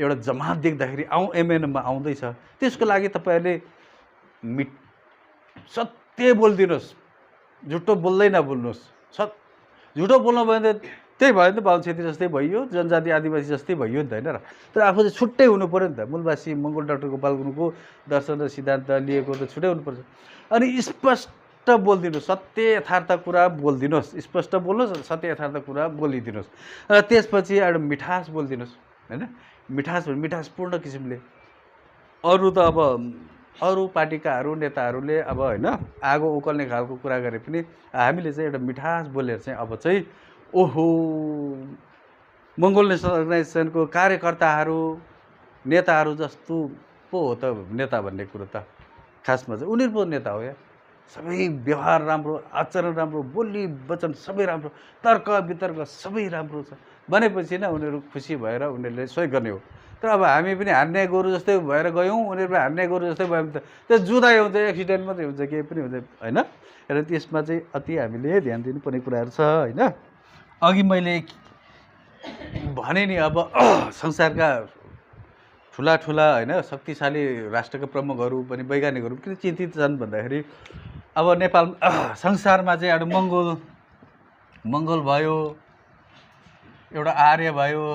एउटा जमात देख्दाखेरि एमएनएममा आउँदैछ। त्यसको लागि तपाईँहरूले सत्य बोलिदिनुहोस्, झुटो बोल्दै नबोल्नुहोस्। झुटो बोल्नु भयो भने त्यही भयो नि त, बाहुन छेत्री जस्तै भइयो, जनजाति आदिवासी जस्तै भइयो नि त होइन र। तर आफू चाहिँ छुट्टै हुनु पऱ्यो नि त, मूलवासी मङ्गोल डाक्टर गोपाल गुरुङको दर्शन र सिद्धान्त लिएको त छुट्टै हुनुपर्छ। अनि स्पष्ट बोलिदिनुहोस्, सत्य यथार्थ कुरा बोलिदिनुहोस्, स्पष्ट बोल्नुहोस्, सत्य यथार्थ कुरा बोलिदिनुहोस्। र त्यसपछि एउटा मिठास बोलिदिनुहोस् होइन, मिठासपूर्ण किसिमले। अरू त अब अरू पार्टीकाहरू नेताहरूले अब होइन आगो उकल्ने खालको कुरा गरे पनि हामीले चाहिँ एउटा मिठास बोलेर चाहिँ अब चाहिँ ओहो मङ्गोल नेसनल अर्गनाइजेसनको कार्यकर्ताहरू नेताहरू जस्तो पो हो त नेता भन्ने कुरो त खासमा चाहिँ उनीहरू पो नेता हो या सबै व्यवहार राम्रो आचरण राम्रो बोली वचन सबै राम्रो तर्क वितर्क सबै राम्रो छ भनेपछि नै उनीहरू खुसी भएर उनीहरूले सही गर्ने हो। तर अब हामी पनि हान्ने गोरु जस्तै भएर गयौँ उनीहरू पनि हान्ने गोरु जस्तै भयो भने त त्यो जुधाइ हुन्छ एक्सिडेन्ट मात्रै हुन्छ केही पनि हुन्छ होइन। र त्यसमा चाहिँ अति हामीले ध्यान दिनुपर्ने कुराहरू छ होइन। अघि मैले भने नि अब संसारका ठुला ठुला होइन शक्तिशाली राष्ट्रका प्रमुखहरू पनि वैज्ञानिकहरू किन चिन्तित छन् भन्दाखेरि अब नेपाल संसारमा चाहिँ एउटा मङ्गोल भयो एउटा आर्य भयो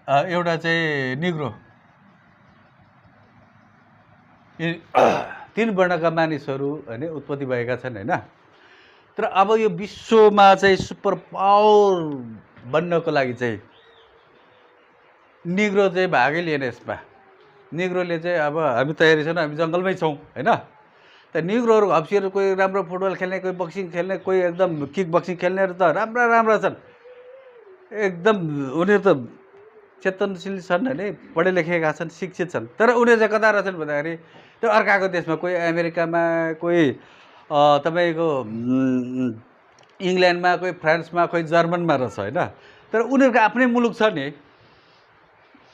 एउटा चाहिँ निग्रो तीन वर्णका मानिसहरू होइन उत्पत्ति भएका छन् होइन। तर अब यो विश्वमा चाहिँ सुपर पावर बन्नको लागि चाहिँ निग्रो चाहिँ भागै लिएन यसमा। निग्रोले चाहिँ अब हामी तयारी छैन हामी जङ्गलमै छौँ होइन। त निग्रोहरू हप्सीहरू कोही राम्रो फुटबल खेल्ने कोही बक्सिङ खेल्ने कोही एकदम किक बक्सिङ खेल्नेहरू त राम्रा छन् एकदम उनीहरू त चेतनशील छन् होइन पढे लेखेका छन् शिक्षित छन्। तर उनीहरू चाहिँ कता रहेछन् भन्दाखेरि त्यो अर्काको देशमा कोही अमेरिकामा कोही तपाईँको इङ्ल्यान्डमा कोही फ्रान्समा कोही जर्मनमा रहेछ होइन। तर उनीहरूको आफ्नै मुलुक छ नि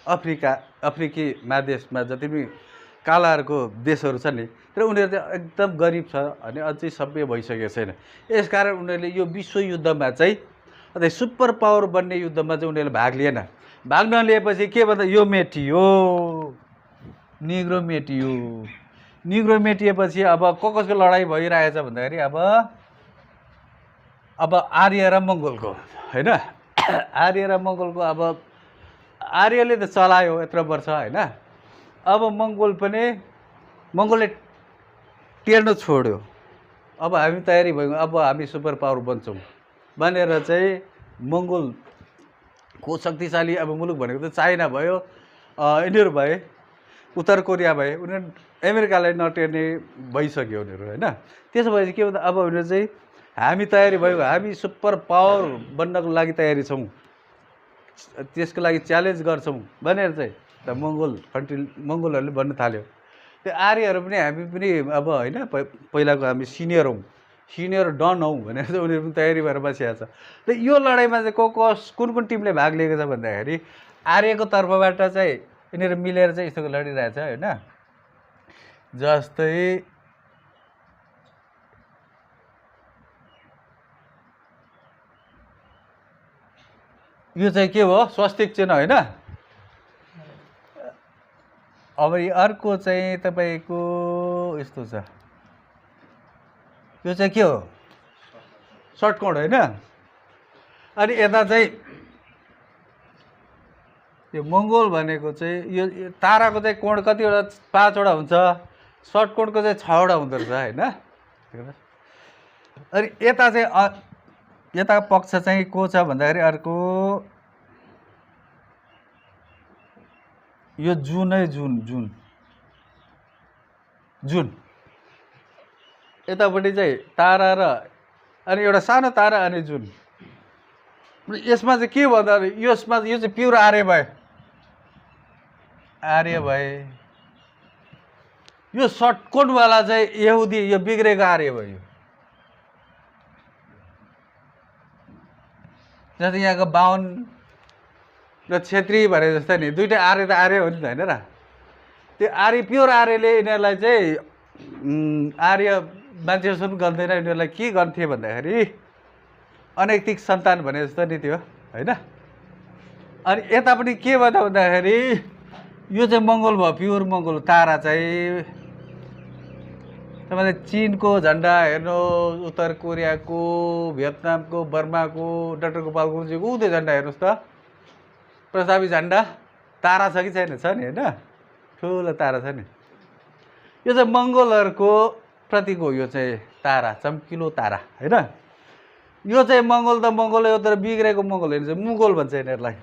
अफ्रिकी महादेशमा जति पनि कालाहरूको देशहरू छ नि तर उनीहरू चाहिँ एकदम गरिब छ अनि अझै सभ्य भइसकेको छैन। यसकारण उनीहरूले यो विश्वयुद्धमा चाहिँ अझै सुपर पावर बन्ने युद्धमा चाहिँ उनीहरूले भाग लिएन। भाग नलिएपछि के भन्दा यो मेटियो निग्रो मेटिएपछि अब कसको लडाइँ भइरहेछ भन्दाखेरि अब आर्य र मङ्गोलको होइन। आर्य र मङ्गोलको अब आर्यले त चलायो यत्रो वर्ष होइन। अब मङ्गोलले टेर्न छोड्यो। अब हामी तयारी भयौँ अब हामी सुपर पावर बन्छौँ भनेर चाहिँ मङ्गोलको शक्तिशाली अब मुलुक भनेको त चाइना भयो यिनीहरू भए उत्तर कोरिया भए उनीहरू अमेरिकालाई नटेर्ने भइसक्यो उनीहरू होइन। त्यसो भएपछि के भन्दा अब उनीहरू चाहिँ हामी तयारी भयौँ हामी सुपर पावर बन्नको लागि तयारी छौँ त्यसको लागि च्यालेन्ज गर्छौँ भनेर चाहिँ त मङ्गोलहरूले भन्न थाल्यो। त्यो आर्यहरू पनि हामी पनि अब होइन पहिलाको हामी सिनियर डन हौँ भनेर चाहिँ उनीहरू पनि तयारी भएर बसिरहेको छ। र यो लडाइँमा चाहिँ कुन टिमले भाग लिएको छ भन्दाखेरि आर्यको तर्फबाट चाहिँ यिनीहरू मिलेर चाहिँ यस्तो लडिरहेछ होइन। जस्तै यो चाहिँ के हो स्वस्तिक चिन्ह होइन। अब अर्को चाहिँ तपाईँको यस्तो छ यो चाहिँ के हो षट्कोण होइन। अनि यता चाहिँ यो मङ्गोल भनेको चाहिँ यो ताराको चाहिँ कोण कतिवटा 5वटा हुन्छ षट्कोणको चाहिँ 6वटा हुँदो रहेछ होइन। अनि यता चाहिँ यता पक्ष चाहिँ को छ भन्दाखेरि अर्को यो जुन यतापट्टि चाहिँ तारा र अनि एउटा सानो तारा अनि जुन। यसमा चाहिँ के भन्दाखेरि यो चाहिँ प्युर आर्य भए यो षट्कोणवाला चाहिँ यहुदी यो बिग्रेको आर्य भयो। जस्तै यहाँको बाहुन र छेत्री भने जस्तै नि दुइटै आर्य त आर्य हो नि त होइन र। त्यो आर्य प्योर आर्यले यिनीहरूलाई चाहिँ आर्य मान्छेहरू पनि गन्थेन यिनीहरूलाई के गन्थे भन्दाखेरि अनैतिक सन्तान भने जस्तो नि थियो होइन। अनि यतापट्टि के भन्दाखेरि यो चाहिँ मङ्गोल भयो प्योर मङ्गोल तारा चाहिँ तपाईँले चिनको झन्डा हेर्नु उत्तर कोरियाको भियतनामको बर्माको डाक्टर गोपाल गुरुजीको त्यो झन्डा हेर्नुहोस् त प्रस्तावित झन्डा तारा छ कि छैन छ नि होइन ठुलो तारा छ नि। यो चाहिँ मङ्गोलहरूको प्रतीक हो यो चाहिँ तारा चम्किलो तारा होइन। यो चाहिँ मङ्गोल त मङ्गोल हो तर बिग्रेको मङ्गोल होइन चाहिँ मुगोल भन्छ यिनीहरूलाई।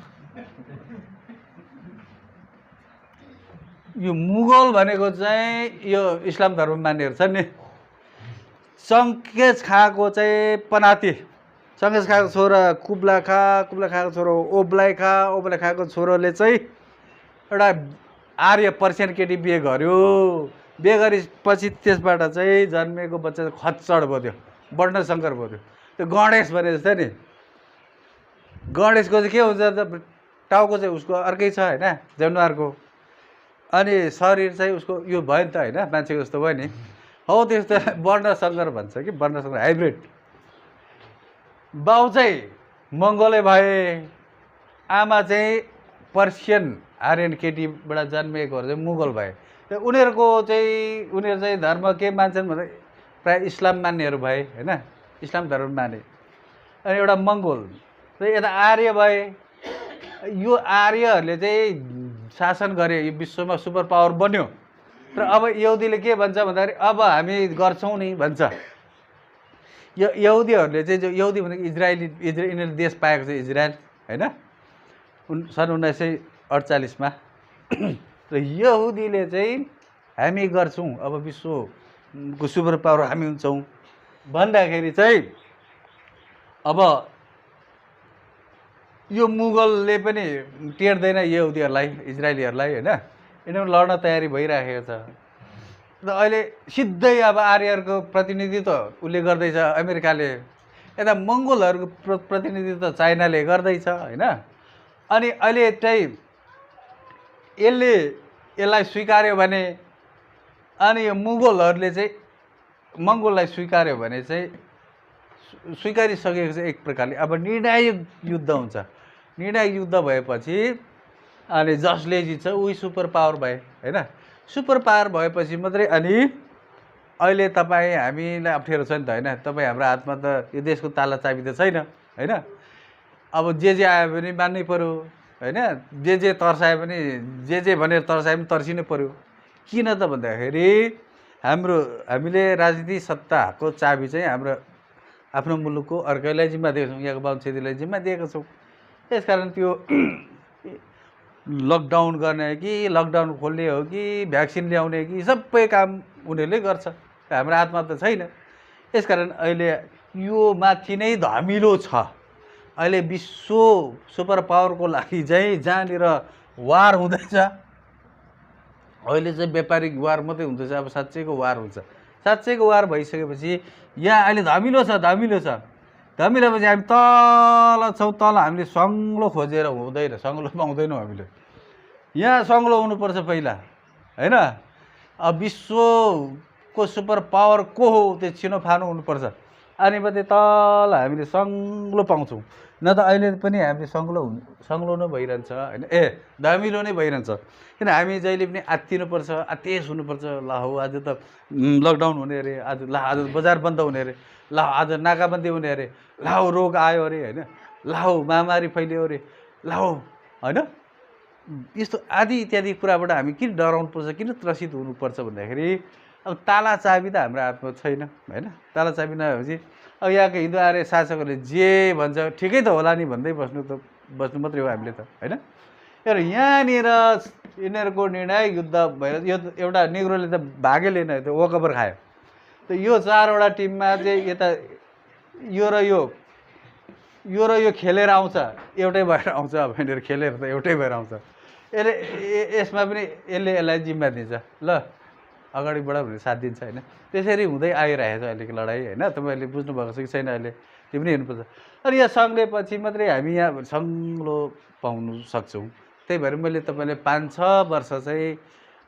यो मुगल भनेको चाहिँ यो इस्लाम धर्म मान्नेहरू छन् नि, चङ्केज खाको चाहिँ पनाती, चङ्केज खाको छोरा कुब्ला खाको छोरा ओब्लाइ खाको छोरोले चाहिँ एउटा आर्य पर्सियन केटी बिहे गर्यो। बिहे गरेपछि त्यसबाट चाहिँ जन्मेको बच्चा खच्चड भयो, त्यो वर्णशङ्कर भयो। त्यो गणेश भने जस्तै नि, गणेशको चाहिँ के हुन्छ त, टाउको चाहिँ उसको अर्कै छ होइन, जनावरको, अनि शरीर चाहिँ उसको यो भयो नि त होइन, मान्छेको जस्तो भयो नि, हो त्यस्तो वर्णशङ्कर भन्छ कि, वर्णशङ्कर हाइब्रिड। बाउ चाहिँ मङ्गोलै भए, आमा चाहिँ पर्सियन आर्यन केटीबाट जन्मिएकोहरू चाहिँ मुगल भए। उनीहरू चाहिँ धर्म के मान्छन् भन्दा प्रायः इस्लाम मान्नेहरू भए होइन, इस्लाम धर्म माने। अनि एउटा मङ्गोल यता आर्य भए। यो आर्यहरूले चाहिँ शासन गरे, यो विश्वमा सुपर पावर बन्यो। तर अब यहुदीले के भन्छ भन्दाखेरि अब हामी गर्छौँ नि भन्छ। यो यहुदीहरूले चाहिँ, जो यहुदी भनेको यिनीहरूले देश पाएको छ इजरायल होइन, सन् 1948मा। र यहुदीले चाहिँ हामी गर्छौँ, अब विश्वको सुपर पावर हामी हुन्छौँ भन्दाखेरि चाहिँ अब यो मुगलले पनि टेर्दैन यहुदीहरूलाई, इजरायलीहरूलाई होइन, यिनीहरू लड्न तयारी भइराखेको छ। र अहिले सिधै अब आर्यहरूको प्रतिनिधित्व उसले गर्दैछ अमेरिकाले, यता मङ्गोलहरूको प्रतिनिधित्व चाइनाले गर्दैछ होइन। अनि अहिले चाहिँ यसलाई स्वीकार्यो भने, अनि यो मुगलहरूले चाहिँ मङ्गोललाई स्वीकार्यो भने चाहिँ स्वीकारिसकेको छ एक प्रकारले। अब निर्णायक युद्ध हुन्छ। निर्णायक युद्ध भएपछि अनि जसले जित्छ उही सुपर पावर भए होइन। सुपर पावर भएपछि मात्रै अनि अहिले तपाईँ हामीलाई अप्ठ्यारो छ नि त होइन, तपाईँ हाम्रो हातमा त यो देशको ताला चाबी त छैन होइन। अब जे आयो भने मान्नै पऱ्यो होइन, जे तर्सायो भने जे भनेर तर्सायो भने तर्सिनै पऱ्यो। किन त भन्दाखेरि हामीले राजनीति सत्ताको चाबी चाहिँ हाम्रो आफ्नो मुलुकको अर्कैलाई जिम्मा दिएको छौँ, यहाँको बाहुन छेत्रीलाई जिम्मा दिएको छौँ। त्यसकारण त्यो लकडाउन गर्ने हो कि लकडाउन खोल्ने हो कि भ्याक्सिन ल्याउने कि सबै काम उनीहरूले गर्छ, हाम्रो हातमा त छैन। यसकारण अहिले यो माथि नै धमिलो छ। अहिले विश्व सुपर पावरको लागि चाहिँ जहाँनिर वार हुँदैछ, अहिले चाहिँ व्यापारिक वार मात्रै हुँदैछ, अब साँच्चैको वार हुन्छ। साँच्चैको वार भइसकेपछि यहाँ अहिले धमिलो छ। धमिलोपछि हामी तल छौँ, तल हामीले सङ्लो खोजेर हुँदैन, सङ्लो पाउँदैनौँ हामीले। यहाँ सङ्लो हुनुपर्छ पहिला होइन। अब विश्वको सुपर पावर को हो त्यो छिनोफानो हुनुपर्छ, अनि मात्रै तल हामीले सङ्लो पाउँछौँ। न त अहिले पनि हामीले सङ्लो नै भइरहन्छ होइन, धमिलो नै भइरहन्छ। किन हामी जहिले पनि आत्तिनुपर्छ, आत्तेस हुनुपर्छ। ल हो आज त लकडाउन हुने अरे, आज बजार बन्द हुने अरे, ल आज नाकाबन्दी हुने अरे, ल रोग आयो अरे होइन, ल महामारी फैलियो अरे, ल होइन। यस्तो आदि इत्यादि कुराबाट हामी किन डराउनुपर्छ, किन त्रसित हुनुपर्छ भन्दाखेरि अब ताला चाबी त हाम्रो हातमा छैन होइन। ताला चाबी नभएपछि अब यहाँको हिन्दू आर्य शासकहरूले जे भन्छ ठिकै त होला नि भन्दै बस्नु मात्रै हो हामीले त होइन। र यहाँनिर यिनीहरूको निर्णायक युद्ध भएर यो एउटा नेग्रोले त भागै लिएन, त्यो वकओभर खायो। त यो चारवटा टिममा चाहिँ यता यो र यो खेलेर आउँछ, एउटै भएर आउँछ। अब यिनीहरू खेलेर त एउटै भएर आउँछ। यसमा पनि यसलाई जिम्मा दिन्छ, ल अगाडि बढ भनेर साथ दिन्छ होइन। त्यसरी हुँदै आइरहेको छ अहिलेको लडाइँ होइन। तपाईँहरूले बुझ्नुभएको छ कि छैन अहिले, त्यो पनि हेर्नुपर्छ। अनि यहाँ सङ्लेपछि मात्रै हामी यहाँ सङ्लो पाउनु सक्छौँ। त्यही भएर मैले तपाईँले 5-6 वर्ष चाहिँ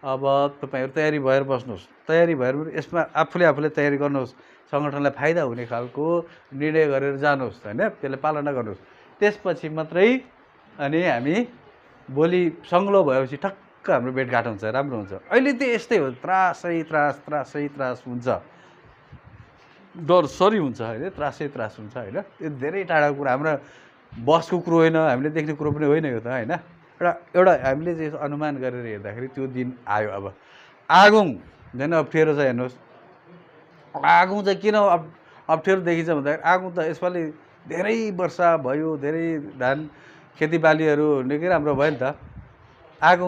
अब तपाईँहरू तयारी भएर बस्नुहोस्, तयारी भएर यसमा आफूले तयारी गर्नुहोस्, सङ्गठनलाई फाइदा हुने खालको निर्णय गरेर जानुहोस् होइन, त्यसलाई पालना गर्नुहोस्। त्यसपछि मात्रै अनि हामी भोलि सङ्लो भएपछि ठक्क हाम्रो भेटघाट हुन्छ, राम्रो हुन्छ। अहिले त यस्तै हो, त्रास हुन्छ, डरसरी हुन्छ होइन, त्रास हुन्छ होइन। त्यो धेरै टाढाको कुरा, हाम्रो बसको कुरो होइन, हामीले देख्ने कुरो पनि होइन यो त होइन। एउटा हामीले चाहिँ अनुमान गरेर हेर्दाखेरि त्यो दिन आयो। अब आगोङ झन् अप्ठ्यारो छ हेर्नुहोस्। आगोङ चाहिँ किन अप्ठ्यारो देखिन्छ भन्दाखेरि आगोङ त यसपालि धेरै वर्षा भयो, धेरै धान खेतीबालीहरू निकै राम्रो भयो नि त। आगो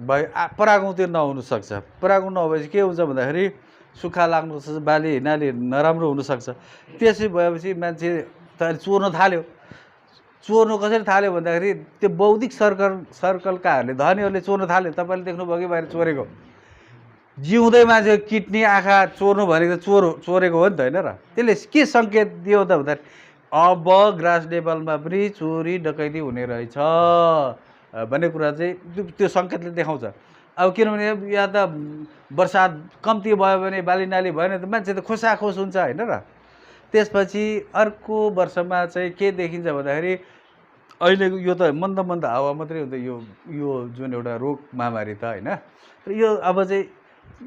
भयो परागौँ त्यो नहुनसक्छ। परागौँ नभएपछि के हुन्छ भन्दाखेरि सुक्खा लाग्नुसक्छ, बाली हिनाली नराम्रो हुनसक्छ। त्यसै भएपछि मान्छे त चोर्न थाल्यो। चोर्नु कसरी थाल्यो भन्दाखेरि त्यो बौद्धिक सर्कलकाहरूले धनीहरूले चोर्न थाल्यो। तपाईँले देख्नुभयो कि बाहिर चोरेको जिउँदै मान्छेको किडनी आँखा चोर्नु भनेको चोरेको हो नि त होइन र। त्यसले के सङ्केत दियो त भन्दाखेरि अब ग्रास लेभलमा पनि चोरी डकैती हुने रहेछ भन्ने कुरा चाहिँ त्यो सङ्केतले देखाउँछ। अब किनभने या त बर्सात कम्ती भयो भने बाली नाली भएन त मान्छे त खोसाखोस हुन्छ होइन र। त्यसपछि अर्को वर्षमा चाहिँ के देखिन्छ भन्दाखेरि अहिलेको यो त मन्द मन्द हावा मात्रै हुन्छ यो जुन एउटा रोग महामारी त होइन। र यो अब चाहिँ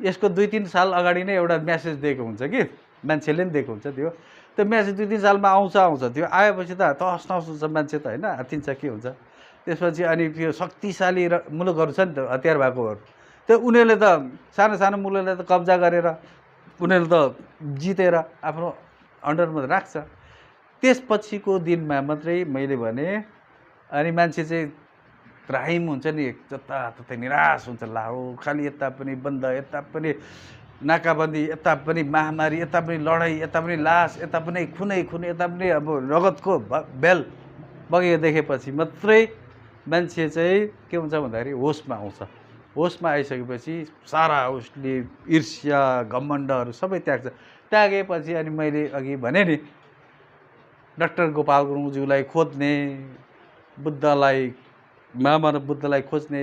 यसको 2-3 साल अगाडि नै एउटा म्यासेज दिएको हुन्छ कि मान्छेले पनि दिएको हुन्छ। त्यो म्यासेज 2-3 सालमा आउँछ त्यो आएपछि त तहस नहस हुन्छ मान्छे त होइन, आत्तिन्छ के हुन्छ। त्यसपछि अनि त्यो शक्तिशाली मुलुकहरू छ नि त हतियार भएकोहरू, त्यो उनीहरूले त सानो सानो मुलुकलाई त कब्जा गरेर उनीहरूले त जितेर आफ्नो अन्डरमा राख्छ। त्यसपछिको दिनमा मात्रै मैले भने अनि मान्छे चाहिँ त्राहिम हुन्छ नि, जताततै निराश हुन्छ। ला हो खालि यता पनि बन्द, यता पनि नाकाबन्दी, यता पनि महामारी, यता पनि लडाइँ, यता पनि लास, यता पनि खुनै, यता पनि अब रगतको बेल बगेको देखेपछि मात्रै मान्छे चाहिँ के हुन्छ भन्दाखेरि होसमा आउँछ। होसमा आइसकेपछि सारा उसले ईर्ष्या घमण्डहरू सबै त्याग्छ। त्यागेपछि अनि मैले अघि भने नि डाक्टर गोपाल गुरुङज्यूलाई खोज्ने, बुद्धलाई महामानव बुद्धलाई खोज्ने,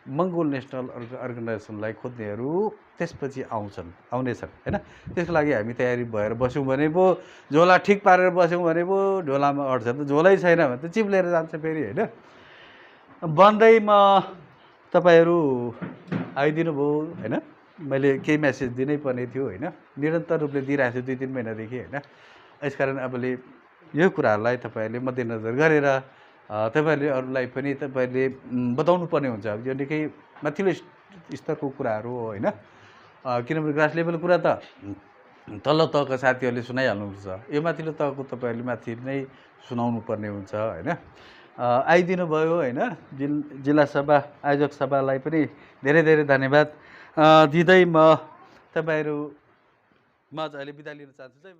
मङ्गोल नेसनल अर्गनाइजेसनलाई खोज्नेहरू त्यसपछि आउनेछन् होइन। त्यसको लागि हामी तयारी भएर बस्यौँ भने पो, झोला ठिक पारेर बस्यौँ भने पो झोलामा अट्छ। त झोलै छैन भने त चिप्लेर जान्छ फेरि होइन। बन्दैमा तपाईँहरू आइदिनु भयो होइन। मैले केही म्यासेज दिनै पर्ने थियो होइन, निरन्तर रूपले दिइरहेको छु 2-3 महिनादेखि होइन। यसकारण अबले यो कुराहरूलाई तपाईँहरूले मध्यनजर गरेर तपाईँहरूले अरूलाई पनि तपाईँहरूले बताउनु पर्ने हुन्छ। यो निकै माथिल्लो स्तरको कुराहरू हो होइन। किनभने ग्रास लेभल कुरा त तल्लो तहका साथीहरूले सुनाइहाल्नुहुन्छ, यो माथिल्लो तहको तपाईँहरूले माथि नै सुनाउनु पर्ने हुन्छ होइन। आइदिनु भयो होइन। जिल्ला सभा आयोजक सभालाई पनि धेरै धेरै धन्यवाद दिँदै म तपाईँहरू म अहिले बिदा लिन चाहन्छु।